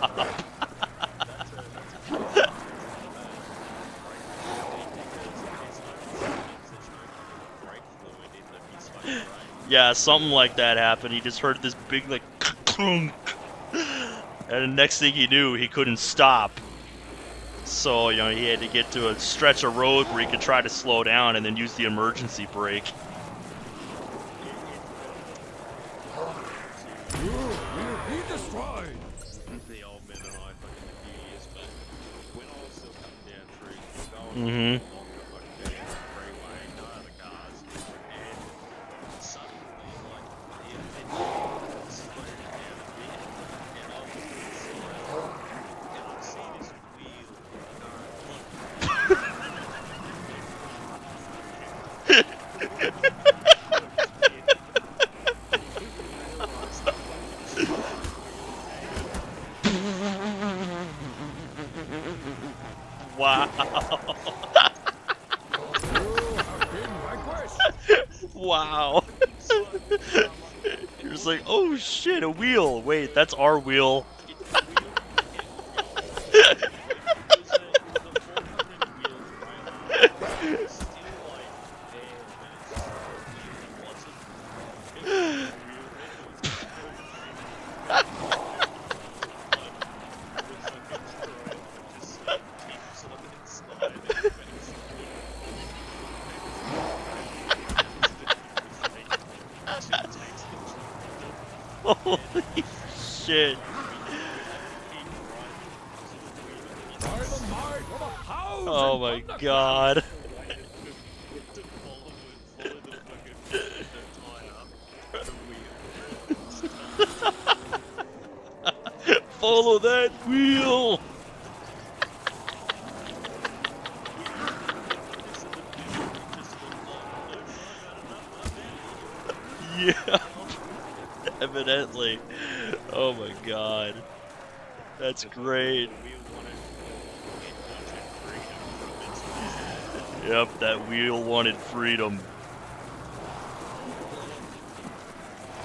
Yeah, something like that happened. He just heard this big, like, and the next thing he knew, he couldn't stop. So, you know, he had to get to a stretch of road where he could try to slow down and then use the emergency brake. You will be destroyed. The old man and I fucking a few years back, when I was still cutting down trees, going Mm-hmm. along the fucking freeway, no other cars, and suddenly, like, the engine slowed down a bit, and I was in the slow, and I see this wheel Wow. You have been vanquished. Wow. You're just like, oh shit, a wheel. Wait, that's our wheel. Holy shit. By the might of a thousand Oh my thunderclaps. god. Follow that wheel. Yeah. Evidently. Oh my god. That's great. Yep, that wheel wanted freedom.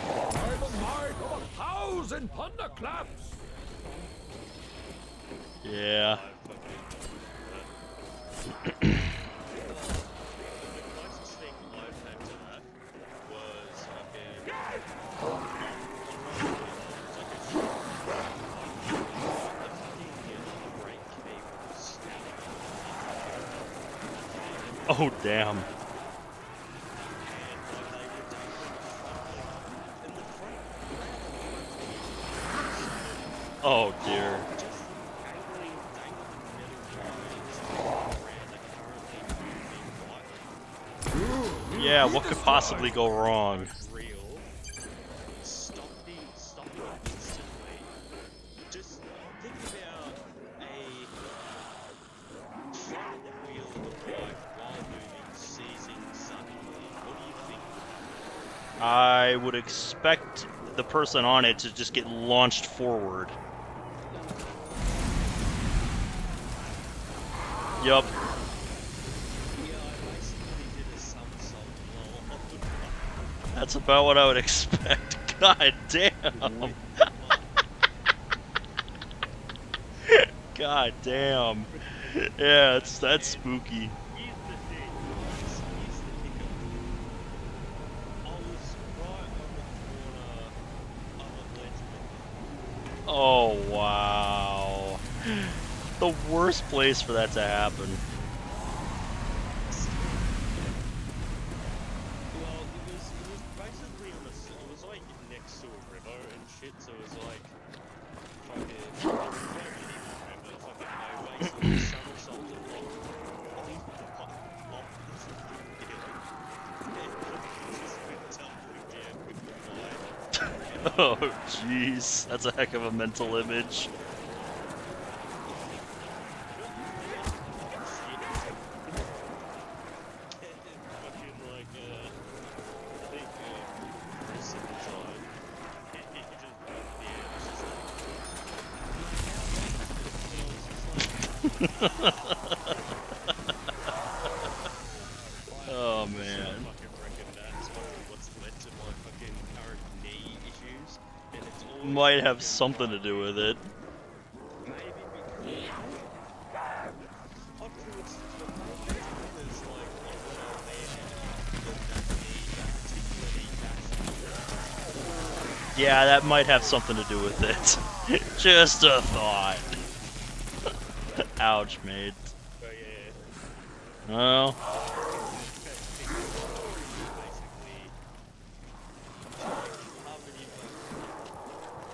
By the might of a thousand thunderclaps. Yeah. Oh, damn. Oh, dear. Yeah, what could possibly go wrong? Stop it instantly. Just think about a truck wheel look like while moving, seizing suddenly. What do you think? I would expect the person on it to just get launched forward. Yup. Yeah, I basically did a somersault while That's about what I would expect. God damn. God damn. Yeah, that's spooky. Here's the thing. Here's the hiccup. I was right on the corner of Atlantic. Oh, wow. The worst place for that to happen. Well, it was basically on it was like next to a river and shit, so it was like fucking river, fucking highway, so it somersaulted Oh, jeez. That's a heck of a mental image. Oh, might have something to do with it. Maybe because towards the main because like you went on there that Yeah, that might have something to do with it. Just a thought. Ouch, mate. Oh yeah. Well, Basically, how many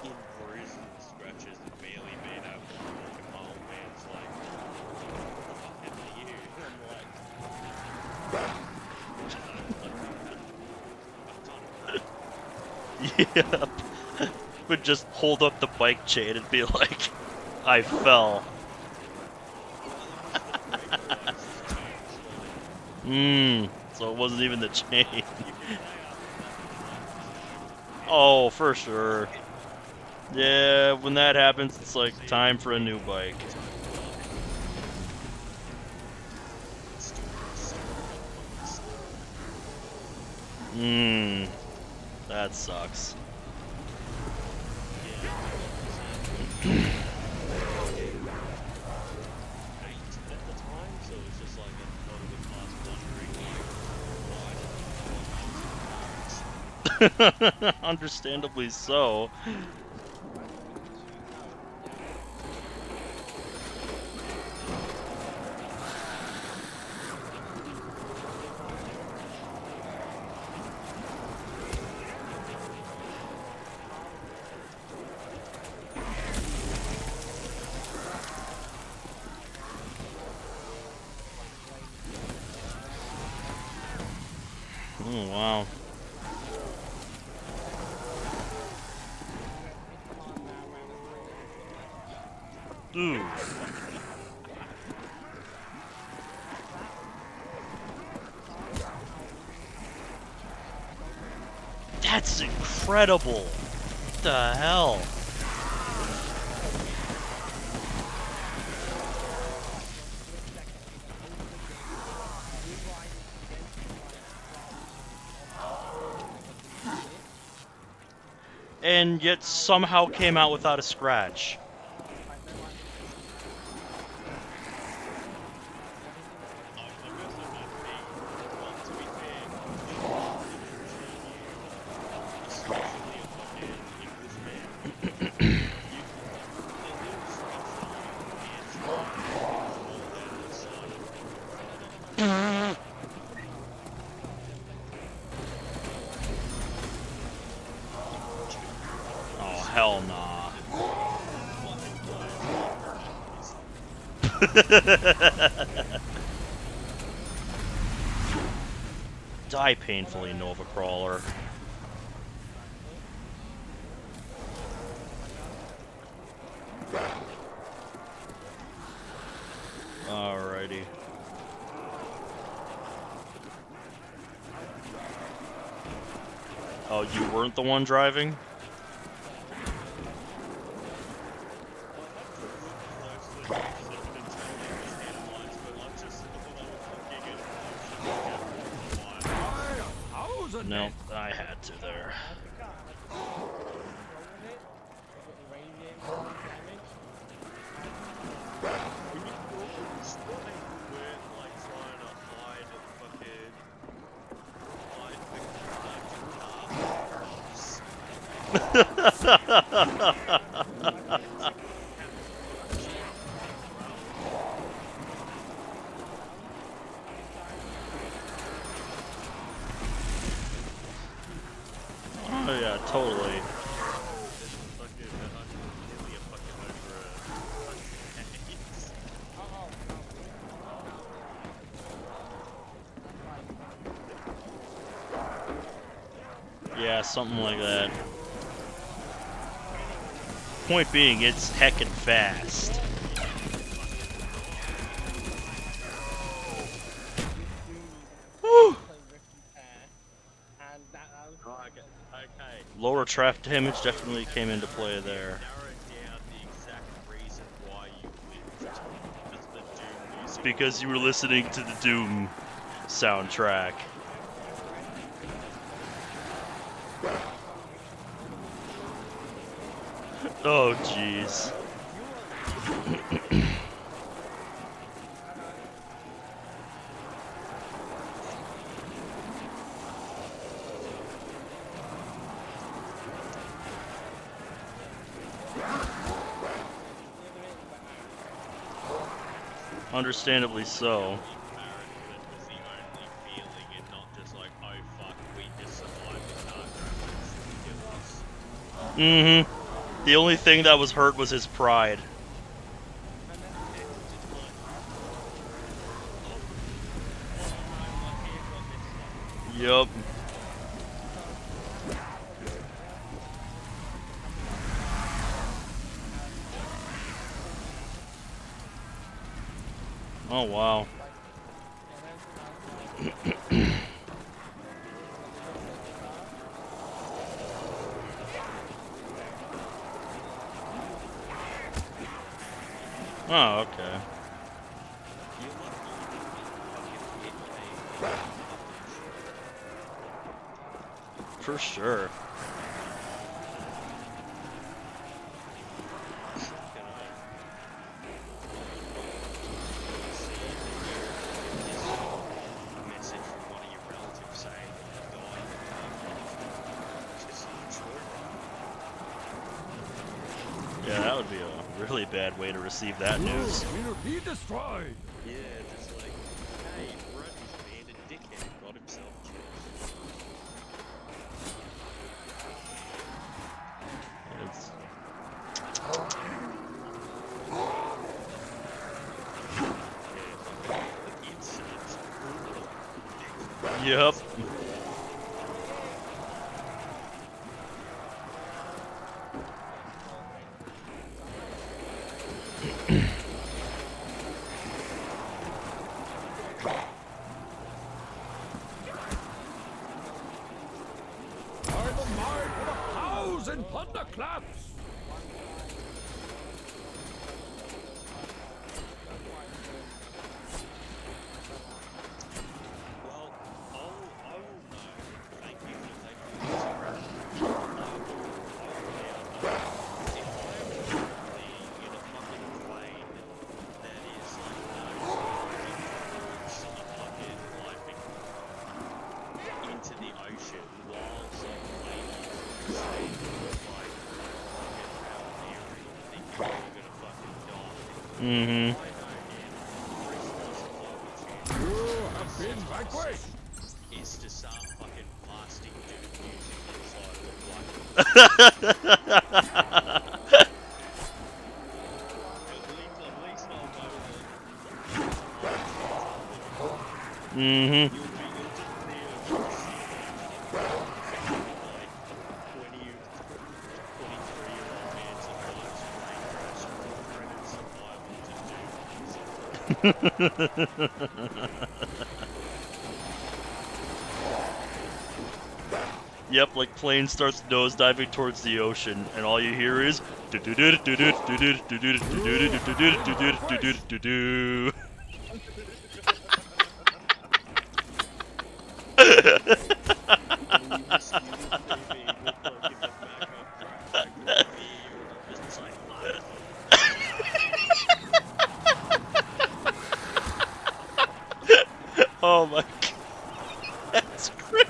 in bruises and scratches and barely being able to walk, and my old man's like, "What the fuck happened to you?" And I'm like, yep. Would just hold up the bike chain and be like, I fell. So it wasn't even the chain. Oh, for sure. Yeah, when that happens, it's like time for a new bike. That sucks. Understandably so. Oh, wow. Ooh. That's incredible. What the hell? And yet somehow came out without a scratch. Oh, hell nah. Die painfully, Nova Crawler. Alrighty. Oh, you weren't the one driving? No, I had to there. Oh yeah, totally. Yeah, something like that. Point being, it's heckin' fast. Woo! Lower traffic damage definitely came into play there. It's because you were listening to the Doom soundtrack. Oh, jeez. Understandably so. Embarrassment was the only feeling, and not just like, oh fuck, we just survived the car crash. It was The only thing that was hurt was his pride. Yup. Oh, wow. Oh, okay. For sure. message from one of your relatives saying you died. It's just untrue. Yeah, that would be a really bad way to receive that news. Will be destroyed. Yeah, just like, hey, Rodney's being a dickhead, got himself killed. It's... Yup. By the might of 1,000 thunderclaps. Well, I will know. Thank you for taking this around. I will now know if I am currently in a fucking plane that is like fucking diving into the ocean while some lady is saying like fucking how dare you think you're gonna fucking die. I know, man. You have been vanquished. It's just some fucking plastic dude music inside of like at least I'll know that you'll just need a like 23-year-old man survives a plane crash with credit survival to do music. Yep, like plane starts nosediving towards the ocean, and all you hear is Oh my god, that's great.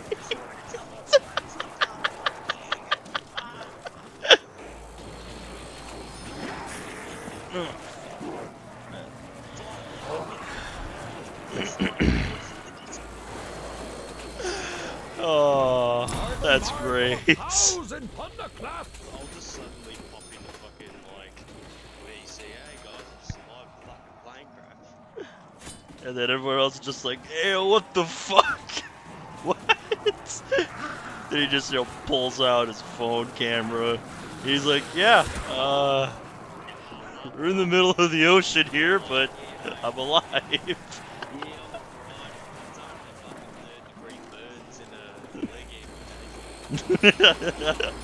Oh, that's great. 1,000 thunderclaps. I'll just suddenly pop into fucking like VC, hey guys, I survived a fucking plane crash. And then everyone else is just like, hey, what the fuck? What? Then he just, pulls out his phone camera. He's like, yeah, we're in the middle of the ocean here, but I'm alive. Yeah, I'm fine. It's only fucking 3-degree burns in a leg amputation.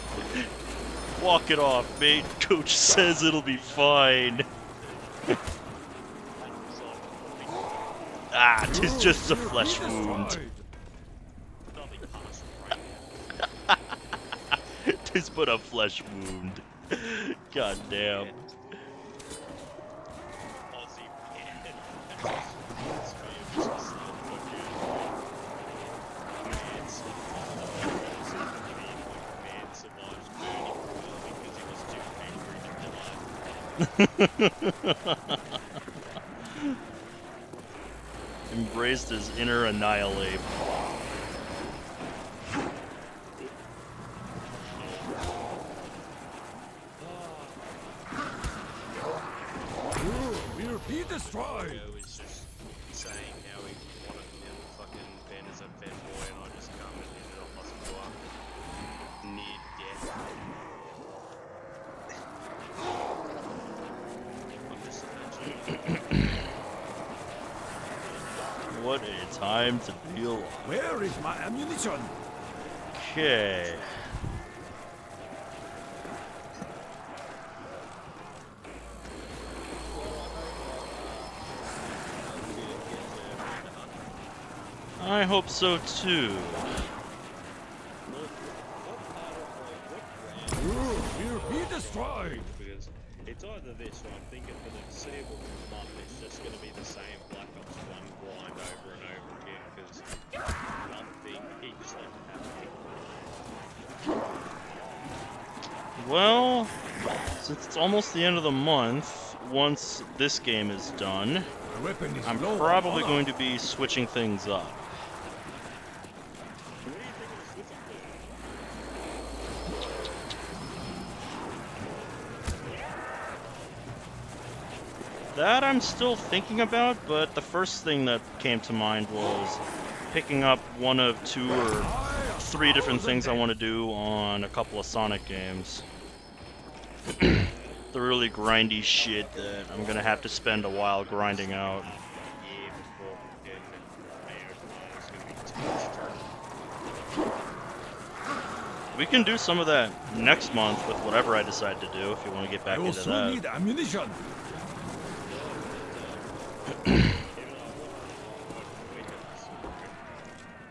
Walk it off, mate. Coach says it'll be fine. Ah, 'tis just a flesh wound. Nothing past right now. 'Tis but a flesh wound. God damn. Aussie man. This game is just fucking man survives burning because he was too angry to die. Embraced his inner annihilate. We'll be destroyed. Joe is just saying how he wanted fucking Ben as a fanboy, and I just come and ended up hospital near death. I'm just imagining. What a time to be alive. Where is my ammunition? Okay. I hope so too. We'll be destroyed. Because it's either this, or I'm thinking for the foreseeable month, it's just going to be the same Black Ops 1 grind over and over again, because nothing keeps like happening. Well, since it's almost the end of the month, once this game is done, The weapon is I'm low on probably honor. going to be switching things up. What do you think of the Switch That I'm still thinking about, but the first thing that came to mind was picking up one of 2 or 3 different things I want to do on a couple of Sonic games. The really grindy shit that I'm gonna have to spend a while grinding out. year before fucking Mayo is going to be touched? We can do some of that next month with whatever I decide to do if you want to get I back will into soon that. need ammunition.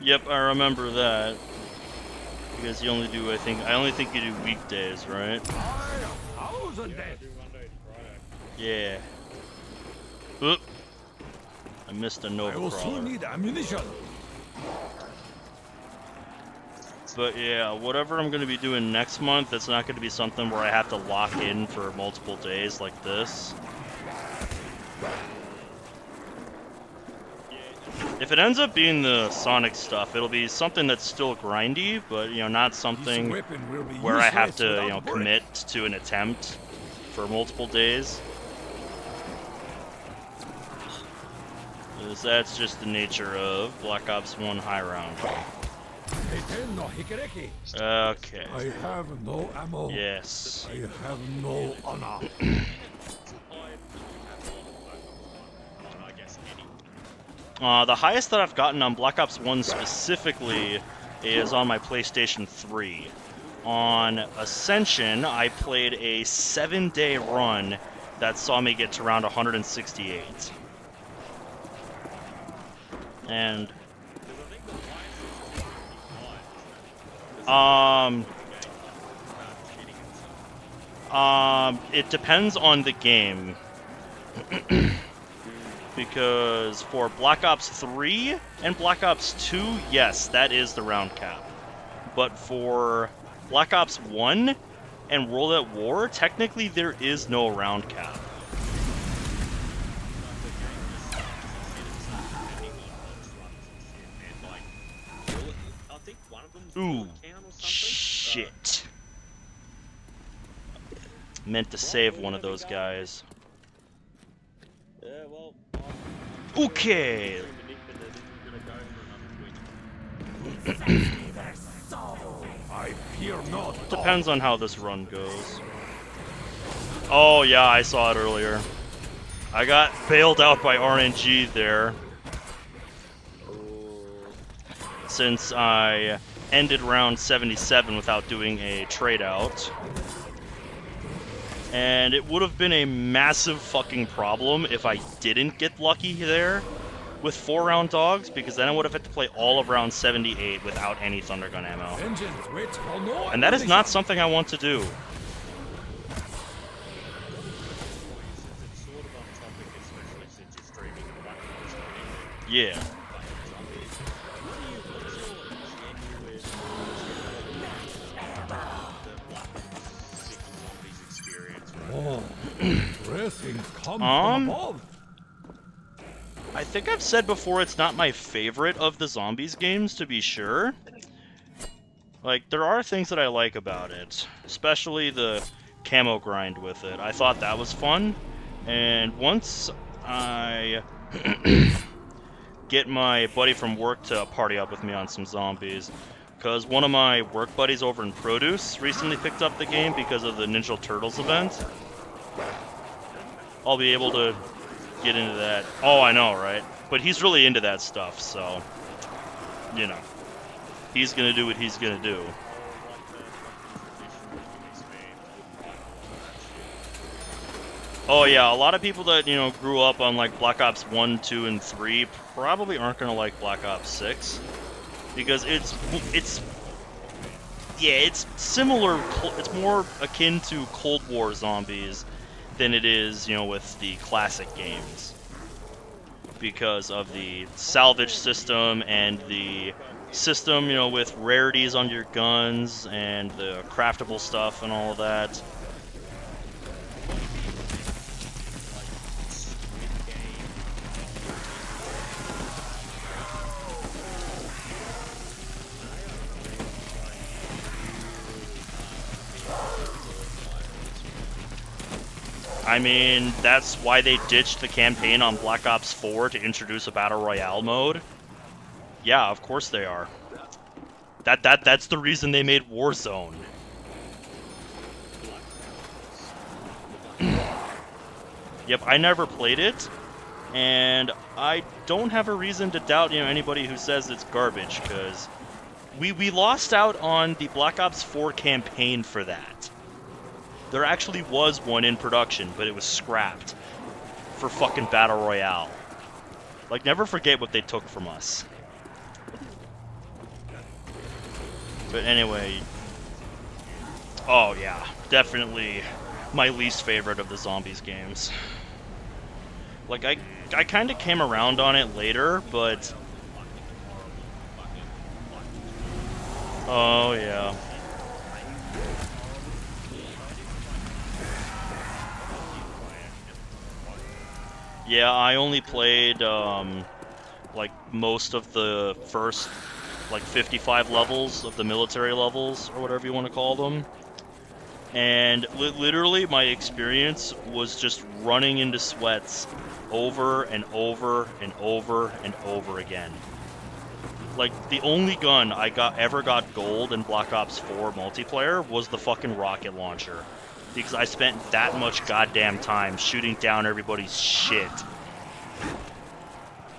Yep, I remember that. Because you only do, I only think you do weekdays, right? 1,000 dead. Do Monday to Friday. Yeah. Oop. I missed a I Nova will soon Crawler. need ammunition. But yeah, whatever I'm going to be doing next month, it's not going to be something where I have to lock in for multiple days like this. If it ends up being the Sonic stuff, it'll be something that's still grindy, but, you know, not This something weapon will be where I have useless to, you without know, bullet. commit to an attempt for multiple days. Because that's just the nature of Black Ops 1 high round. Eten no hikereki. Okay. I have no ammo. Yes. I have no honor. I guess any. The highest that I've gotten on Black Ops 1 specifically is on my PlayStation 3. On Ascension, I played a 7-day run that saw me get to around 168. And it depends on the game. Because for Black Ops 3 and Black Ops 2, yes, that is the round cap. But for Black Ops 1 and World at War, technically there is no round cap. Ooh, shit. Meant to save one of those guys. Yeah, well, Okay. I fear not. Depends on how this run goes. Oh yeah, I saw it earlier. I got bailed out by RNG there. Since I ended round 77 without doing a trade out. And it would have been a massive fucking problem if I didn't get lucky there with 4-round dogs, because then I would have had to play all of round 78 without any Thundergun ammo. Vengeance waits for no And that is not ammunition. something I want to do. Yeah. Oh, blessings come from Um, above. I think I've said before it's not my favorite of the zombies games, to be sure. Like, there are things that I like about it, especially the camo grind with it. I thought that was fun, and once I get my buddy from work to party up with me on some zombies, because one of my work buddies over in Produce recently picked up the game because of the Ninja Turtles event, I'll be able to get into that. Oh, I know, right? But he's really into that stuff, so, you know, he's gonna do what he's gonna do. Oh yeah, a lot of people that, you know, grew up on like Black Ops 1, 2, and 3 probably aren't gonna like Black Ops 6. Because it's similar, it's more akin to Cold War zombies than it is, you know, with the classic games. Because of the salvage system and the system, you know, with rarities on your guns and the craftable stuff and all of that. I mean, that's why they ditched the campaign on Black Ops 4 to introduce a Battle Royale mode. Yeah, of course they are. That's the reason they made Warzone. Yep, I never played it, and I don't have a reason to doubt, you know, anybody who says it's garbage, because we lost out on the Black Ops 4 campaign for that. There actually was one in production, but it was scrapped for fucking Battle Royale. Like, never forget what they took from us. But anyway, oh yeah, definitely my least favorite of the zombies games. Like, I kind of came around on it later, but... Oh yeah. Yeah, I only played, like, most of the first, like, 55 levels of the military levels, or whatever you want to call them. And literally, my experience was just running into sweats over and over and over and over again. Like, the only gun I ever got gold in Black Ops 4 multiplayer was the fucking rocket launcher. Because I spent that much goddamn time shooting down everybody's shit.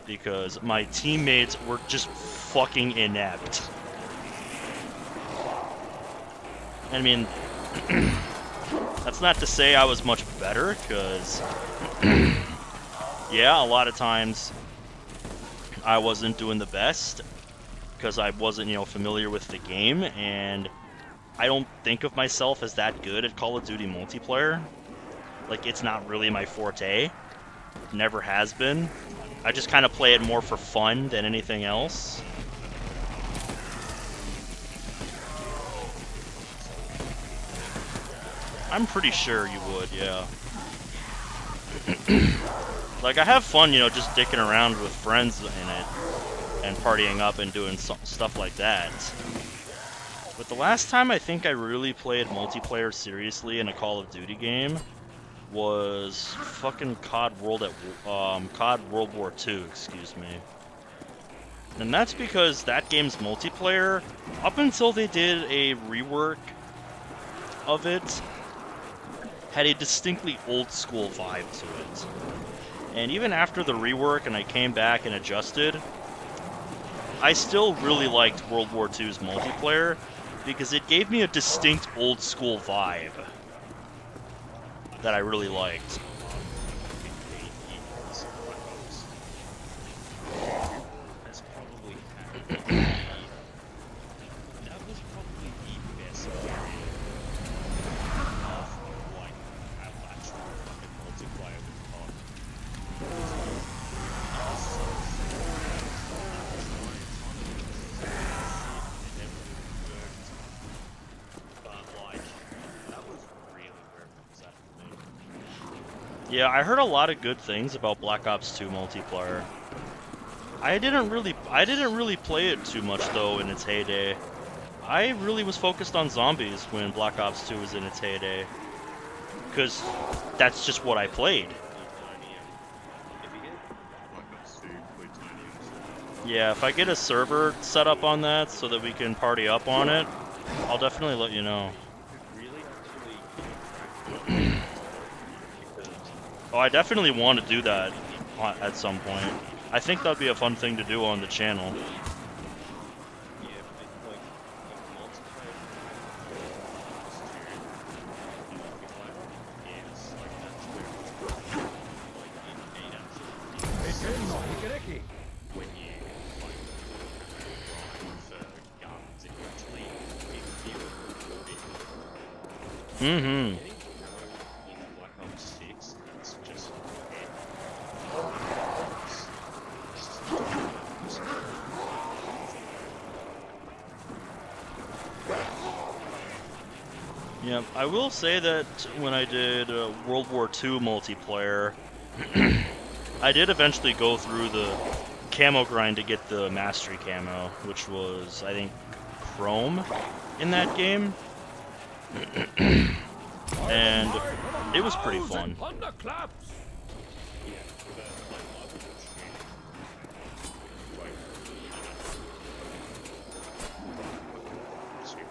Because my teammates were just fucking inept. I mean, that's not to say I was much better, because, yeah, a lot of times I wasn't doing the best, because I wasn't, you know, familiar with the game, and I don't think of myself as that good at Call of Duty multiplayer. Like, it's not really my forte. Never has been. I just kind of play it more for fun than anything else. I'm pretty sure you would, yeah. Like, I have fun, you know, just dicking around with friends in it, and partying up and doing stuff like that. But the last time I think I really played multiplayer seriously in a Call of Duty game was fucking COD World War II, excuse me. And that's because that game's multiplayer, up until they did a rework of it, had a distinctly old school vibe to it. And even after the rework and I came back and adjusted, I still really liked World War II's multiplayer because it gave me a distinct old school vibe that I really liked. That's probably that was probably the best game of like how much fucking multiplayer was on. Yeah, I heard a lot of good things about Black Ops 2 multiplayer. I didn't really play it too much though in its heyday. I really was focused on zombies when Black Ops 2 was in its heyday. Because that's just what I played. If you get Black Ops 2 plutoniums, Yeah, if I get a server set up on that so that we can party up on it, I'll definitely let you know. really actually because Oh, I definitely want to do that at some point. I think that'd be a fun thing to do on the channel. yeah, but like multiplayer is like that's where like it actually Eterno Hikereki. when you like for guns, it actually it feels big. Mm-hmm. Getting ammo in Black Ops 6, it's just Yeah, I will say that when I did World War II multiplayer, I did eventually go through the camo grind to get the mastery camo, which was, I think, Chrome in that game. And it was pretty fun. Thunderclaps. yeah, but like I would shooting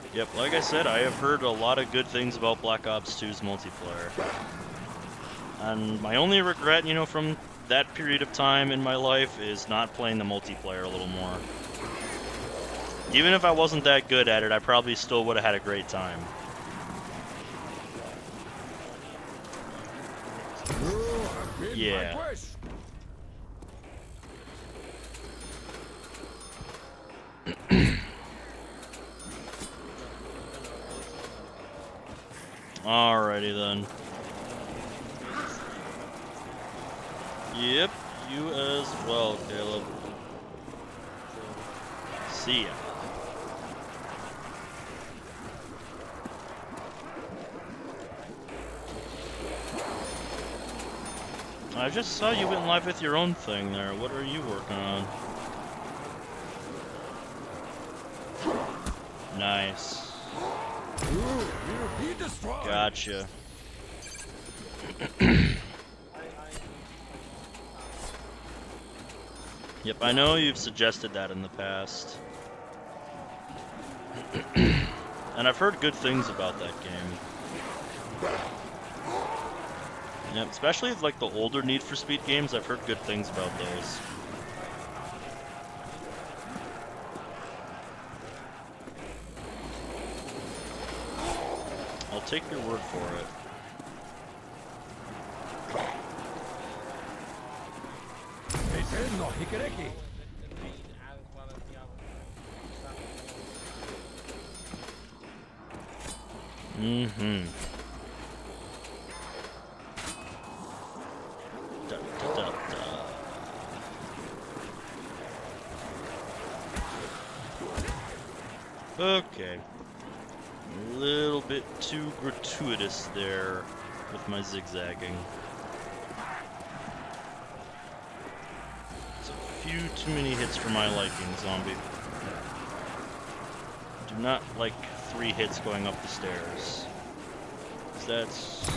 like Yep, like I said, I have heard a lot of good things about Black Ops 2's multiplayer. And my only regret, you know, from that period of time in my life is not playing the multiplayer a little more. Even if I wasn't that good at it, I probably still would have had a great time. You have been Yeah. my quest. Alrighty then. Yep, you as well, Caleb. See ya. I just saw you went live with your own thing there. What are you working on? Nice. You will be destroyed. Gotcha. Yep, I know you've suggested that in the past. And I've heard good things about that game. Yep, especially like the older Need for Speed games, I've heard good things about those. I'll take your word for it. Eterno Hikereki. Mm-hmm. Da, da, da, da. Okay. A little bit too gratuitous there with my zigzagging. It's a few too many hits for my liking, zombie. Do not like 3 hits going up the stairs. 'Cause that's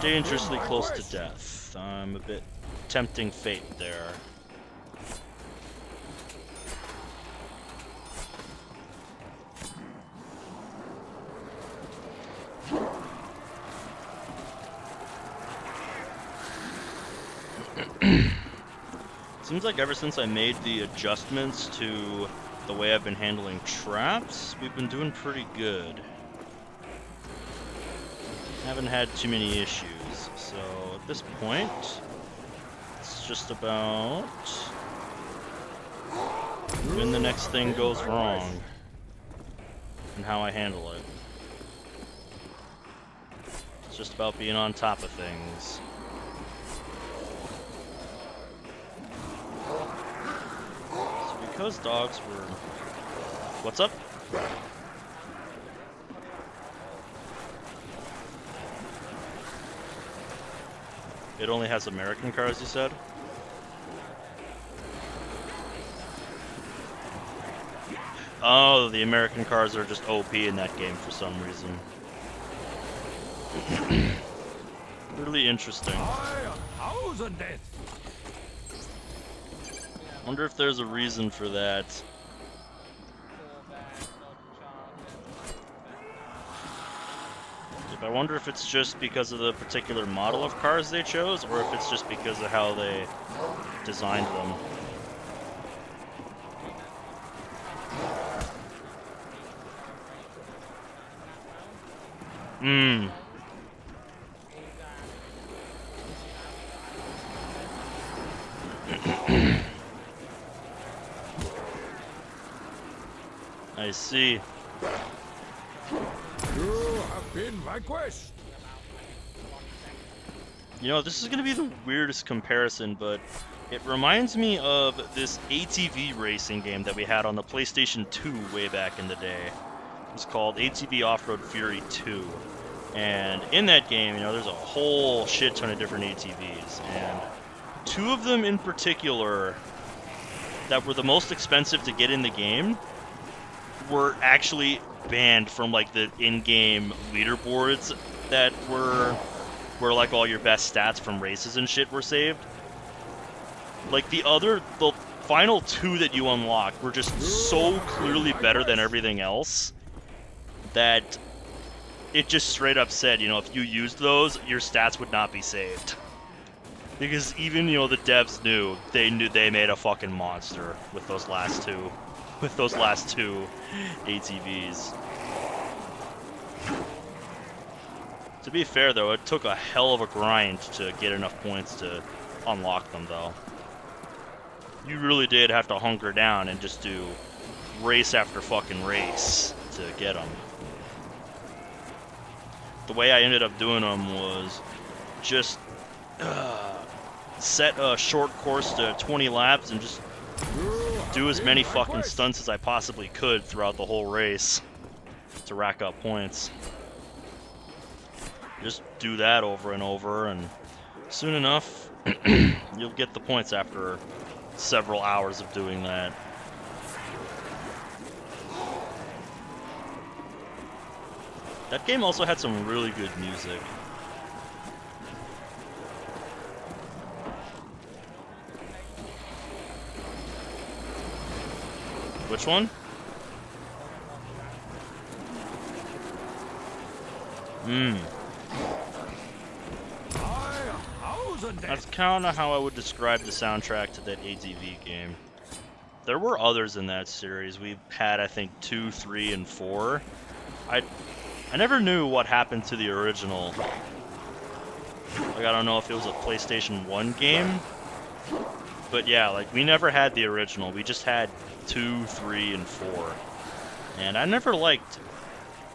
dangerously close to death. I'm a bit tempting fate there. Seems like ever since I made the adjustments to the way I've been handling traps, we've been doing pretty good. Haven't had too many issues, so at this point, it's just about when the next thing goes wrong and how I handle it. It's just about being on top of things. So because dogs were... What's up? It only has American cars, you said? Oh, the American cars are just OP in that game for some reason. Really interesting. I 1,000 deaths. Wonder if there's a reason for that. I wonder if it's just because of the particular model of cars they chose, or if it's just because of how they designed them. Hmm. I see. You have been vanquished. You know, this is going to be the weirdest comparison, but it reminds me of this ATV racing game that we had on the PlayStation 2 way back in the day. It was called ATV Off-Road Fury 2. And in that game, you know, there's a whole shit ton of different ATVs. And two of them in particular that were the most expensive to get in the game were actually banned from, like, the in-game leaderboards that were where, like, all your best stats from races and shit were saved. Like, the final two that you unlocked were just so clearly better than everything else that it just straight up said, you know, if you used those, your stats would not be saved. Because even, you know, the devs knew they made a fucking monster with those last two. With those last two ATVs. To be fair, though, it took a hell of a grind to get enough points to unlock them, though. You really did have to hunker down and just do race after fucking race to get them. The way I ended up doing them was just set a short course to 20 laps and just do as many fucking stunts as I possibly could throughout the whole race to rack up points. Just do that over and over, and soon enough, you'll get the points after several hours of doing that. That game also had some really good music. Which one? That's kind of how I would describe the soundtrack to that ATV game. There were others in that series. We had, I think, 2, 3, and 4. I never knew what happened to the original. Like, I don't know if it was a PlayStation 1 game. But yeah, like, we never had the original. We just had 2, 3, and 4. And I never liked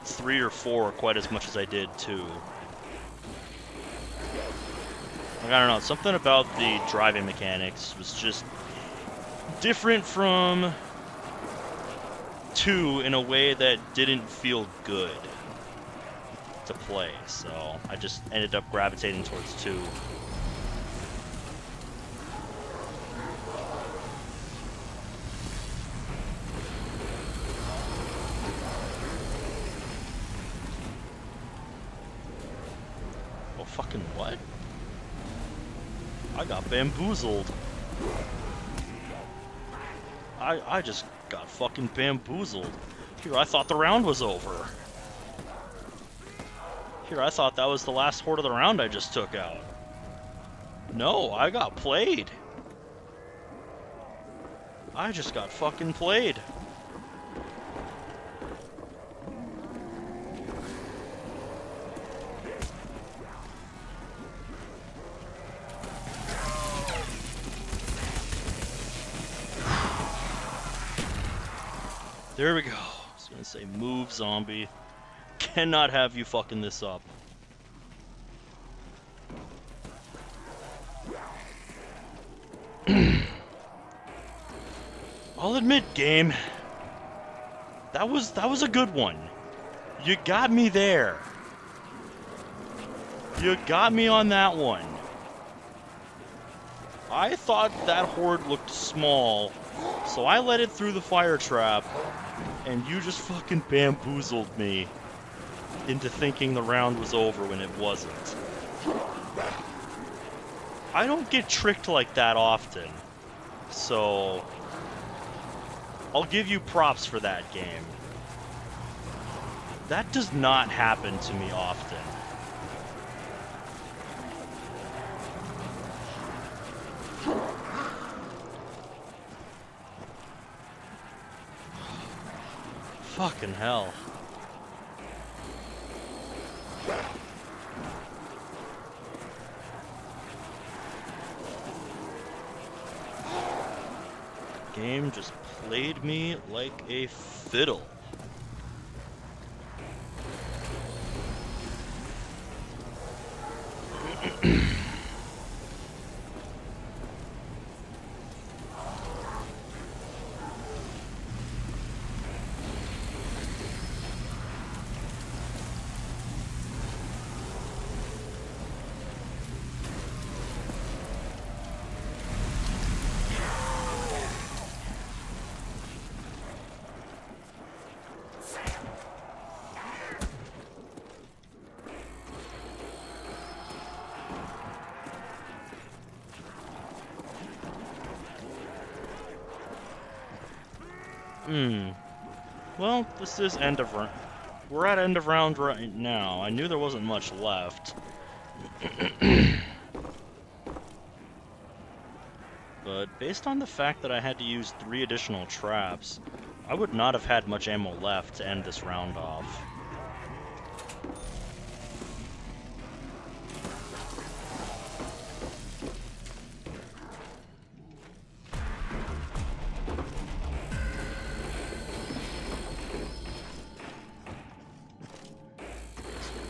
3 or 4 quite as much as I did 2. Like, I don't know, something about the driving mechanics was just different from 2 in a way that didn't feel good to play, so I just ended up gravitating towards 2. Oh, fucking what? I got bamboozled. I just got fucking bamboozled. Here, I thought the round was over. Here, I thought that was the last horde of the round I just took out. No, I got played. I just got fucking played. There we go. I was gonna say, move, zombie. Cannot have you fucking this up. I'll admit, game, that was a good one. You got me there. You got me on that one. I thought that horde looked small, so I let it through the fire trap, and you just fucking bamboozled me into thinking the round was over when it wasn't. I don't get tricked like that often, so I'll give you props for that game. That does not happen to me often. Fucking hell. Game just played me like a fiddle. Well, this is end of round. We're at end of round right now. I knew there wasn't much left. But based on the fact that I had to use 3 additional traps, I would not have had much ammo left to end this round off.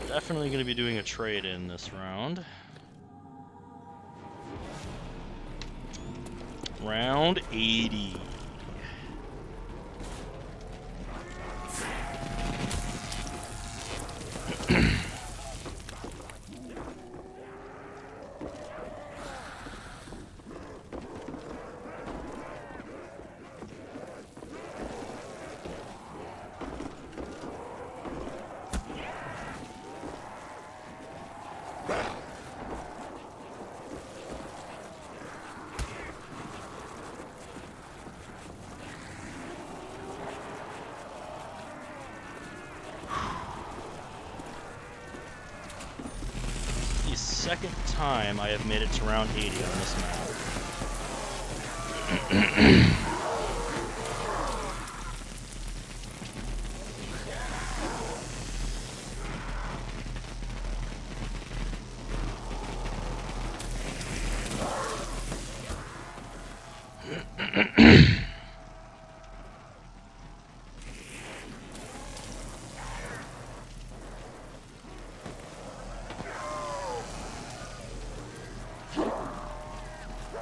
Definitely going to be doing a trade-in this round. Round 80. Second time I have made it to round 80 on this map.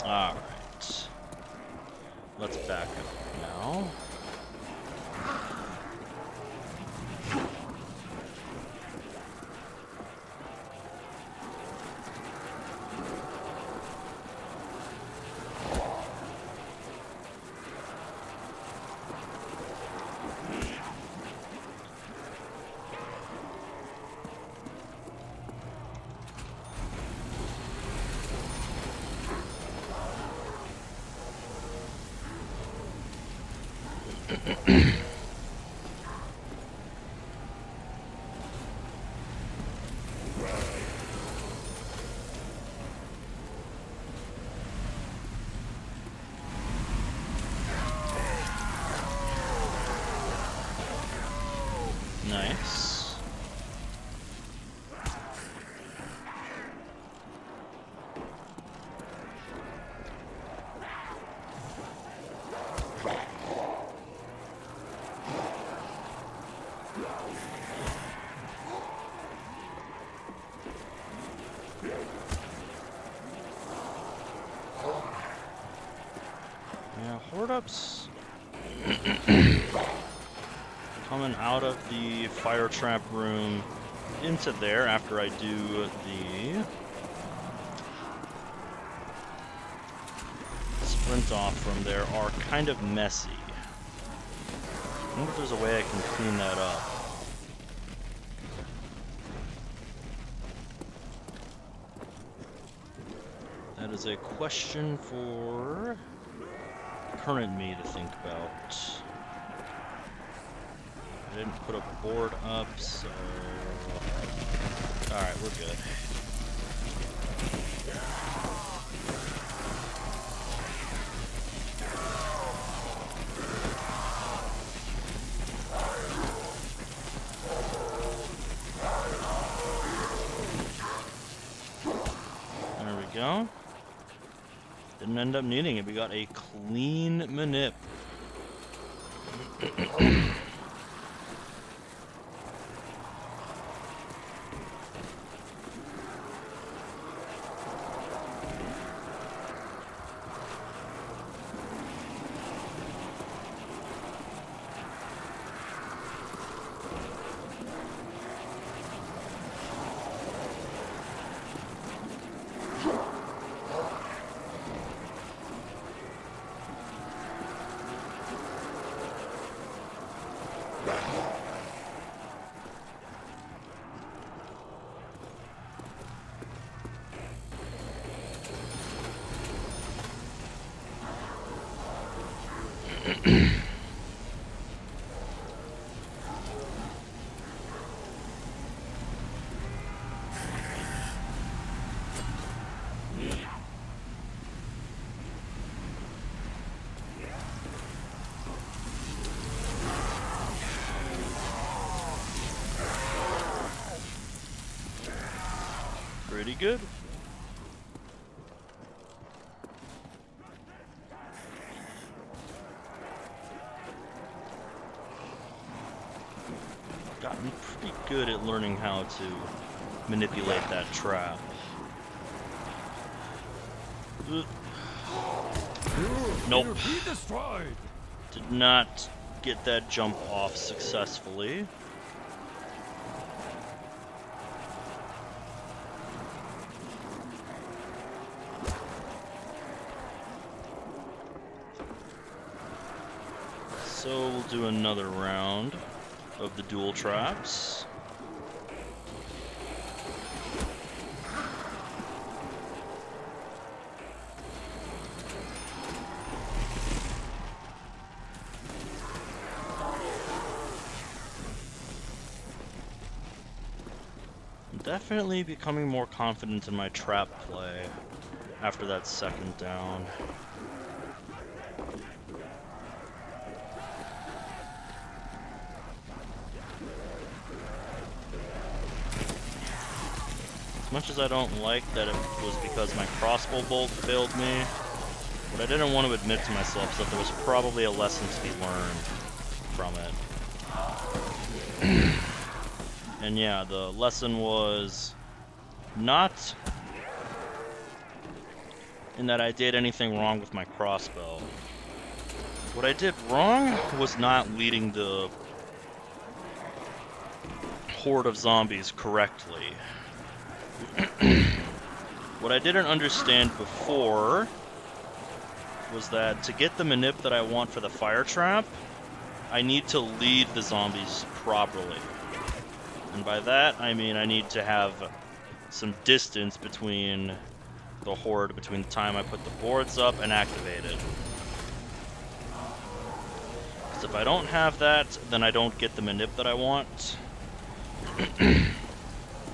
Alright. Let's back up now. Nice. Yeah, horde ups coming out of the fire trap room into there after I do the bounced off from there are kind of messy. I wonder if there's a way I can clean that up. That is a question for current me to think about. I didn't put a board up, so... Alright, we're good. There we go. Didn't end up needing it. We got a clean manip. Pretty good. Gotten pretty good at learning how to manipulate that trap. Nope. Be destroyed. Did not get that jump off successfully. So we'll do another round of the dual traps. I'm definitely becoming more confident in my trap play after that second down. As much as I don't like that it was because my crossbow bolt failed me, what I didn't want to admit to myself is that there was probably a lesson to be learned from it. And yeah, the lesson was not in that I did anything wrong with my crossbow. What I did wrong was not leading the horde of zombies correctly. What I didn't understand before was that to get the manip that I want for the fire trap, I need to lead the zombies properly. And by that, I mean I need to have some distance between the horde, between the time I put the boards up and activate it. Because if I don't have that, then I don't get the manip that I want.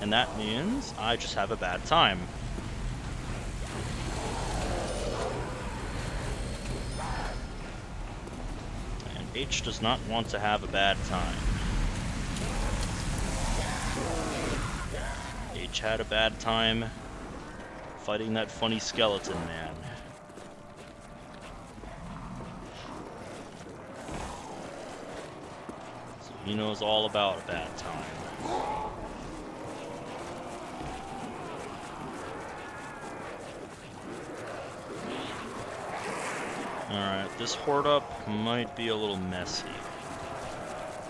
And that means I just have a bad time. And H does not want to have a bad time. H had a bad time fighting that funny skeleton man. So he knows all about a bad time. Alright, this horde up might be a little messy,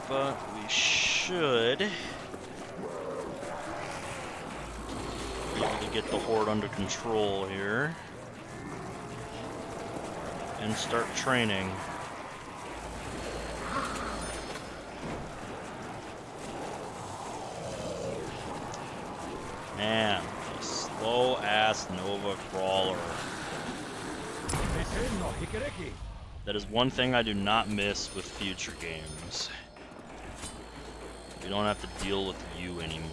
but we should be able to get the horde under control here. and start training. Man, a slow-ass Nova Crawler. That is one thing I do not miss with future games. We don't have to deal with you anymore.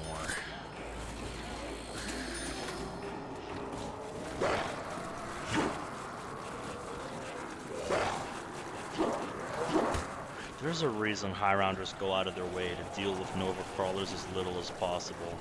There's a reason high rounders go out of their way to deal with Nova Crawlers as little as possible.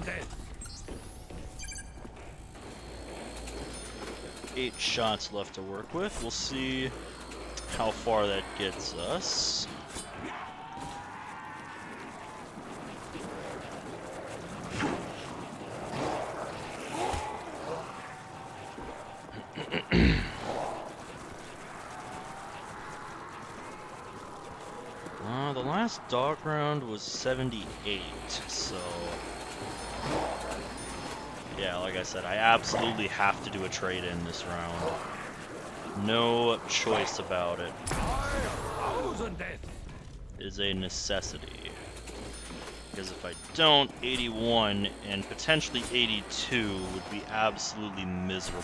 Dead. 8 shots left to work with. We'll see how far that gets us. The last dog round was 78, so... Yeah, like I said, I absolutely have to do a trade-in this round. No choice about it. It is a necessity. Because if I don't, 81 and potentially 82 would be absolutely miserable.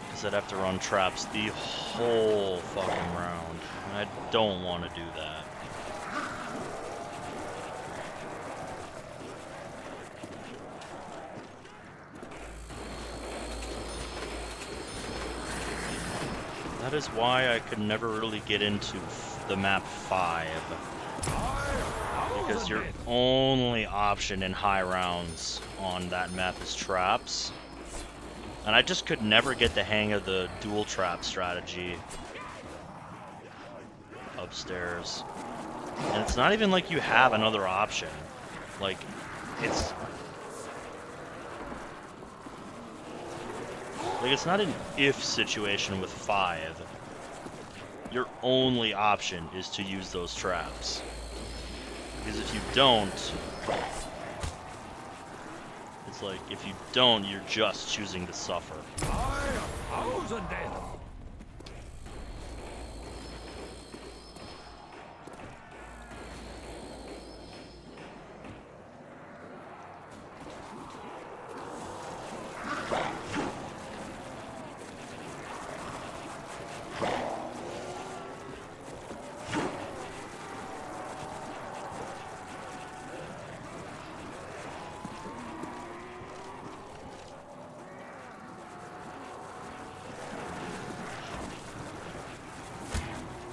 Because I'd have to run traps the whole fucking round. And I don't want to do that. That is why I could never really get into the map 5. Because your only option in high rounds on that map is traps. And I just could never get the hang of the dual trap strategy upstairs. And it's not even like you have another option. Like, it's not an if situation with 5. Your only option is to use those traps. Because if you don't, it's like, if you don't, you're just choosing to suffer.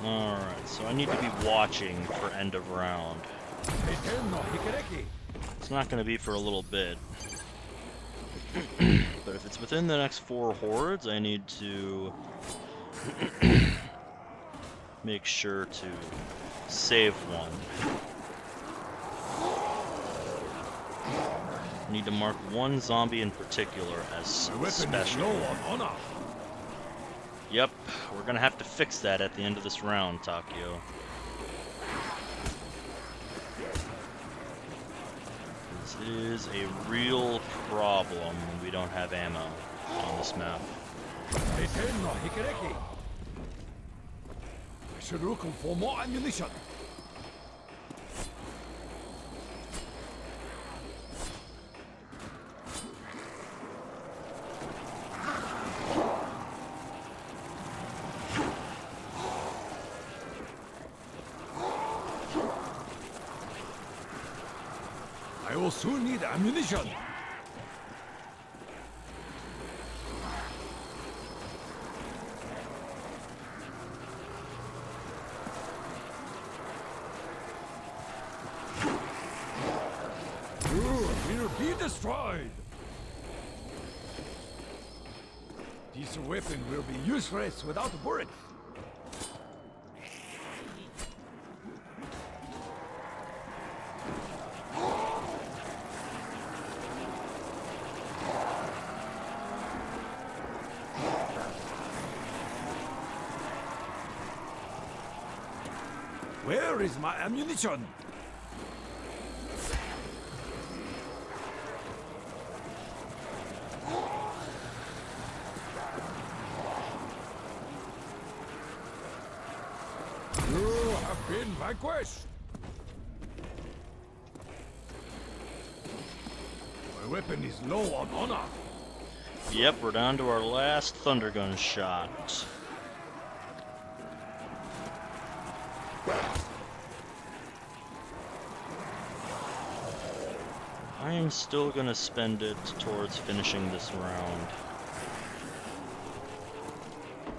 Alright, so I need to be watching for end of round. It's not going to be for a little bit. But if it's within the next 4 hordes, I need to make sure to save one. I need to mark one zombie in particular as special. Yep, we're gonna have to fix that at the end of this round, Takio. This is a real problem when we don't have ammo on this map. I should look for more ammunition. I will soon need ammunition. You will be destroyed. This weapon will be useless without bullets. Where is my ammunition? You have been vanquished. My weapon is low on honor. Yep, we're down to our last thundergun shot. I am still gonna spend it towards finishing this round.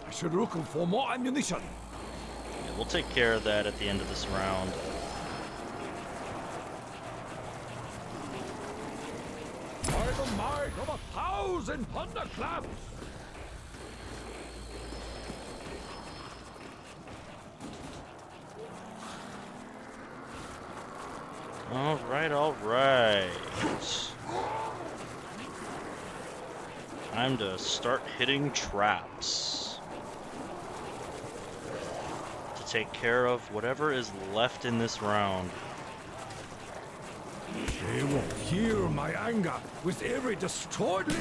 I should look for more ammunition. Yeah, we'll take care of that at the end of this round. By the might of 1,000 thunderclaps! Alright, alright. Time to start hitting traps. To take care of whatever is left in this round. They will hear my anger with every destroyed limb.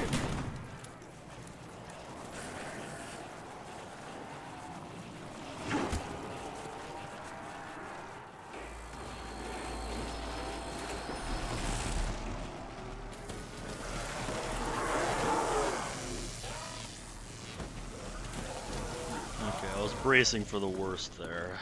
Okay, I was bracing for the worst there.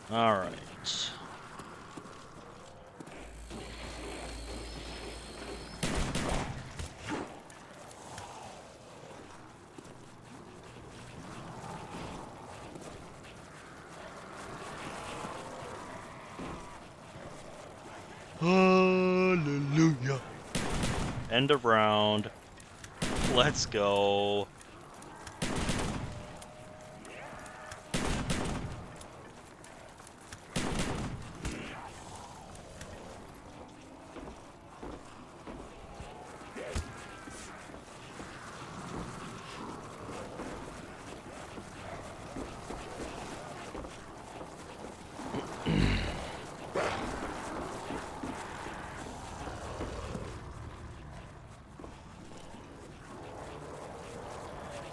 Alright. Hallelujah. End of round. Let's go.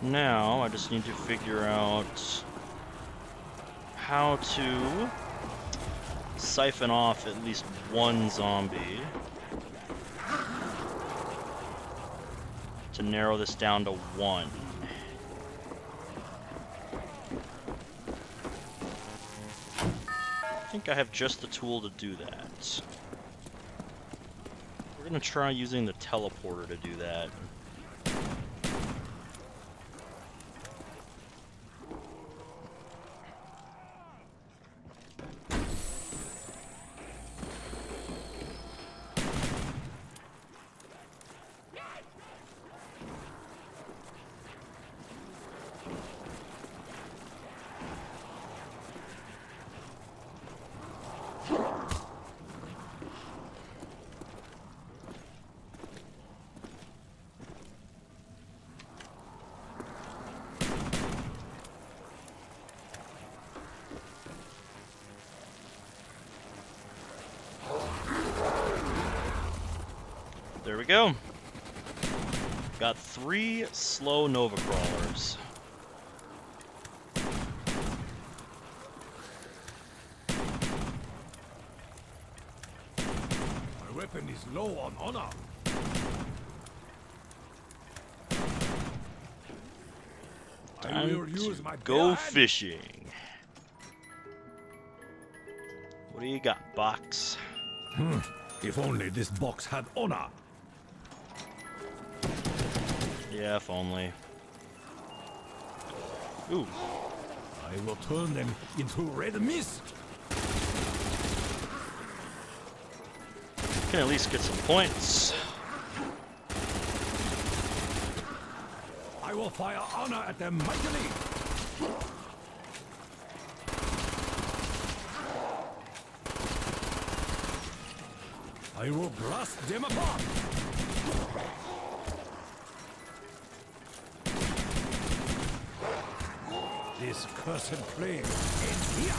Now, I just need to figure out how to siphon off at least one zombie to narrow this down to one. I think I have just the tool to do that. We're gonna try using the teleporter to do that. There we go. Got 3 slow Nova Crawlers. My weapon is low on honor. I will use my Go bare hand. fishing. What do you got, box? If only this box had honor. Yeah, if only. Ooh. I will turn them into red mist. Can at least get some points. I will fire honor at them mightily. I will blast them apart. This cursed plague ends here.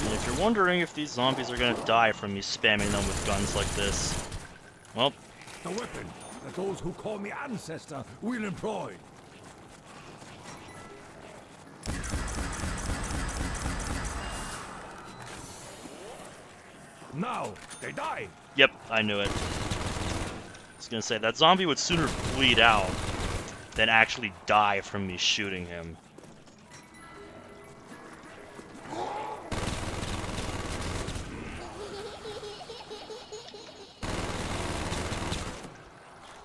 And if you're wondering if these zombies are gonna die from me spamming them with guns like this, well, The weapon that those who call me ancestor will employ. Now they die. yep, I knew it. I was gonna say, that zombie would sooner bleed out than actually die from me shooting him.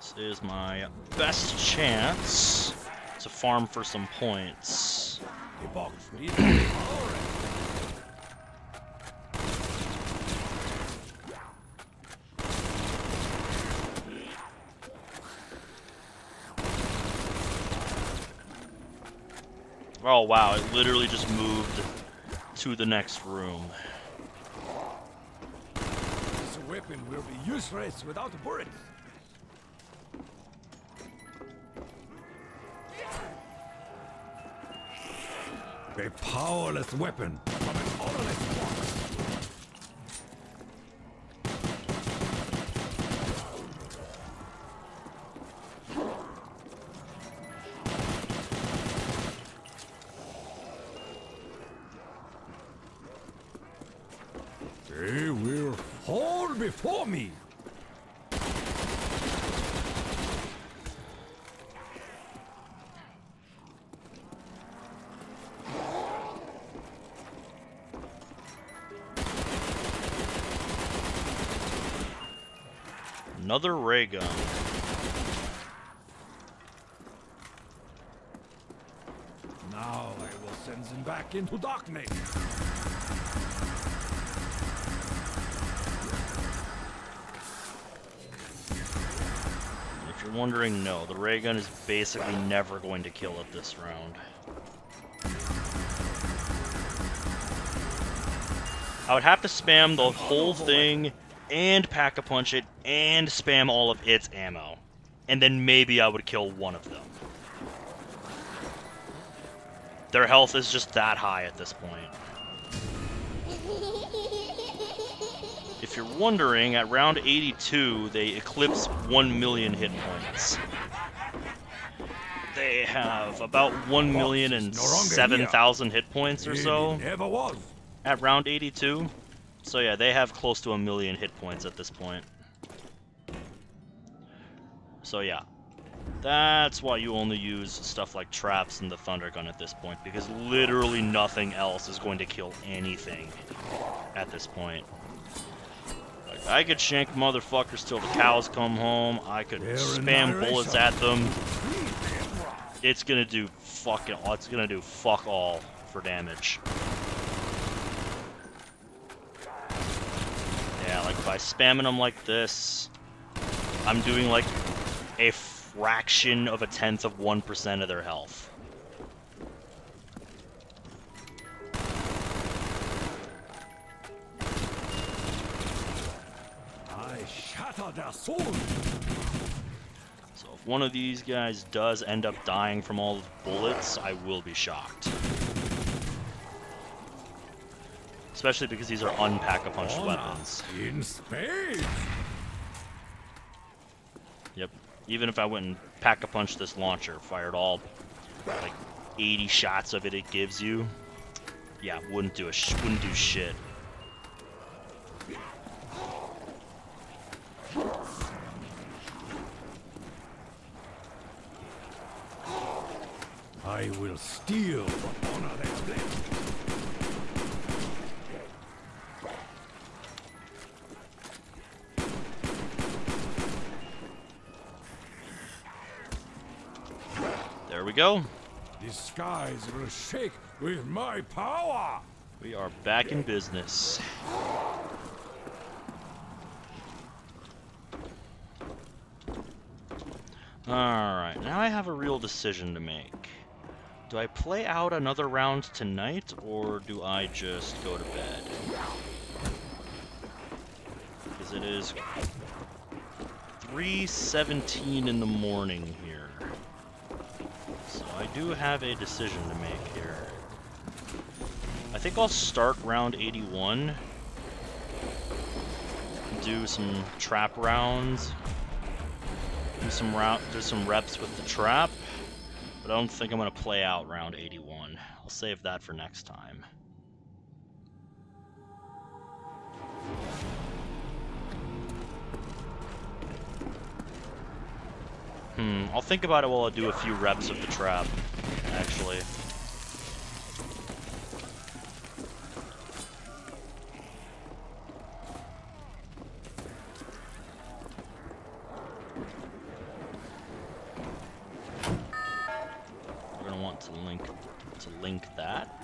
This is my best chance to farm for some points. The box needs to be powered. Oh wow, it literally just moved to the next room. This weapon will be useless without bullets. A powerless weapon from an odorless box. They will fall before me. Another ray gun. Now I will send them back into darkness. If you're wondering, no, the ray gun is basically never going to kill it this round. I would have to spam the whole thing and pack-a-punch it and spam all of its ammo. And then maybe I would kill one of them. Their health is just that high at this point. If you're wondering, at round 82, they eclipse 1 million hit points. They have about 1,007,000 hit points or so Never was. at round 82. So yeah, they have close to 1 million hit points at this point. So yeah, that's why you only use stuff like traps and the thunder gun at this point, because literally nothing else is going to kill anything at this point. Like, I could shank motherfuckers till the cows come home. I could spam bullets at them. It's gonna do fuck all for damage. Yeah, like by spamming them like this, I'm doing like a fraction of 1/10 of their health. I shatter their soul. So if one of these guys does end up dying from all the bullets, I will be shocked. especially because these are unpack-a-punch Honor weapons. in spades. Yep. Even if I went and pack-a-punch this launcher, fired all like 80 shots of it gives you, yeah, wouldn't do shit. I will steal what honor they have left. There we go. The skies will shake with my power. We are back in business. Alright, now I have a real decision to make. Do I play out another round tonight, or do I just go to bed? Because it is 3:17 in the morning here. So I do have a decision to make here. I think I'll start round 81. Do some trap rounds. Do some reps with the trap. But I don't think I'm going to play out round 81. I'll save that for next time. I'll think about it while I do a few reps of the trap, actually. We're gonna want to link that.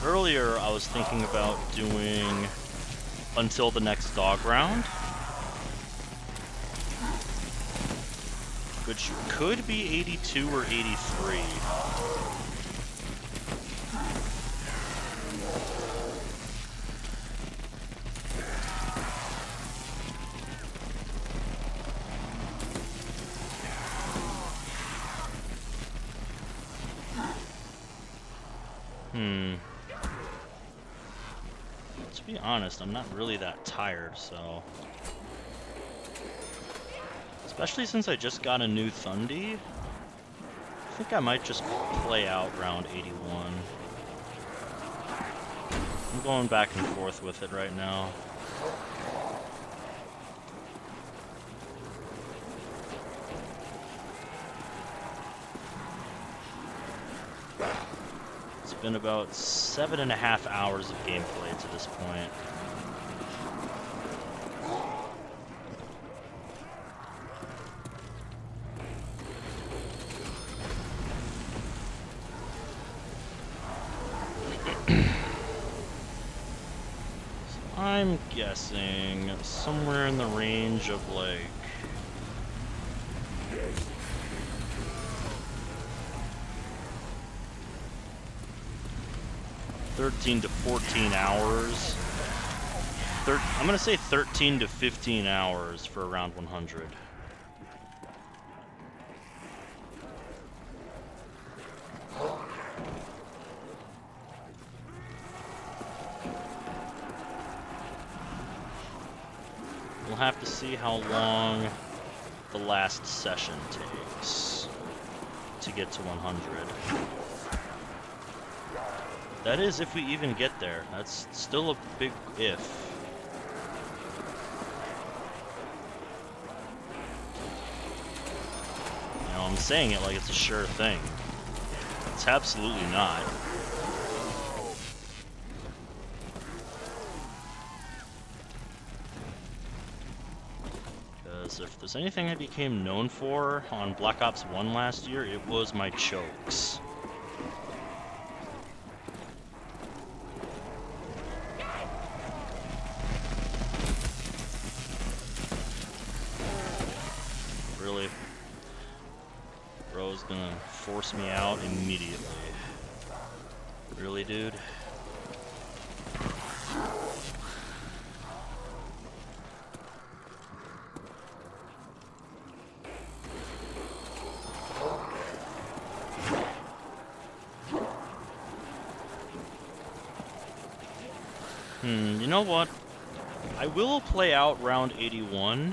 Earlier, I was thinking about doing until the next dog round, which could be 82 or 83. To be honest, I'm not really that tired, so... Especially since I just got a new Thundy, I think I might just play out round 81. I'm going back and forth with it right now. It's been about 7.5 hours of gameplay to this point. So I'm guessing somewhere in the range of like 13 to 14 hours. I'm gonna say 13 to 15 hours for around 100. We'll have to see how long the last session takes to get to 100. That is, if we even get there. That's still a big if. You know, I'm saying it like it's a sure thing. It's absolutely not. Because if there's anything I became known for on Black Ops 1 last year, it was my chokes. Echo is gonna force me out immediately. Really, dude? You know what? I will play out round 81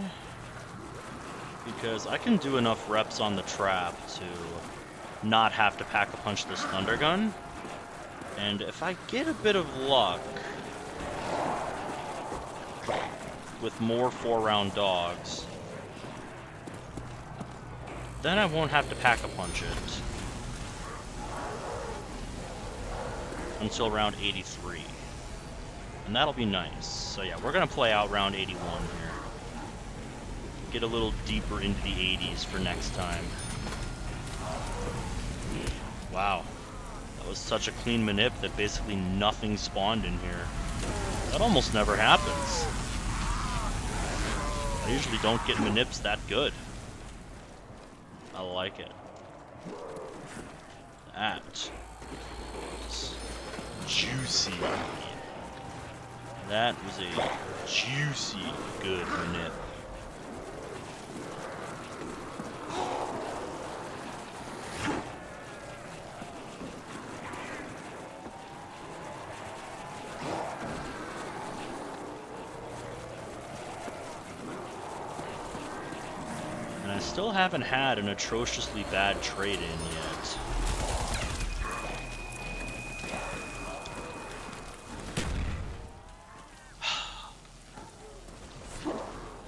because I can do enough reps on the trap to not have to pack-a-punch this Thunder Gun. And if I get a bit of luck with more 4-round dogs, then I won't have to pack-a-punch it until round 83. And that'll be nice. So yeah, we're gonna play out round 81 here. Get a little deeper into the 80s for next time. Wow. That was such a clean manip that basically nothing spawned in here. That almost never happens. I usually don't get manips that good. I like it. That was juicy. That was a juicy good manip. And I still haven't had an atrociously bad trade-in yet.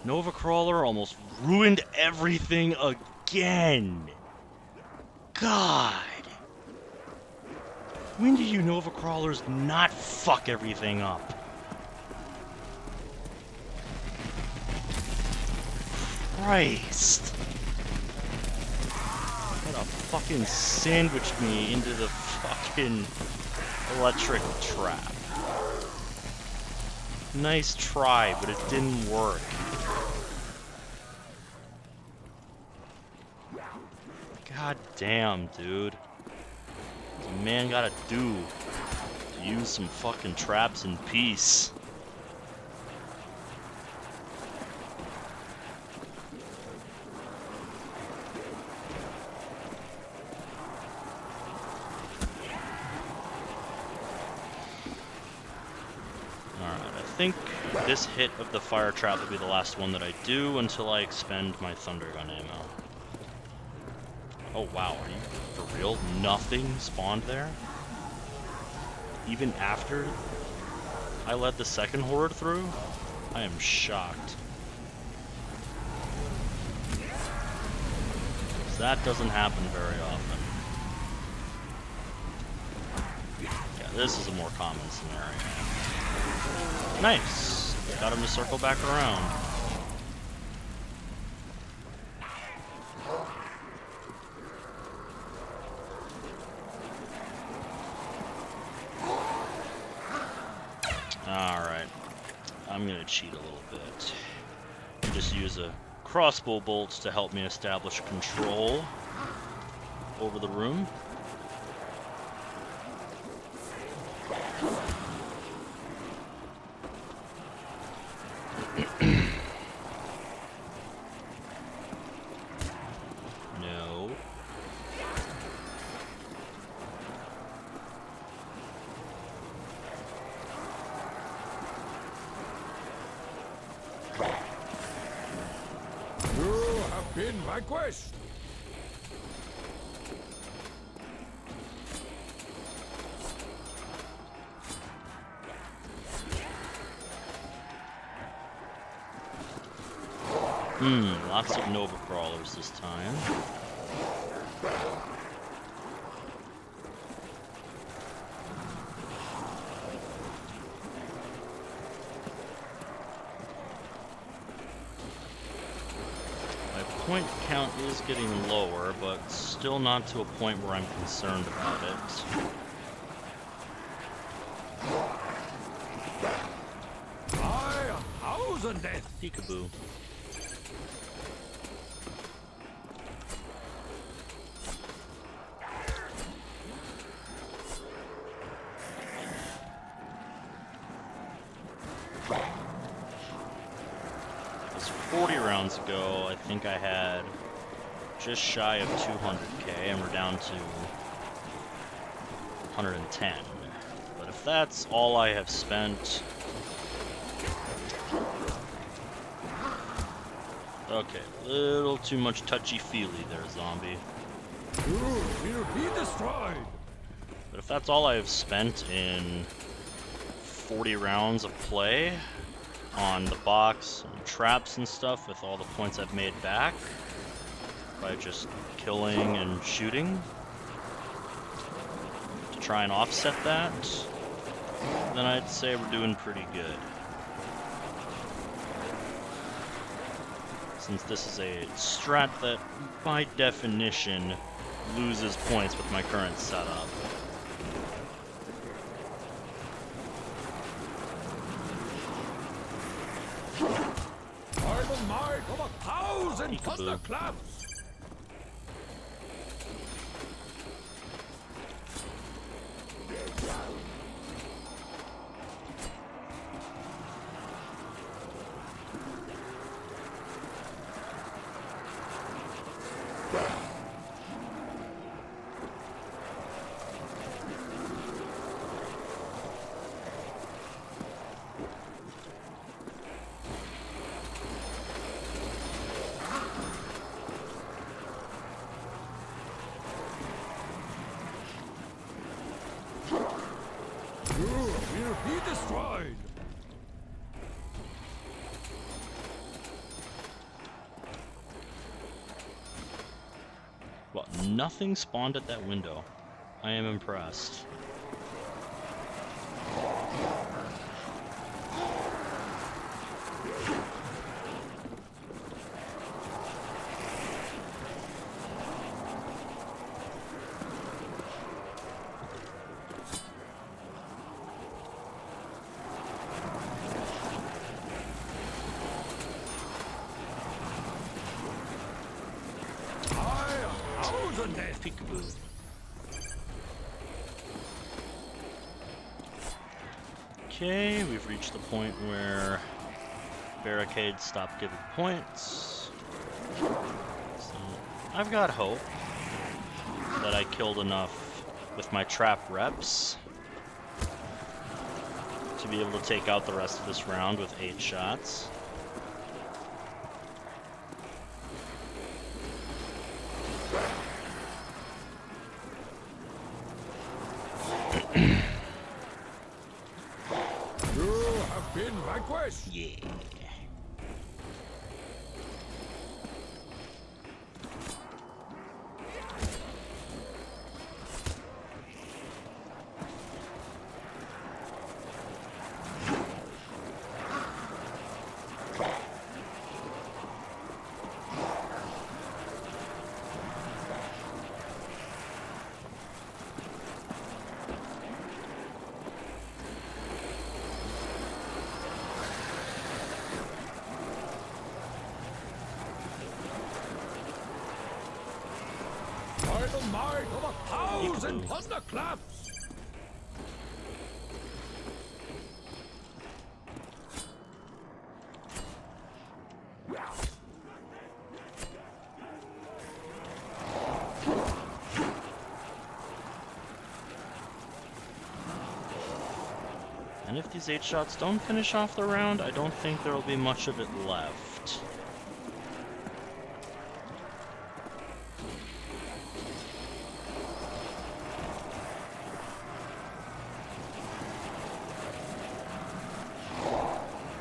Nova Crawler almost ruined everything again. God. When do you Nova Crawlers not fuck everything up? Christ. Gotta fucking sandwich me into the fucking electric trap. Nice try, but it didn't work. God damn, dude. What's a man gotta do to use some fucking traps in peace? Alright, I think this hit of the fire trap will be the last one that I do until I expend my Thunder Gun ammo. Oh wow, are you for real? Nothing spawned there? Even after I led the second horde through? I am shocked. That doesn't happen very often. Yeah, this is a more common scenario. Nice! Got him to circle back around. Alright, I'm gonna cheat a little bit. Just use a crossbow bolt to help me establish control over the room. No. You have been vanquished. Lots of Nova Crawlers this time. My point count is getting lower, but still not to a point where I'm concerned about it. By 1,000 death. Peekaboo. 40 rounds ago, I think I had just shy of 200k, and we're down to 110. But if that's all I have spent... Okay, a little too much touchy-feely there, zombie. You will be destroyed. But if that's all I have spent in 40 rounds of play on the box and traps and stuff, with all the points I've made back by just killing and shooting to try and offset that, then I'd say we're doing pretty good. Since this is a strat that, by definition, loses points with my current setup. By the might of 1,000 thunderclaps! You will be destroyed! Well, nothing spawned at that window. I am impressed. Peekaboo. Okay, we've reached the point where barricades stop giving points. So I've got hope that I killed enough with my trap reps to be able to take out the rest of this round with 8 shots. You have been vanquished! Yeah. By the might of 1,000 thunderclaps! And if these 8 shots don't finish off the round, I don't think there will be much of it left.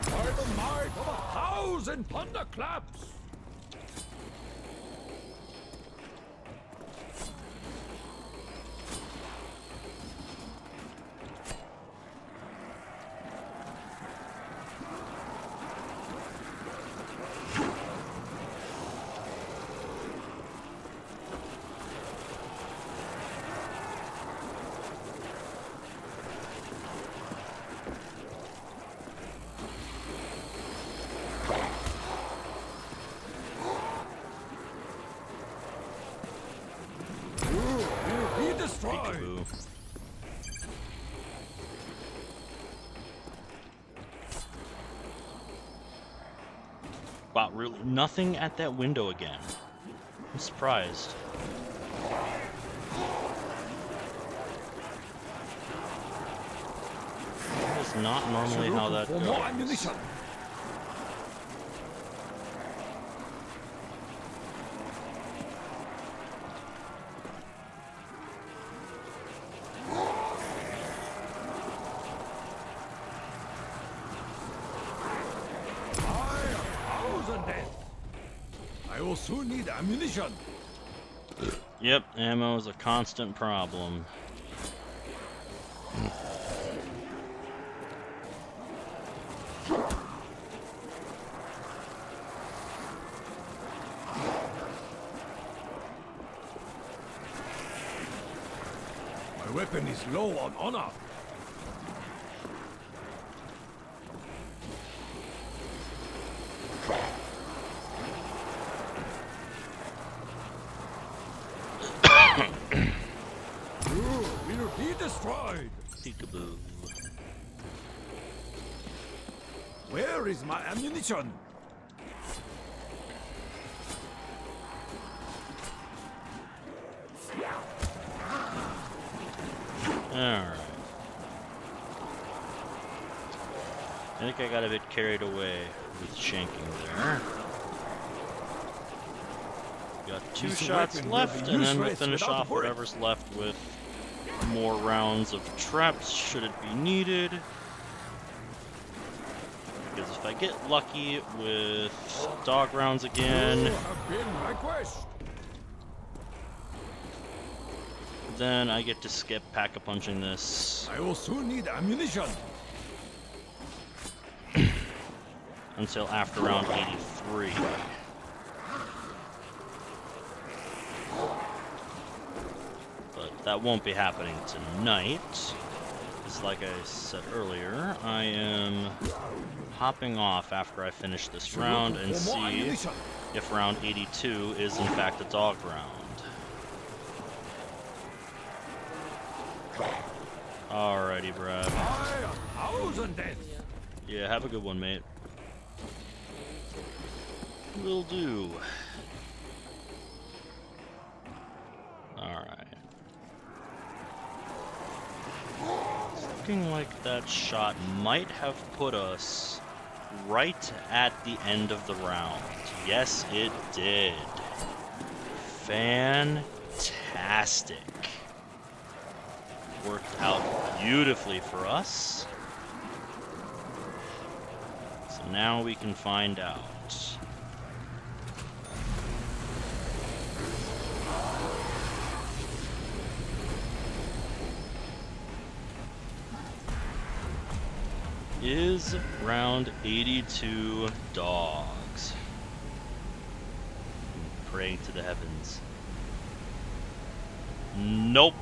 By the might of 1,000 thunderclaps! Be destroyed! Peekaboo. Wow, not really. Nothing at that window again. I'm surprised. That is not normally how that for more ammunition. goes. I will soon need ammunition. Yep, ammo is a constant problem. My weapon is low on honor. Will be destroyed. Peekaboo. Where is my ammunition? Alright. I think I got a bit carried away with shanking there. Got 2 shots left, and then we'll finish off whatever's left with more rounds of traps, should it be needed. Because if I get lucky with dog rounds again, Have been my quest. then I get to skip pack-a-punching this I will soon need ammunition. until after round 83. But that won't be happening tonight. Because like I said earlier, I am hopping off after I finish this round and see if round 82 is in fact a dog round. Alrighty, Brad. Yeah, have a good one, mate. Will do. Alright. It's looking like that shot might have put us right at the end of the round. Yes, it did. Fantastic. Worked out beautifully for us. So now we can find out. Is round 82 dogs? I'm praying to the heavens. Nope.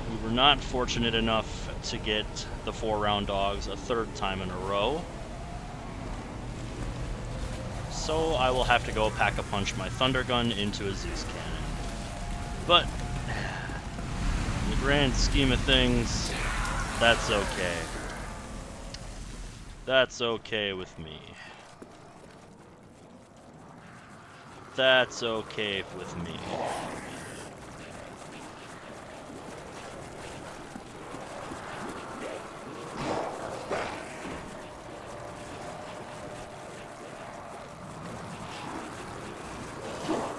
We were not fortunate enough to get the 4-round dogs a 3rd time in a row. So I will have to go pack-a-punch my Thunder Gun into a Zeus Cannon. But, in the grand scheme of things, that's okay. That's okay with me. That's okay with me.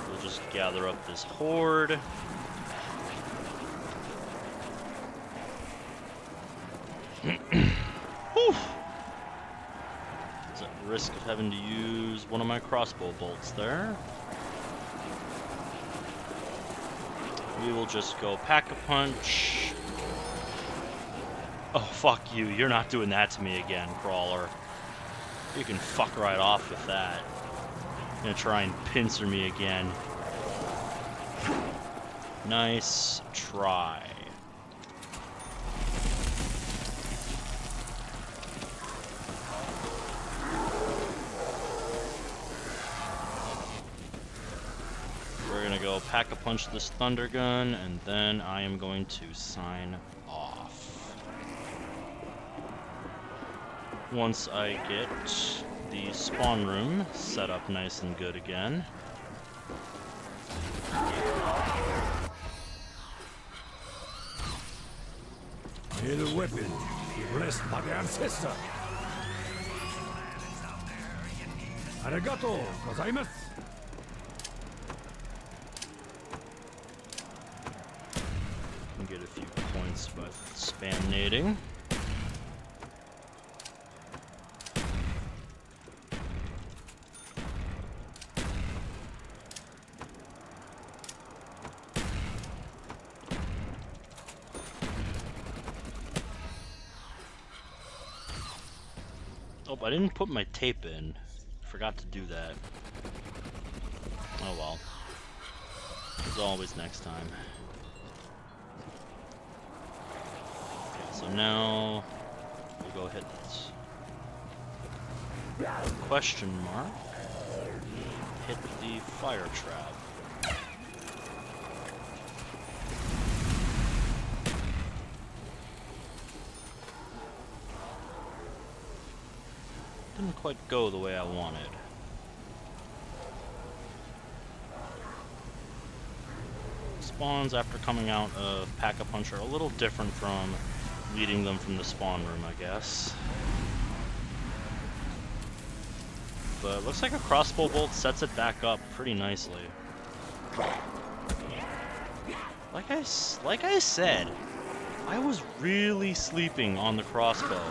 We'll just gather up this horde. Whew. Is at risk of having to use one of my crossbow bolts there. We will just go pack-a-punch. Oh, fuck you. You're not doing that to me again, Crawler. You can fuck right off with that. You're gonna try and pincer me again. Nice try. We're gonna go pack-a-punch this Thunder Gun, and then I am going to sign off. Once I get the spawn room set up nice and good again. May the weapon be blessed by the ancestor. Arigato gozaimasu. Can get a few points by spam nading. Oh, I didn't put my tape in. Forgot to do that. Oh well. As always, next time. Okay, so now we'll go hit question mark. Hit the fire trap. Didn't quite go the way I wanted. Spawns after coming out of Pack-a-Punch are a little different from leading them from the spawn room, I guess. But it looks like a crossbow bolt sets it back up pretty nicely. Like I said, I was really sleeping on the crossbow.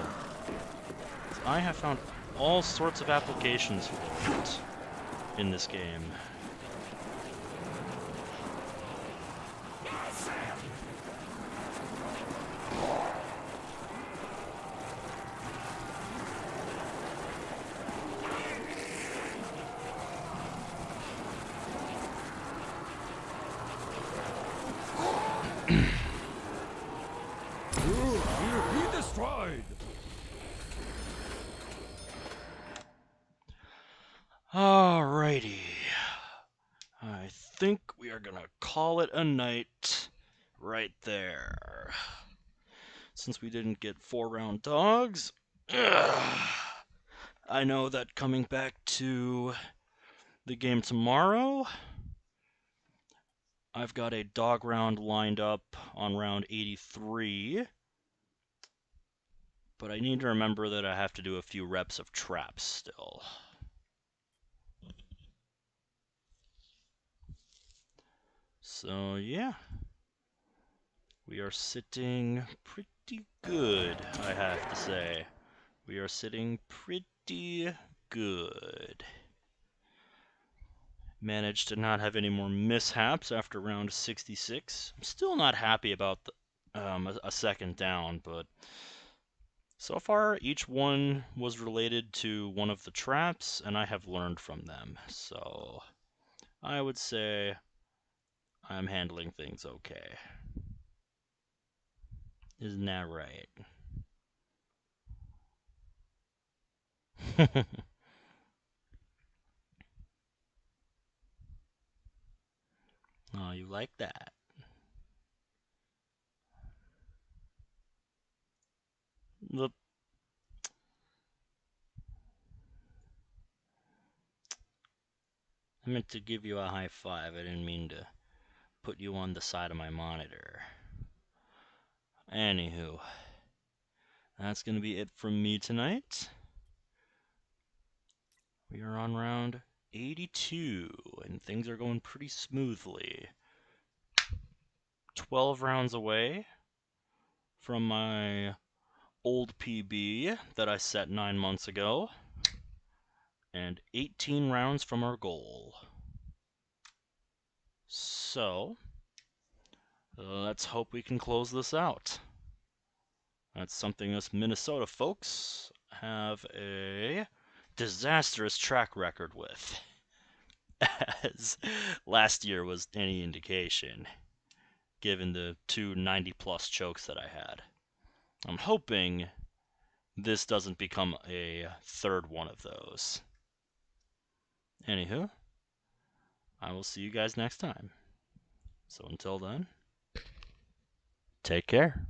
I have found all sorts of applications for it in this game. Be destroyed. Alrighty. I think we are gonna call it a night right there. Since we didn't get 4-round dogs, I know that coming back to the game tomorrow, I've got a dog round lined up on round 83. But I need to remember that I have to do a few reps of traps still. So yeah, we are sitting pretty good, I have to say. We are sitting pretty good. Managed to not have any more mishaps after round 66. I'm still not happy about a second down, but so far each one was related to one of the traps, and I have learned from them. So I would say I'm handling things okay. Isn't that right? Oh, you like that? The I meant to give you a high five. I didn't mean to put you on the side of my monitor. Anywho, that's going to be it from me tonight. We are on round 82, and things are going pretty smoothly. 12 rounds away from my old PB that I set 9 months ago, and 18 rounds from our goal. So, let's hope we can close this out. That's something us Minnesota folks have a disastrous track record with, as last year was any indication, given the two 90-plus chokes that I had. I'm hoping this doesn't become a third one of those. Anywho, I will see you guys next time. So until then, take care.